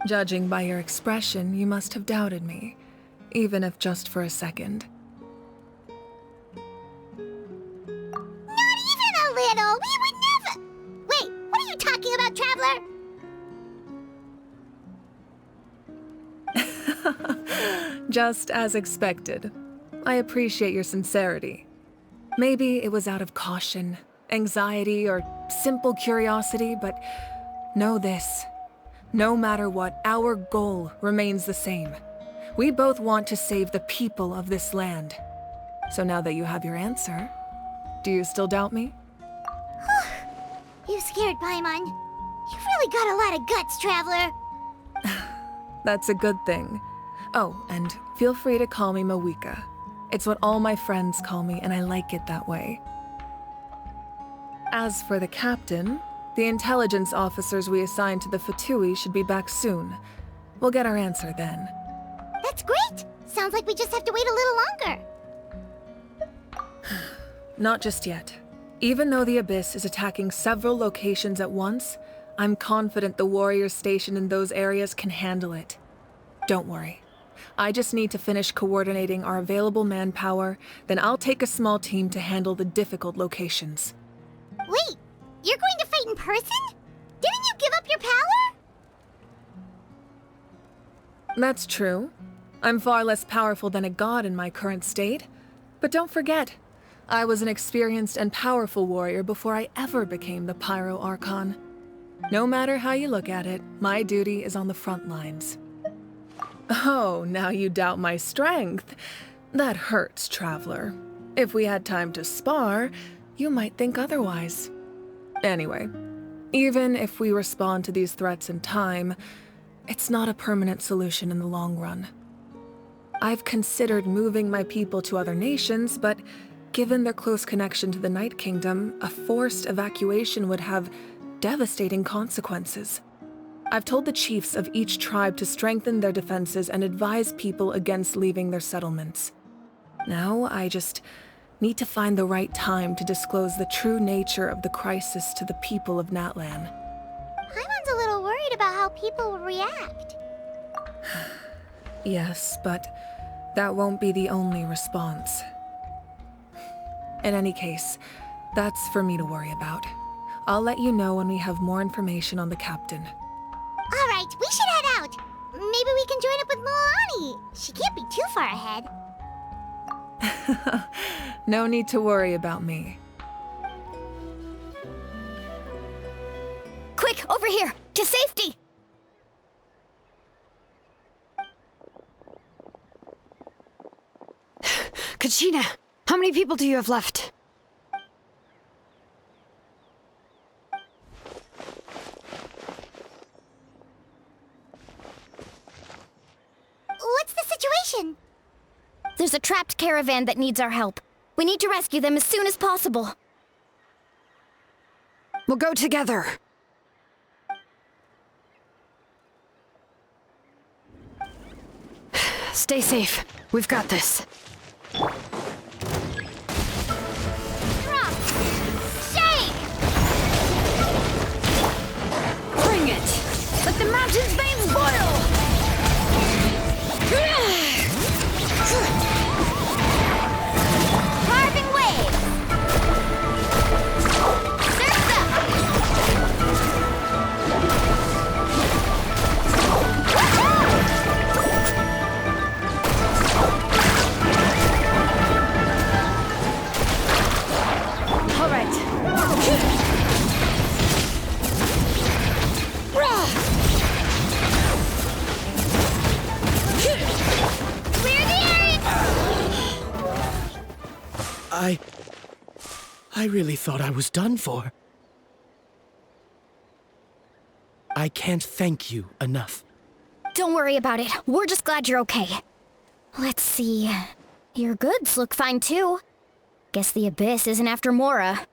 Judging by your expression, you must have doubted me, even if just for a second. Not even a little! We would never... Wait, what are you talking about, Traveler? Just as expected. I appreciate your sincerity. Maybe it was out of caution, anxiety, or simple curiosity, but know this. No matter what, our goal remains the same. We both want to save the people of this land. So now that you have your answer, do you still doubt me? You scared, Paimon. You've really got a lot of guts, Traveler. That's a good thing. Oh, and feel free to call me Mawika. It's what all my friends call me, and I like it that way. As for the captain, the intelligence officers we assigned to the Fatui should be back soon. We'll get our answer then. That's great! Sounds like we just have to wait a little longer. Not just yet. Even though the Abyss is attacking several locations at once, I'm confident the warriors stationed in those areas can handle it. Don't worry. I just need to finish coordinating our available manpower, then I'll take a small team to handle the difficult locations. Wait! You're going to fight in person? Didn't you give up your power? That's true. I'm far less powerful than a god in my current state. But don't forget, I was an experienced and powerful warrior before I ever became the Pyro Archon. No matter how you look at it, my duty is on the front lines. Oh, now you doubt my strength. That hurts, Traveler. If we had time to spar, you might think otherwise. Anyway, even if we respond to these threats in time, it's not a permanent solution in the long run. I've considered moving my people to other nations, but given their close connection to the Night Kingdom, a forced evacuation would have devastating consequences. I've told the chiefs of each tribe to strengthen their defenses and advise people against leaving their settlements. Now I just need to find the right time to disclose the true nature of the crisis to the people of Natlan. Paimon's a little worried about how people will react. Yes, but that won't be the only response. In any case, that's for me to worry about. I'll let you know when we have more information on the captain. All right, we should head out. Maybe we can and join up with Mualani. She can't be too far ahead. No need to worry about me. Quick, over here! To safety! Kachina, how many people do you have left? What's the situation? There's a trapped caravan that needs our help. We need to rescue them as soon as possible. We'll go together. Stay safe. We've got this. Drop! Shake! Bring it! Let the mountain's veins boil! Carving waves! Surf's up! All right. Clear the area! I really thought I was done for. I can't thank you enough. Don't worry about it. We're just glad you're okay. Let's see. Your goods look fine too. Guess the Abyss isn't after Mora.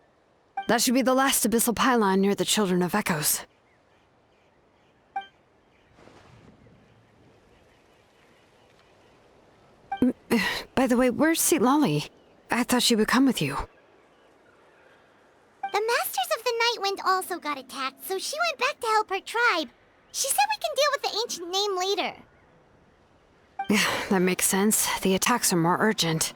That should be the last abyssal pylon near the Children of Echoes. By the way, where's Lolly? I thought she would come with you. The Masters of the Night Wind also got attacked, so she went back to help her tribe. She said we can deal with the ancient name later. Yeah, that makes sense. The attacks are more urgent.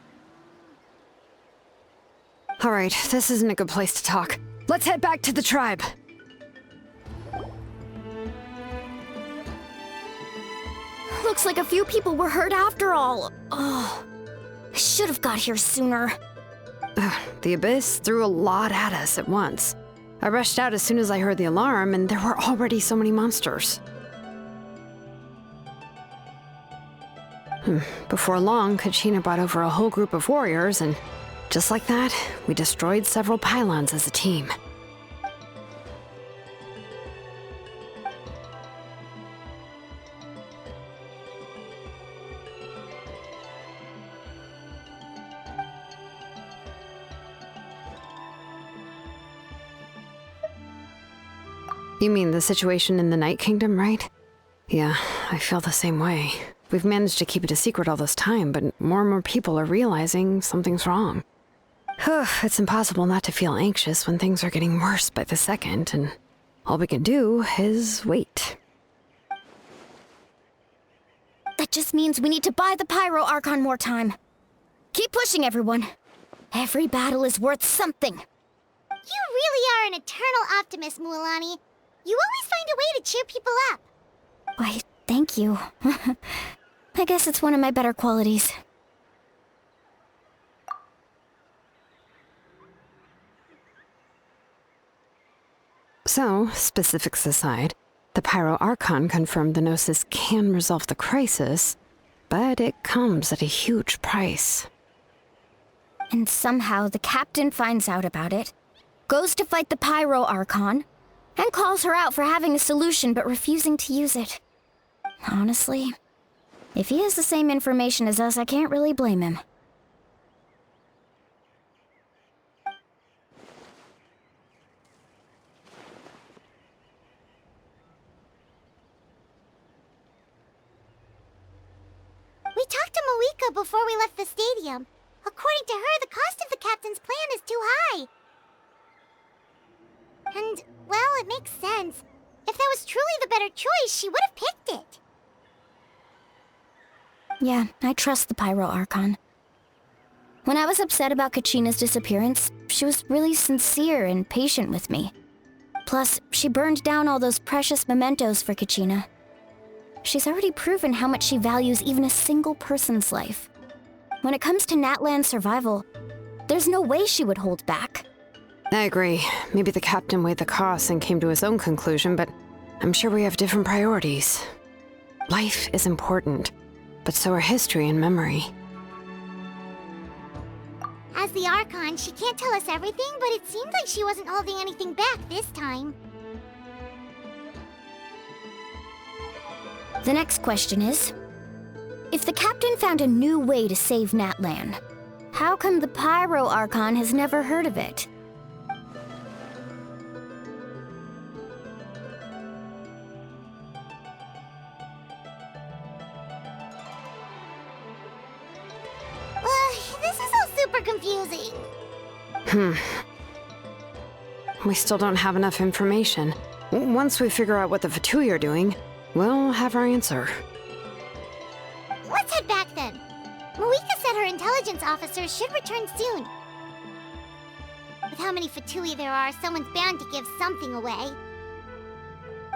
All right, this isn't a good place to talk. Let's head back to the tribe. Looks like a few people were hurt after all. Oh, I should have got here sooner. The Abyss threw a lot at us at once. I rushed out as soon as I heard the alarm, and there were already so many monsters. Before long, Kachina brought over a whole group of warriors, and just like that, we destroyed several pylons as a team. You mean the situation in the Night Kingdom, right? Yeah, I feel the same way. We've managed to keep it a secret all this time, but more and more people are realizing something's wrong. It's impossible not to feel anxious when things are getting worse by the second, and all we can do is wait. That just means we need to buy the Pyro Archon more time. Keep pushing, everyone. Every battle is worth something. You really are an eternal optimist, Mualani. You always find a way to cheer people up. Why, thank you. I guess it's one of my better qualities. So, specifics aside, the Pyro Archon confirmed the Gnosis can resolve the crisis, but it comes at a huge price. And somehow the captain finds out about it, goes to fight the Pyro Archon, and calls her out for having a solution but refusing to use it. Honestly, if he has the same information as us, I can't really blame him. We talked to Moika before we left the stadium. According to her, the cost of the captain's plan is too high. And, well, it makes sense. If that was truly the better choice, she would have picked it. Yeah, I trust the Pyro Archon. When I was upset about Kachina's disappearance, she was really sincere and patient with me. Plus, she burned down all those precious mementos for Kachina. She's already proven how much she values even a single person's life. When it comes to Natlan's survival, there's no way she would hold back. I agree. Maybe the captain weighed the costs and came to his own conclusion, but I'm sure we have different priorities. Life is important, but so are history and memory. As the Archon, she can't tell us everything, but it seemed like she wasn't holding anything back this time. The next question is, if the captain found a new way to save Natlan, how come the Pyro Archon has never heard of it? This is all super confusing. We still don't have enough information. Once we figure out what the Fatui are doing, we'll have our answer. Let's head back then. Marika said her intelligence officers should return soon. With how many Fatui there are, someone's bound to give something away.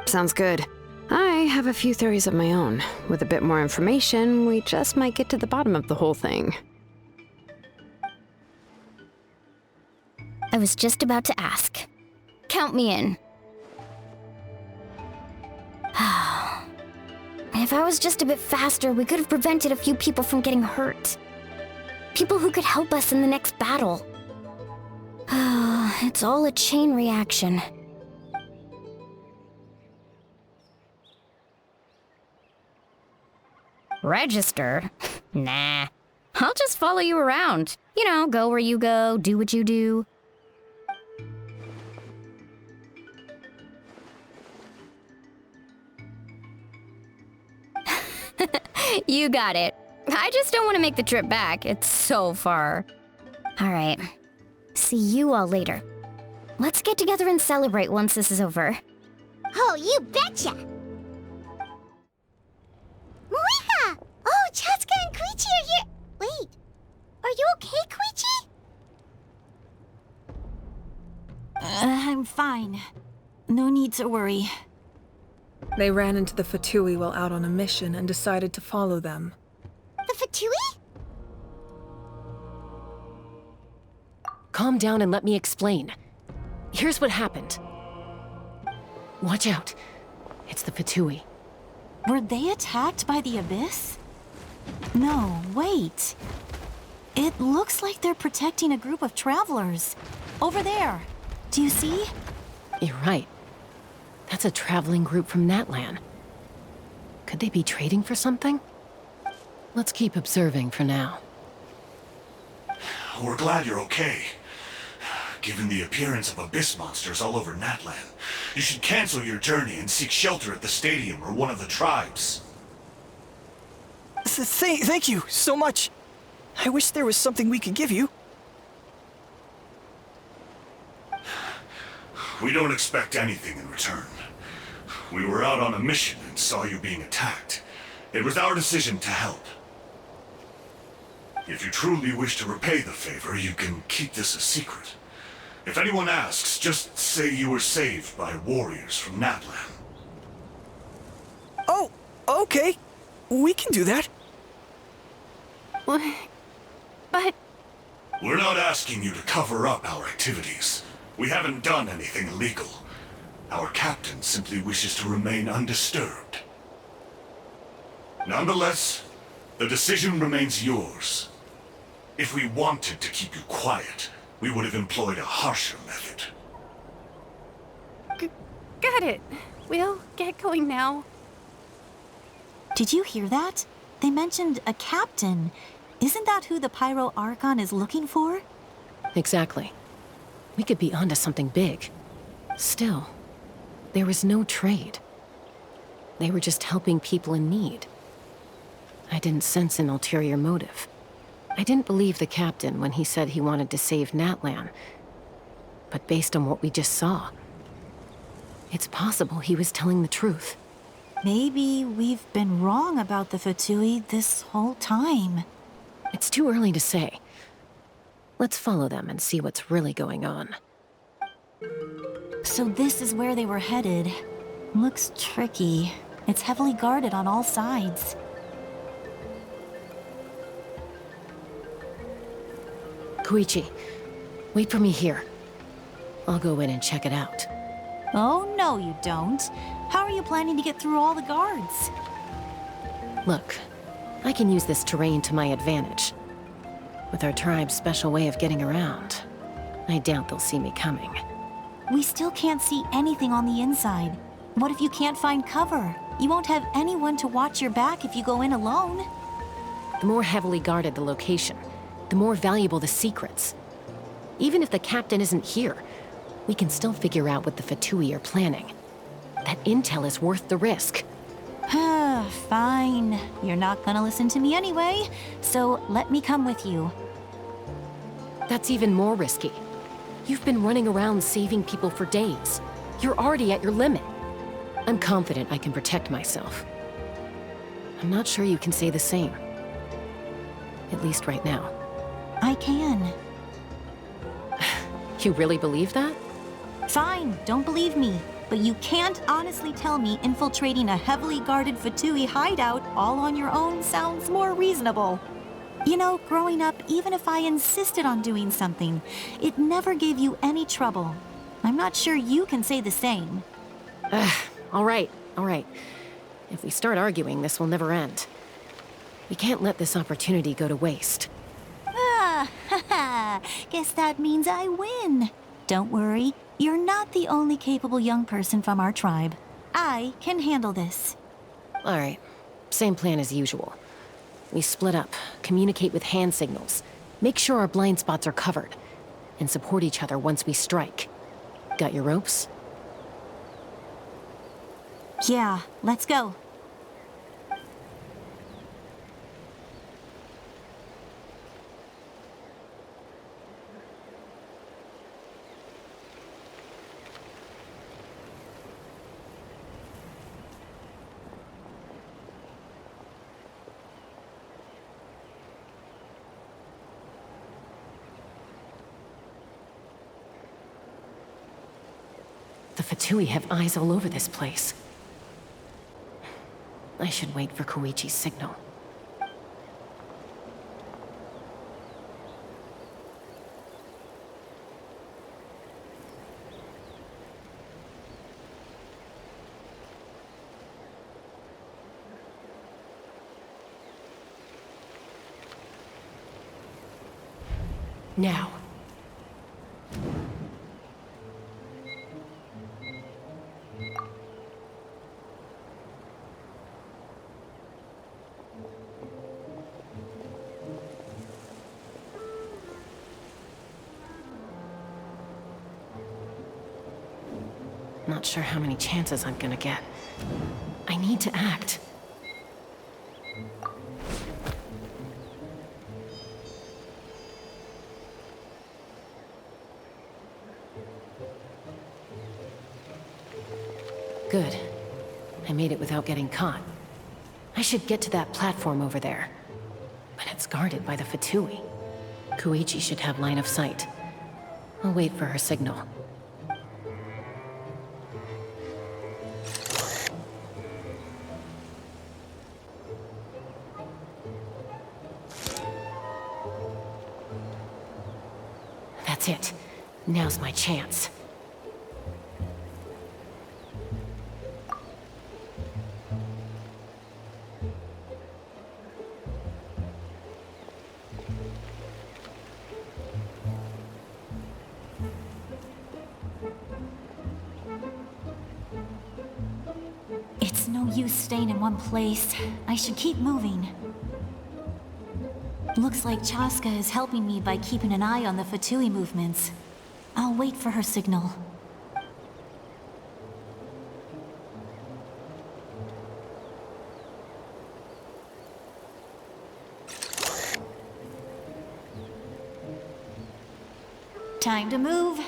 Sounds good. I have a few theories of my own. With a bit more information, we just might get to the bottom of the whole thing. I was just about to ask. Count me in. If I was just a bit faster, we could have prevented a few people from getting hurt. People who could help us in the next battle. It's all a chain reaction. Register? Nah. I'll just follow you around. You know, go where you go, do what you do. You got it. I just don't want to make the trip back. It's so far. All right. See you all later. Let's get together and celebrate once this is over. Oh, you betcha! Marika! Oh, Chaska and Koichi are here! Wait, are you okay, Koichi? I'm fine. No need to worry. They ran into the Fatui while out on a mission and decided to follow them. The Fatui? Calm down and let me explain. Here's what happened. Watch out. It's the Fatui. Were they attacked by the Abyss? No, wait. It looks like they're protecting a group of travelers. Over there. Do you see? You're right. That's a traveling group from Natlan. Could they be trading for something? Let's keep observing for now. We're glad you're okay. Given the appearance of abyss monsters all over Natlan, you should cancel your journey and seek shelter at the stadium or one of the tribes. Thank you so much. I wish there was something we could give you. We don't expect anything in return. We were out on a mission and saw you being attacked. It was our decision to help. If you truly wish to repay the favor, you can keep this a secret. If anyone asks, just say you were saved by warriors from Natlan. Oh, okay. We can do that. But... We're not asking you to cover up our activities. We haven't done anything illegal. Our captain simply wishes to remain undisturbed. Nonetheless, the decision remains yours. If we wanted to keep you quiet, we would have employed a harsher method. Got it. We'll get going now. Did you hear that? They mentioned a captain. Isn't that who the Pyro Archon is looking for? Exactly. We could be onto something big. Still, there was no trade. They were just helping people in need. I didn't sense an ulterior motive. I didn't believe the captain when he said he wanted to save Natlan. But based on what we just saw, it's possible he was telling the truth. Maybe we've been wrong about the Fatui this whole time. It's too early to say. Let's follow them and see what's really going on. So this is where they were headed. Looks tricky. It's heavily guarded on all sides. Koichi, wait for me here. I'll go in and check it out. Oh, no you don't. How are you planning to get through all the guards? Look, I can use this terrain to my advantage. With our tribe's special way of getting around, I doubt they'll see me coming. We still can't see anything on the inside. What if you can't find cover? You won't have anyone to watch your back if you go in alone. The more heavily guarded the location, the more valuable the secrets. Even if the captain isn't here, we can still figure out what the Fatui are planning. That intel is worth the risk. Fine. You're not gonna listen to me anyway, so let me come with you. That's even more risky. You've been running around saving people for days. You're already at your limit. I'm confident I can protect myself. I'm not sure you can say the same. At least right now. I can. You really believe that? Fine, don't believe me. But you can't honestly tell me infiltrating a heavily guarded Fatui hideout all on your own sounds more reasonable. You know, growing up, even if I insisted on doing something, it never gave you any trouble. I'm not sure you can say the same. All right. If we start arguing, this will never end. We can't let this opportunity go to waste. Guess that means I win. Don't worry, you're not the only capable young person from our tribe. I can handle this. All right, same plan as usual. We split up, communicate with hand signals, make sure our blind spots are covered, and support each other once we strike. Got your ropes? Yeah, let's go. The Fatui have eyes all over this place. I should wait for Koichi's signal. Now. Not sure how many chances I'm gonna get. I need to act. Good. I made it without getting caught. I should get to that platform over there. But it's guarded by the Fatui. Koichi should have line of sight. I'll wait for her signal. That's it. Now's my chance. It's no use staying in one place. I should keep moving. Looks like Chaska is helping me by keeping an eye on the Fatui movements. I'll wait for her signal. Time to move.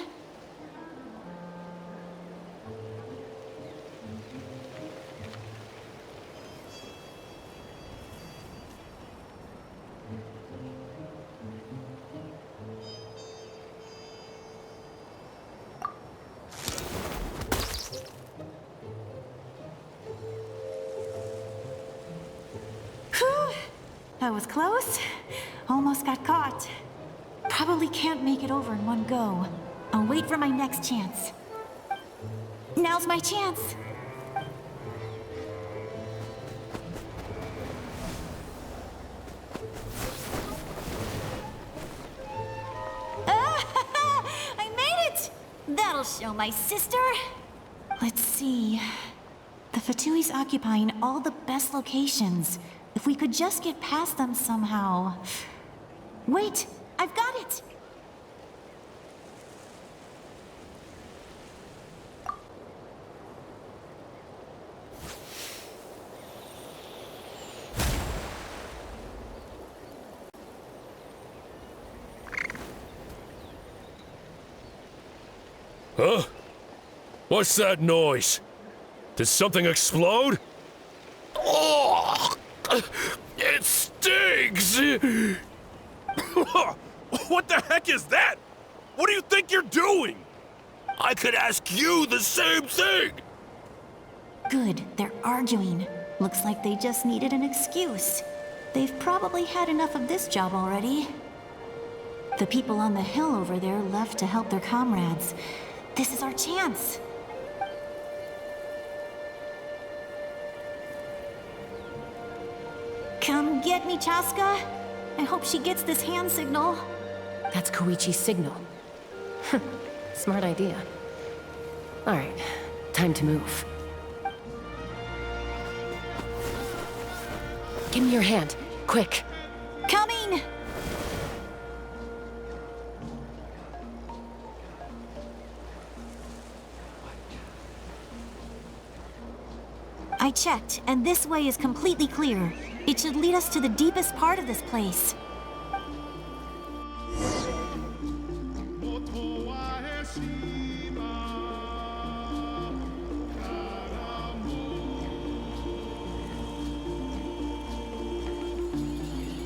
Whew! That was close. Almost got caught. Probably can't make it over in one go. I'll wait for my next chance. Now's my chance. I made it! That'll show my sister. Let's see. The Fatui's occupying all the best locations. If we could just get past them somehow. Wait, I've got it! Huh? What's that noise? Did something explode? Oh! It stings! What the heck is that? What do you think you're doing? I could ask you the same thing! Good, they're arguing. Looks like they just needed an excuse. They've probably had enough of this job already. The people on the hill over there left to help their comrades. This is our chance. Come get me, Chaska. I hope she gets this hand signal. That's Koichi's signal. Smart idea. All right, time to move. Give me your hand, quick. Coming! I checked, and this way is completely clear. It should lead us to the deepest part of this place.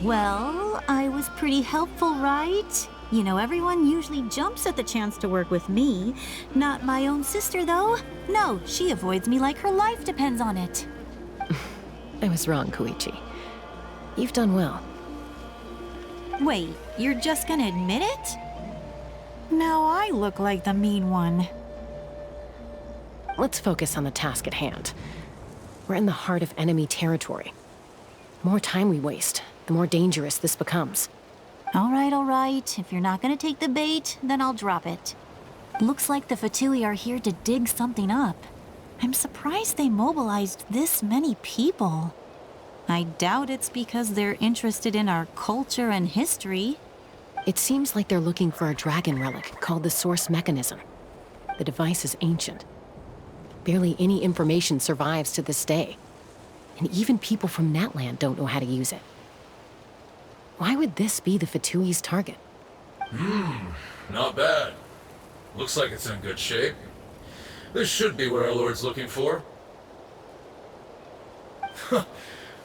Well, I was pretty helpful, right? You know, everyone usually jumps at the chance to work with me. Not my own sister, though. No, she avoids me like her life depends on it. I was wrong, Koichi. You've done well. Wait, you're just gonna admit it? Now I look like the mean one. Let's focus on the task at hand. We're in the heart of enemy territory. The more time we waste, the more dangerous this becomes. All right. If you're not gonna take the bait, then I'll drop it. Looks like the Fatui are here to dig something up. I'm surprised they mobilized this many people. I doubt it's because they're interested in our culture and history. It seems like they're looking for a dragon relic called the Source Mechanism. The device is ancient. Barely any information survives to this day. And even people from Natland don't know how to use it. Why would this be the Fatui's target? Not bad. Looks like it's in good shape. This should be what our Lord's looking for.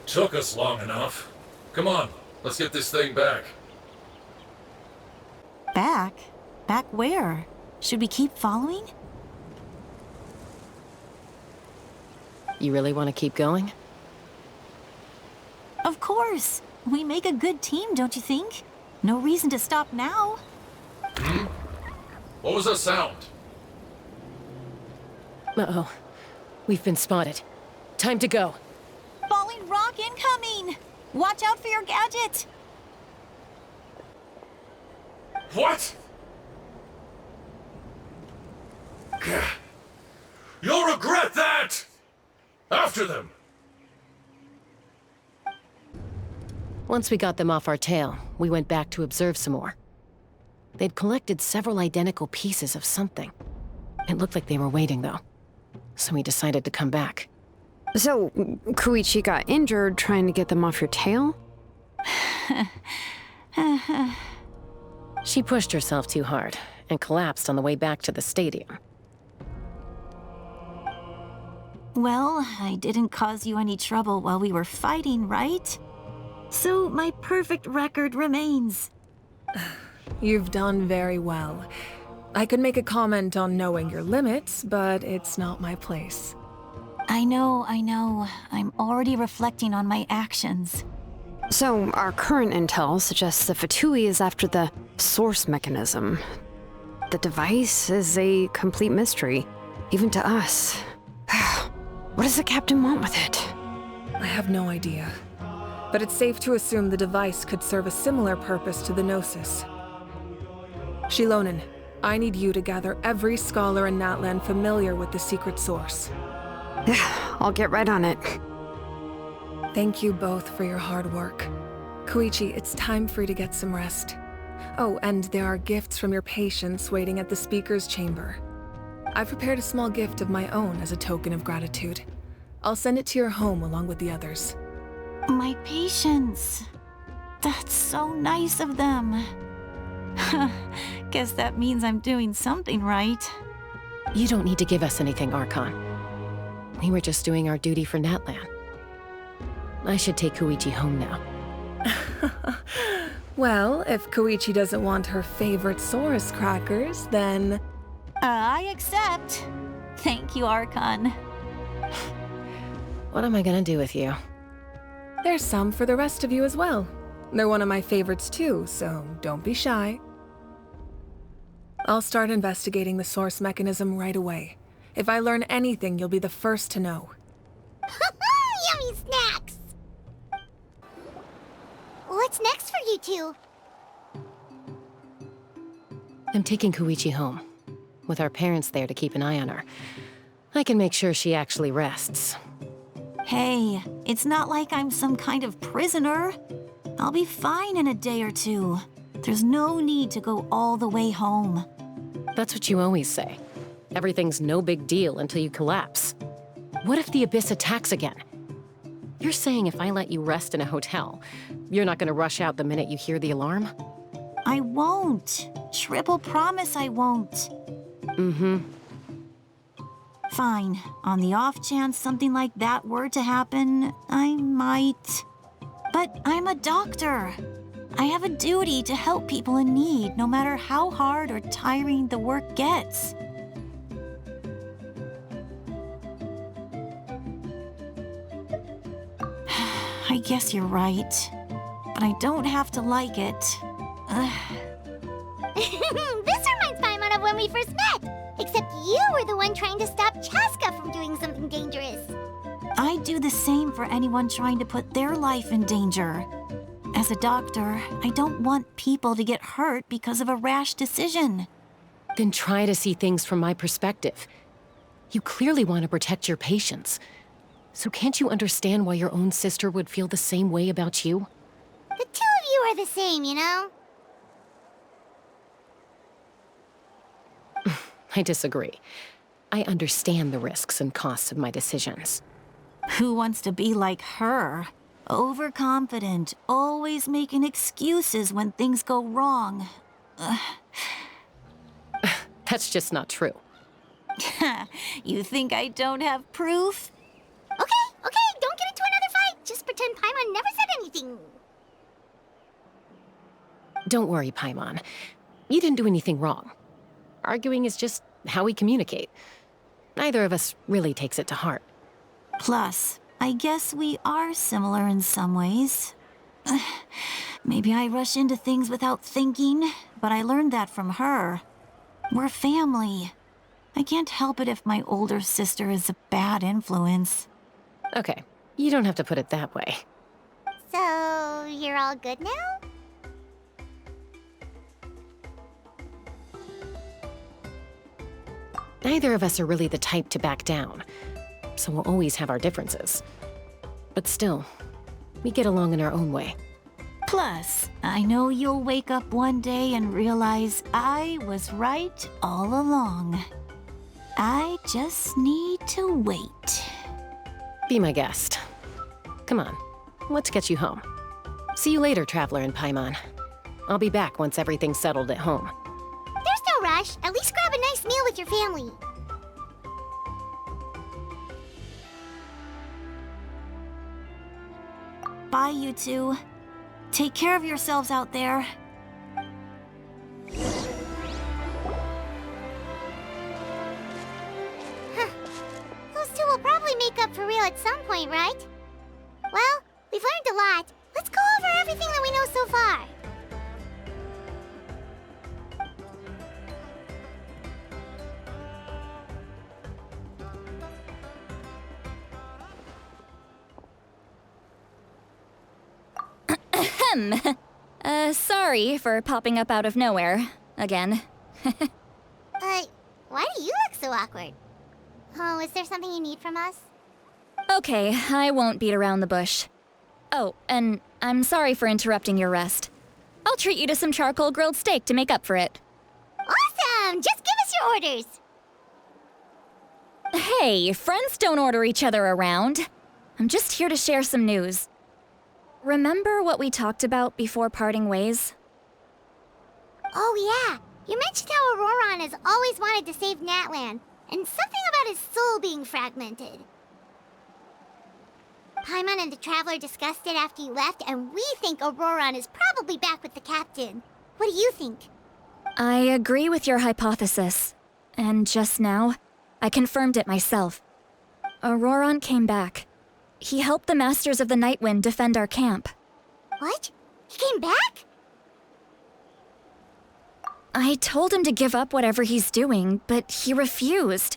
Took us long enough. Come on, let's get this thing back. Back? Back where? Should we keep following? You really want to keep going? Of course. We make a good team, don't you think? No reason to stop now. What was that sound? Uh-oh. We've been spotted. Time to go. Falling rock incoming! Watch out for your gadget! What? You'll regret that! After them! Once we got them off our tail, we went back to observe some more. They'd collected several identical pieces of something. It looked like they were waiting, though. So we decided to come back. So, Koichi got injured trying to get them off your tail? She pushed herself too hard and collapsed on the way back to the stadium. Well, I didn't cause you any trouble while we were fighting, right? So my perfect record remains. You've done very well. I could make a comment on knowing your limits, but it's not my place. I know. I'm already reflecting on my actions. So, our current intel suggests the Fatui is after the source mechanism. The device is a complete mystery, even to us. What does the captain want with it? I have no idea. But it's safe to assume the device could serve a similar purpose to the Gnosis. Shilonen, I need you to gather every scholar in Natlan familiar with the secret source. I'll get right on it. Thank you both for your hard work. Koichi, it's time for you to get some rest. Oh, and there are gifts from your patients waiting at the speaker's chamber. I've prepared a small gift of my own as a token of gratitude. I'll send it to your home along with the others. My patience. That's so nice of them. Guess that means I'm doing something right. You don't need to give us anything, Archon. We were just doing our duty for Natlan. I should take Koichi home now. Well, if Koichi doesn't want her favorite Saurus crackers, then... I accept. Thank you, Archon. What am I gonna do with you? There's some for the rest of you as well. They're one of my favorites too, so don't be shy. I'll start investigating the source mechanism right away. If I learn anything, you'll be the first to know. Yummy snacks! What's next for you two? I'm taking Koichi home. With our parents there to keep an eye on her. I can make sure she actually rests. Hey, it's not like I'm some kind of prisoner. I'll be fine in a day or two. There's no need to go all the way home. That's what you always say. Everything's no big deal until you collapse. What if the Abyss attacks again? You're saying if I let you rest in a hotel, you're not gonna rush out the minute you hear the alarm? I won't. Triple promise I won't. Mm-hmm. Fine. On the off chance something like that were to happen, I might. But I'm a doctor. I have a duty to help people in need, no matter how hard or tiring the work gets. I guess you're right. But I don't have to like it. This reminds Paimon of when we first met. Except you were the one trying to stop Chaska from doing something dangerous. I'd do the same for anyone trying to put their life in danger. As a doctor, I don't want people to get hurt because of a rash decision. Then try to see things from my perspective. You clearly want to protect your patients. So can't you understand why your own sister would feel the same way about you? The two of you are the same, you know? I disagree. I understand the risks and costs of my decisions. Who wants to be like her? Overconfident, always making excuses when things go wrong. That's just not true. You think I don't have proof? Okay, don't get into another fight. Just pretend Paimon never said anything. Don't worry, Paimon. You didn't do anything wrong. Arguing is just how we communicate. Neither of us really takes it to heart. Plus, I guess we are similar in some ways. Maybe I rush into things without thinking, but I learned that from her. We're family. I can't help it if my older sister is a bad influence. Okay, you don't have to put it that way. So, you're all good now? Neither of us are really the type to back down, so we'll always have our differences. But still, we get along in our own way. Plus, I know you'll wake up one day and realize I was right all along. I just need to wait. Be my guest. Come on, let's get you home. See you later, Traveler and Paimon. I'll be back once everything's settled at home. There's no rush. At least grab a nice meal with your family. Bye, you two. Take care of yourselves out there. Those two will probably make up for real at some point, right? Well, we've learned a lot. Let's go over everything that we know so far. Ahem. Sorry for popping up out of nowhere. Again. Why do you look so awkward? Oh, is there something you need from us? Okay, I won't beat around the bush. Oh, and I'm sorry for interrupting your rest. I'll treat you to some charcoal grilled steak to make up for it. Awesome! Just give us your orders! Hey, friends don't order each other around. I'm just here to share some news. Remember what we talked about before parting ways? Oh yeah, you mentioned how Auroron has always wanted to save Natlan, and something about his soul being fragmented. Paimon and the Traveler discussed it after you left, and we think Auroron is probably back with the captain. What do you think? I agree with your hypothesis. And just now, I confirmed it myself. Auroron came back. He helped the Masters of the Nightwind defend our camp. What? He came back? I told him to give up whatever he's doing, but he refused.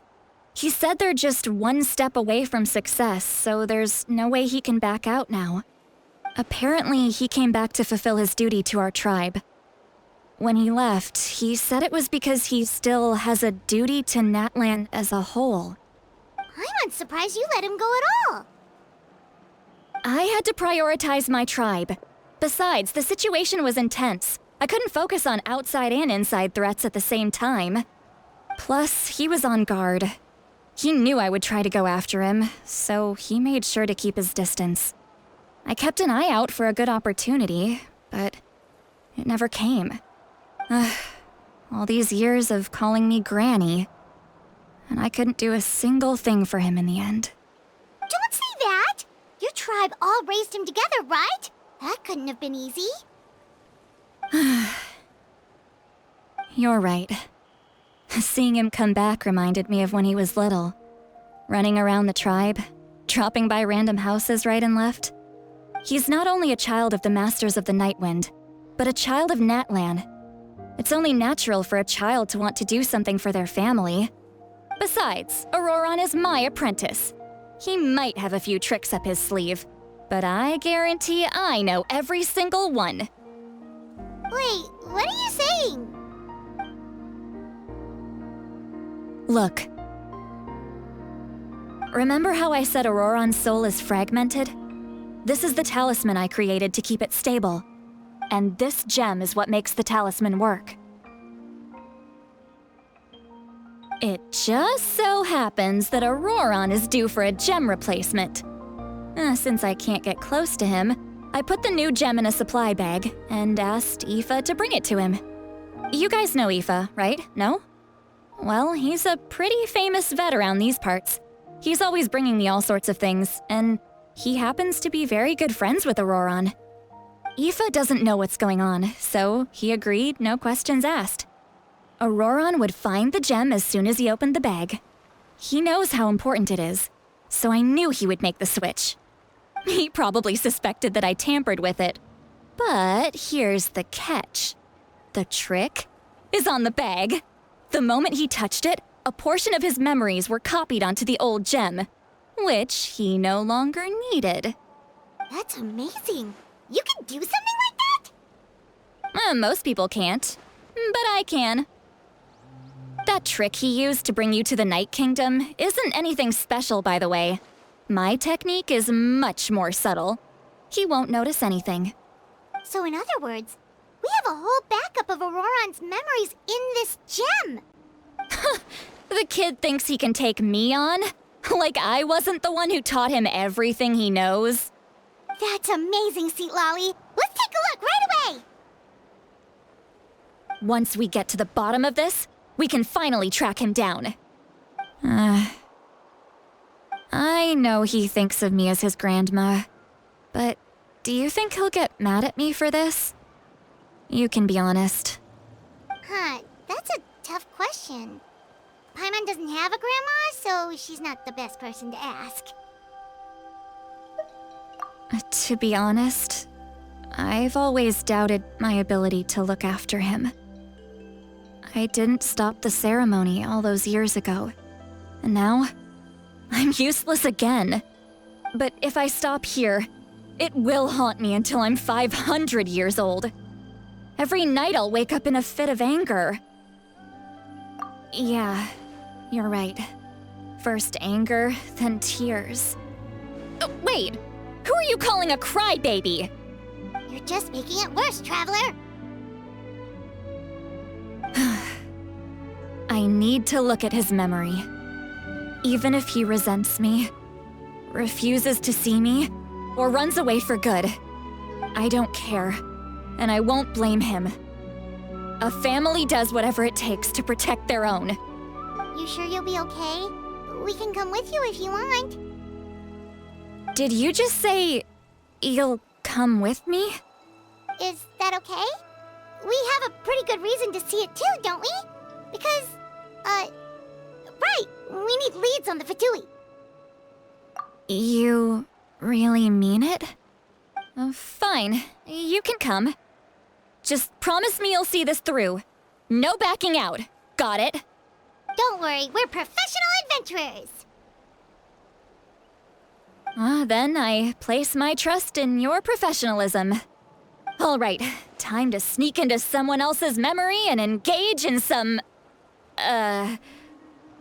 He said they're just one step away from success, so there's no way he can back out now. Apparently, he came back to fulfill his duty to our tribe. When he left, he said it was because he still has a duty to Natlan as a whole. I'm surprised you let him go at all. I had to prioritize my tribe. Besides, the situation was intense. I couldn't focus on outside and inside threats at the same time. Plus, he was on guard. He knew I would try to go after him, so he made sure to keep his distance. I kept an eye out for a good opportunity, but it never came. All these years of calling me Granny, and I couldn't do a single thing for him in the end. Don't say that! Your tribe all raised him together, right? That couldn't have been easy. You're right. Seeing him come back reminded me of when he was little. Running around the tribe, dropping by random houses right and left. He's not only a child of the Masters of the Nightwind, but a child of Natlan. It's only natural for a child to want to do something for their family. Besides, Auroron is my apprentice. He might have a few tricks up his sleeve, but I guarantee I know every single one. Wait, what are you saying? Look. Remember how I said Auroron's soul is fragmented? This is the talisman I created to keep it stable. And this gem is what makes the talisman work. It just so happens that Auroron is due for a gem replacement. Since I can't get close to him, I put the new gem in a supply bag and asked Aoife to bring it to him. You guys know Aoife, right? No? Well, he's a pretty famous vet around these parts. He's always bringing me all sorts of things, and he happens to be very good friends with Auroron. Aoife doesn't know what's going on, so he agreed, no questions asked. Auroron would find the gem as soon as he opened the bag. He knows how important it is, so I knew he would make the switch. He probably suspected that I tampered with it. But here's the catch. The trick is on the bag. The moment he touched it, a portion of his memories were copied onto the old gem, which he no longer needed. That's amazing. You can do something like that? Most people can't, but I can. That trick he used to bring you to the Night Kingdom isn't anything special, by the way. My technique is much more subtle. He won't notice anything. So in other words, we have a whole backup of Auroron's memories in this gem. The kid thinks he can take me on? Like I wasn't the one who taught him everything he knows? That's amazing, Seat Lolly. Let's take a look right away. Once we get to the bottom of this, we can finally track him down. I know he thinks of me as his grandma, but do you think he'll get mad at me for this? You can be honest. That's a tough question. Paimon doesn't have a grandma, so she's not the best person to ask. To be honest, I've always doubted my ability to look after him. I didn't stop the ceremony all those years ago, and now I'm useless again. But if I stop here, it will haunt me until I'm 500 years old. Every night I'll wake up in a fit of anger. Yeah, you're right. First anger, then tears. Oh, wait! Who are you calling a crybaby? You're just making it worse, Traveler. I need to look at his memory. Even if he resents me, refuses to see me, or runs away for good, I don't care, and I won't blame him. A family does whatever it takes to protect their own. You sure you'll be okay? We can come with you if you want. Did you just say you'll come with me? Is that okay? We have a pretty good reason to see it too, don't we? Because, right, we need leads on the Fatui. You really mean it? Fine, you can come. Just promise me you'll see this through. No backing out. Got it? Don't worry, we're professional adventurers. Then I place my trust in your professionalism. All right, time to sneak into someone else's memory and engage in some,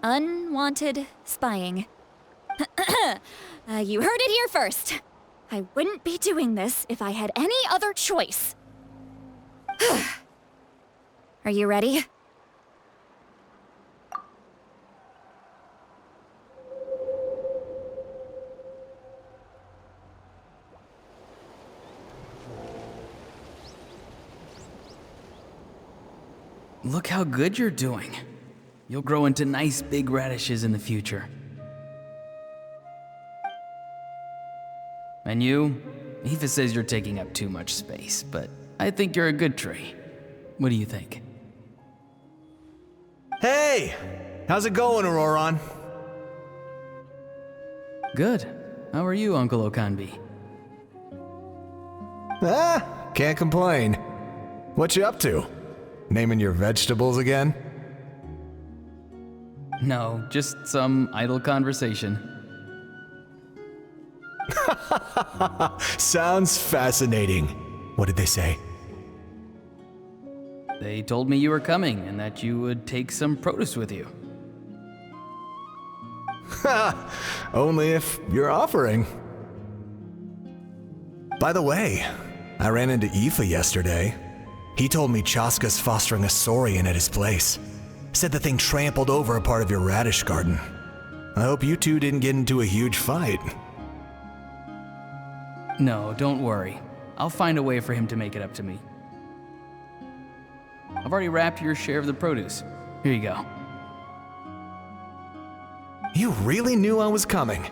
unwanted spying. You heard it here first. I wouldn't be doing this if I had any other choice. Are you ready? Look how good you're doing. You'll grow into nice big radishes in the future. And you? Aoife says you're taking up too much space, but I think you're a good tree. What do you think? Hey! How's it going, Auroron? Good. How are you, Uncle Okanbi? Can't complain. What you up to? Naming your vegetables again? No, just some idle conversation. Sounds fascinating. What did they say? They told me you were coming and that you would take some produce with you. Only if you're offering. By the way, I ran into Aoife yesterday. He told me Chaska's fostering a saurian at his place. Said the thing trampled over a part of your radish garden. I hope you two didn't get into a huge fight. No, don't worry. I'll find a way for him to make it up to me. I've already wrapped your share of the produce. Here you go. You really knew I was coming.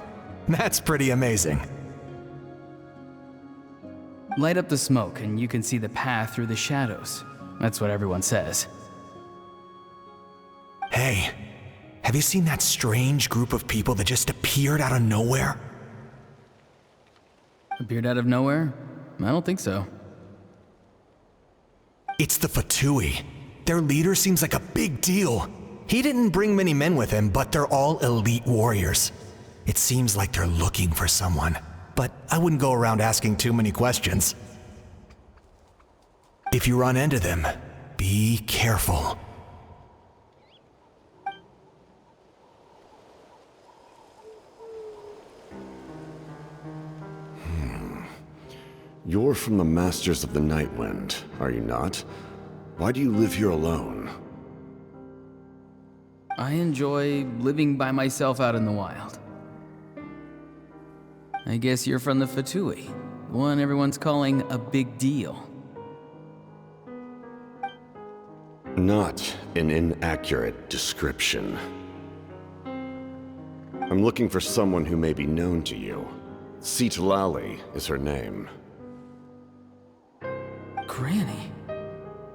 That's pretty amazing. Light up the smoke and you can see the path through the shadows. That's what everyone says. Hey, have you seen that strange group of people that just appeared out of nowhere? Appeared out of nowhere? I don't think so. It's the Fatui. Their leader seems like a big deal. He didn't bring many men with him, but they're all elite warriors. It seems like they're looking for someone, but I wouldn't go around asking too many questions. If you run into them, be careful. You're from the Masters of the Nightwind, are you not? Why do you live here alone? I enjoy living by myself out in the wild. I guess you're from the Fatui, the one everyone's calling a big deal. Not an inaccurate description. I'm looking for someone who may be known to you. Citlali is her name. Granny?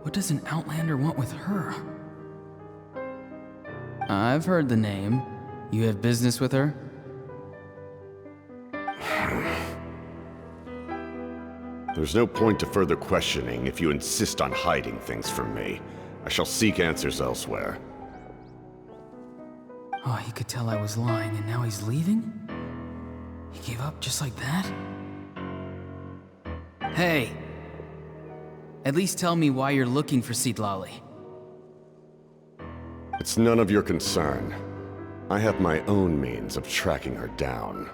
What does an Outlander want with her? I've heard the name. You have business with her? There's no point to further questioning if you insist on hiding things from me. I shall seek answers elsewhere. Oh, he could tell I was lying, and now he's leaving? He gave up just like that? Hey! At least tell me why you're looking for Citlali. It's none of your concern. I have my own means of tracking her down.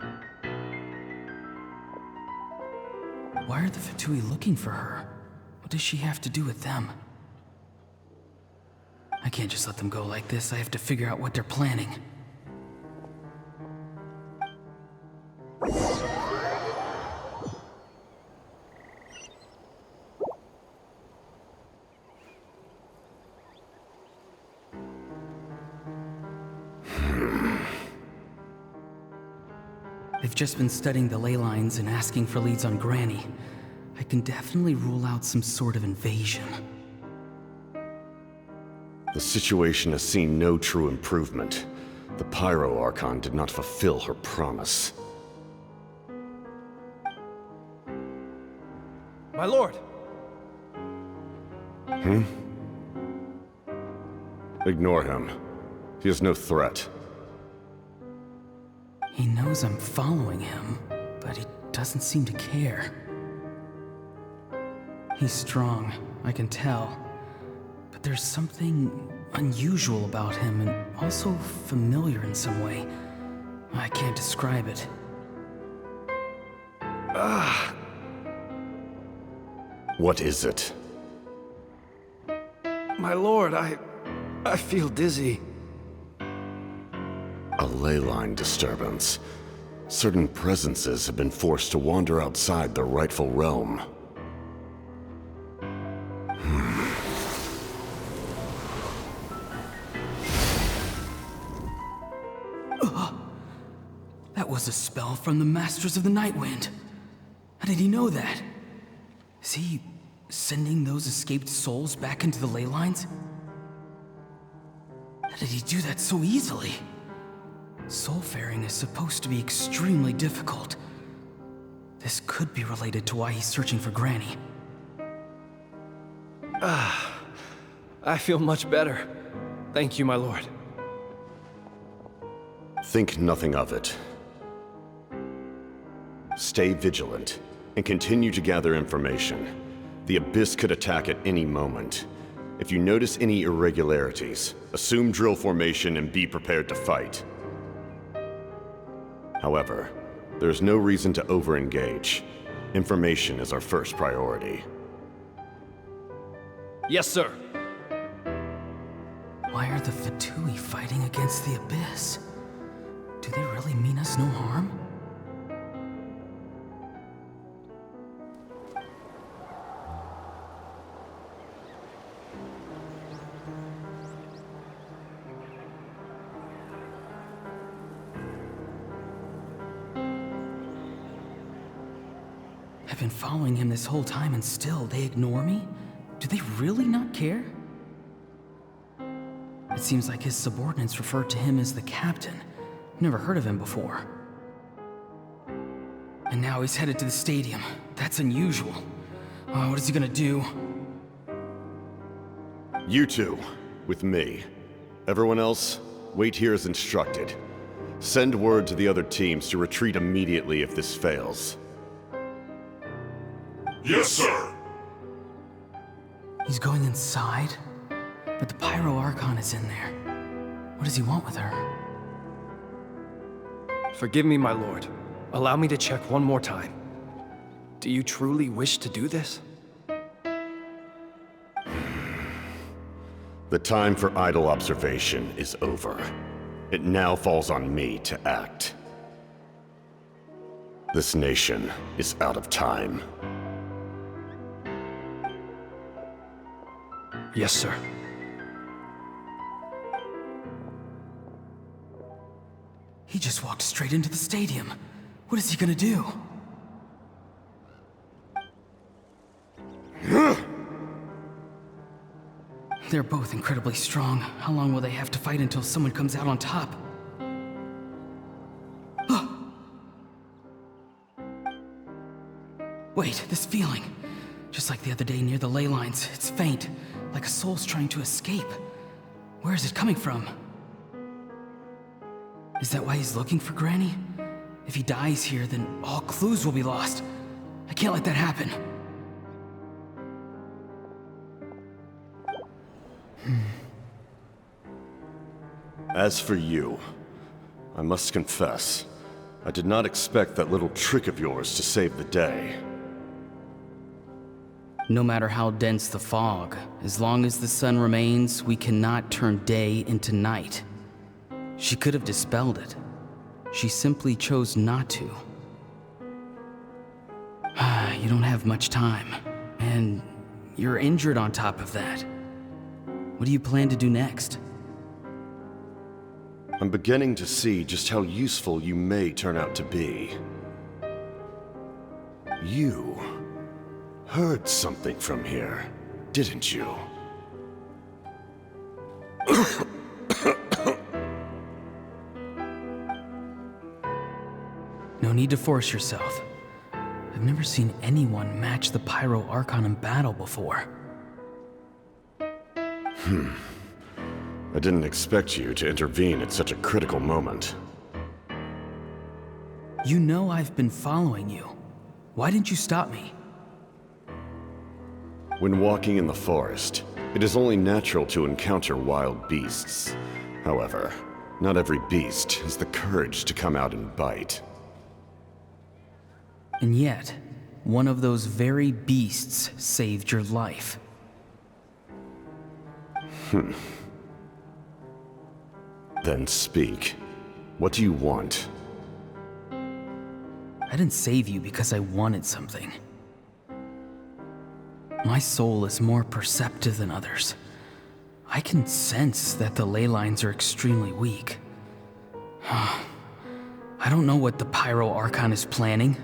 Why are the Fatui looking for her? What does she have to do with them? I can't just let them go like this. I have to figure out what they're planning. They've just been studying the ley lines and asking for leads on Granny. I can definitely rule out some sort of invasion. The situation has seen no true improvement. The Pyro Archon did not fulfill her promise. My lord! Ignore him. He is no threat. He knows I'm following him, but he doesn't seem to care. He's strong, I can tell. But there's something unusual about him, and also familiar in some way. I can't describe it. What is it? My lord, I feel dizzy. A ley line disturbance. Certain presences have been forced to wander outside their rightful realm. That was a spell from the Masters of the Nightwind. How did he know that? Is he sending those escaped souls back into the ley lines? How did he do that so easily? Soulfaring is supposed to be extremely difficult. This could be related to why he's searching for Granny. I feel much better. Thank you, my lord. Think nothing of it. Stay vigilant, and continue to gather information. The Abyss could attack at any moment. If you notice any irregularities, assume drill formation and be prepared to fight. However, there's no reason to over-engage. Information is our first priority. Yes, sir. Why are the Fatui fighting against the Abyss? Do they really mean us no harm? I've been following him this whole time and still they ignore me? Do they really not care? It seems like his subordinates refer to him as the captain. Never heard of him before. And now he's headed to the stadium. That's unusual. Oh, what is he gonna do? You two, with me. Everyone else, wait here as instructed. Send word to the other teams to retreat immediately if this fails. Yes, sir! He's going inside? But the Pyro Archon is in there. What does he want with her? Forgive me, my lord. Allow me to check one more time. Do you truly wish to do this? The time for idle observation is over. It now falls on me to act. This nation is out of time. Yes, sir. He just walked straight into the stadium. What is he gonna do? They're both incredibly strong. How long will they have to fight until someone comes out on top? Wait, this feeling. Just like the other day near the ley lines, it's faint, like a soul's trying to escape. Where is it coming from? Is that why he's looking for Granny? If he dies here, then all clues will be lost. I can't let that happen. As for you, I must confess, I did not expect that little trick of yours to save the day. No matter how dense the fog, as long as the sun remains, we cannot turn day into night. She could have dispelled it. She simply chose not to. You don't have much time, and you're injured on top of that. What do you plan to do next? I'm beginning to see just how useful you may turn out to be. You heard something from here, didn't you? No need to force yourself. I've never seen anyone match the Pyro Archon in battle before. I didn't expect you to intervene at such a critical moment. You know I've been following you. Why didn't you stop me? When walking in the forest, it is only natural to encounter wild beasts. However, not every beast has the courage to come out and bite. And yet, one of those very beasts saved your life. Then speak. What do you want? I didn't save you because I wanted something. My soul is more perceptive than others. I can sense that the ley lines are extremely weak. I don't know what the Pyro Archon is planning.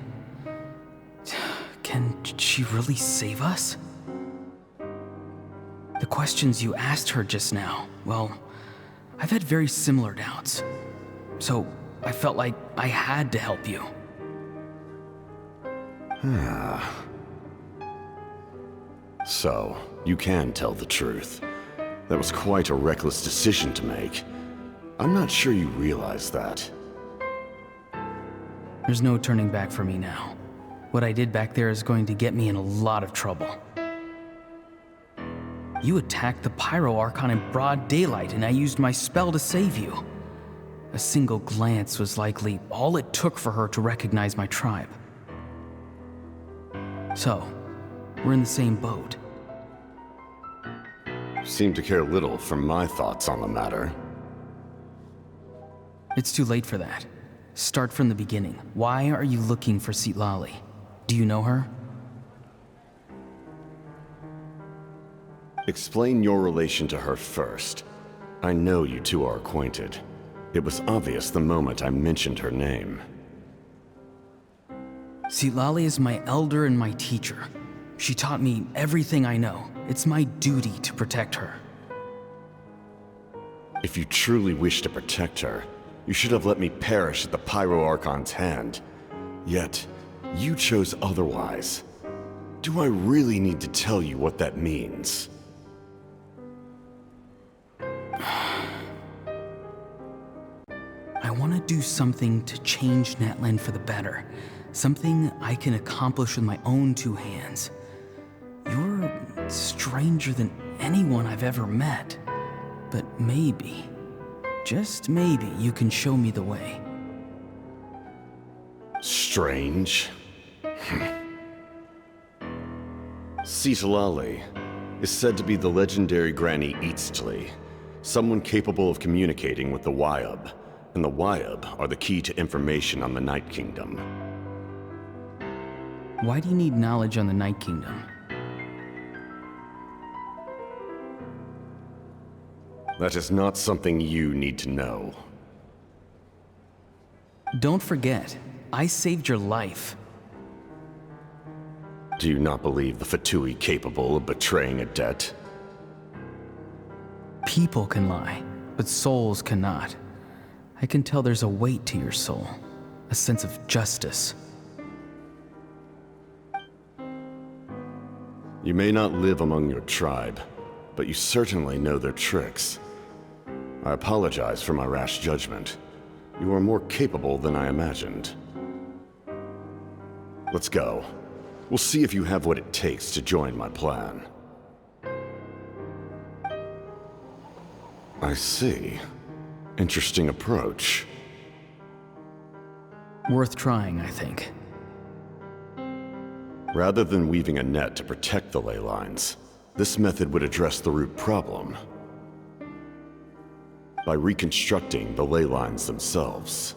Can she really save us? The questions you asked her just now, well, I've had very similar doubts. So I felt like I had to help you. So, you can tell the truth. That was quite a reckless decision to make. I'm not sure you realize that. There's no turning back for me now. What I did back there is going to get me in a lot of trouble. You attacked the Pyro Archon in broad daylight, and I used my spell to save you. A single glance was likely all it took for her to recognize my tribe. So, we're in the same boat. Seem to care little for my thoughts on the matter. It's too late for that. Start from the beginning. Why are you looking for Citlali? Do you know her? Explain your relation to her first. I know you two are acquainted. It was obvious the moment I mentioned her name. Citlali is my elder and my teacher. She taught me everything I know. It's my duty to protect her. If you truly wish to protect her, you should have let me perish at the Pyro Archon's hand. Yet, you chose otherwise. Do I really need to tell you what that means? I want to do something to change Natlan for the better. Something I can accomplish with my own two hands. You're stranger than anyone I've ever met. But maybe, just maybe, you can show me the way. Strange? Citlali is said to be the legendary Granny Eastly, someone capable of communicating with the Wyub, and the Wyub are the key to information on the Night Kingdom. Why do you need knowledge on the Night Kingdom? That is not something you need to know. Don't forget, I saved your life. Do you not believe the Fatui capable of betraying a debt? People can lie, but souls cannot. I can tell there's a weight to your soul, a sense of justice. You may not live among your tribe, but you certainly know their tricks. I apologize for my rash judgment. You are more capable than I imagined. Let's go. We'll see if you have what it takes to join my plan. I see. Interesting approach. Worth trying, I think. Rather than weaving a net to protect the ley lines, this method would address the root problem by reconstructing the ley lines themselves.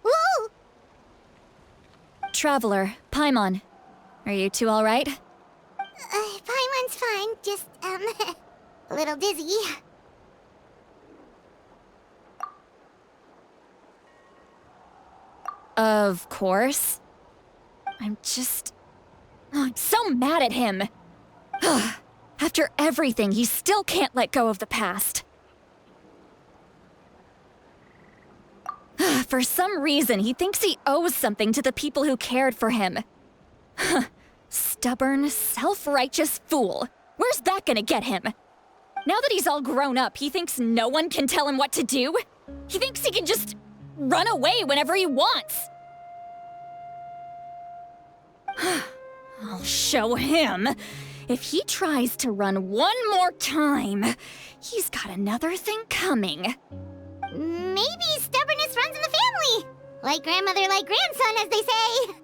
Whoa! Traveler, Paimon. Are you two alright? Paimon's fine, just, a little dizzy. Of course. I'm so mad at him. After everything, he still can't let go of the past. For some reason, he thinks he owes something to the people who cared for him. Stubborn, self-righteous fool. Where's that gonna get him? Now that he's all grown up, he thinks no one can tell him what to do? He thinks he can just run away whenever he wants. I'll show him. If he tries to run one more time, he's got another thing coming. Maybe stubbornness runs in the family. Like grandmother, like grandson, as they say.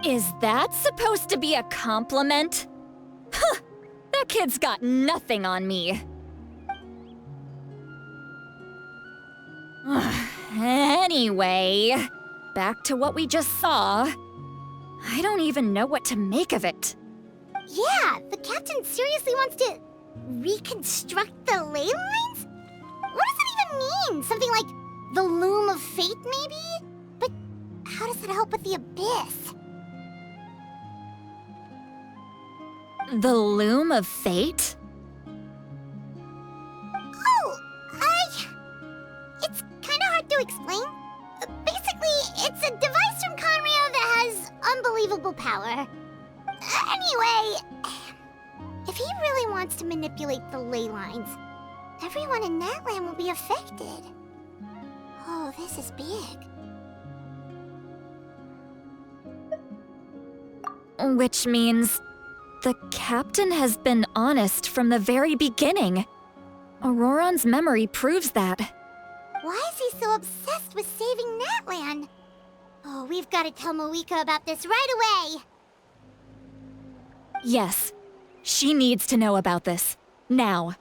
Is that supposed to be a compliment? Huh, that kid's got nothing on me. Anyway, back to what we just saw. I don't even know what to make of it. Yeah, the captain seriously wants to reconstruct the ley lines? What does that even mean? Something like the loom of fate, maybe? But how does that help with the abyss? The loom of fate? Oh, it's kind of hard to explain. Basically, it's a device from Conrio that has unbelievable power. Anyway, if he really wants to manipulate the ley lines, everyone in Natlan will be affected. Oh, this is big. Which means the captain has been honest from the very beginning. Auroron's memory proves that. Why is he so obsessed with saving Natlan? Oh, we've got to tell Moeka about this right away. Yes, she needs to know about this. Now.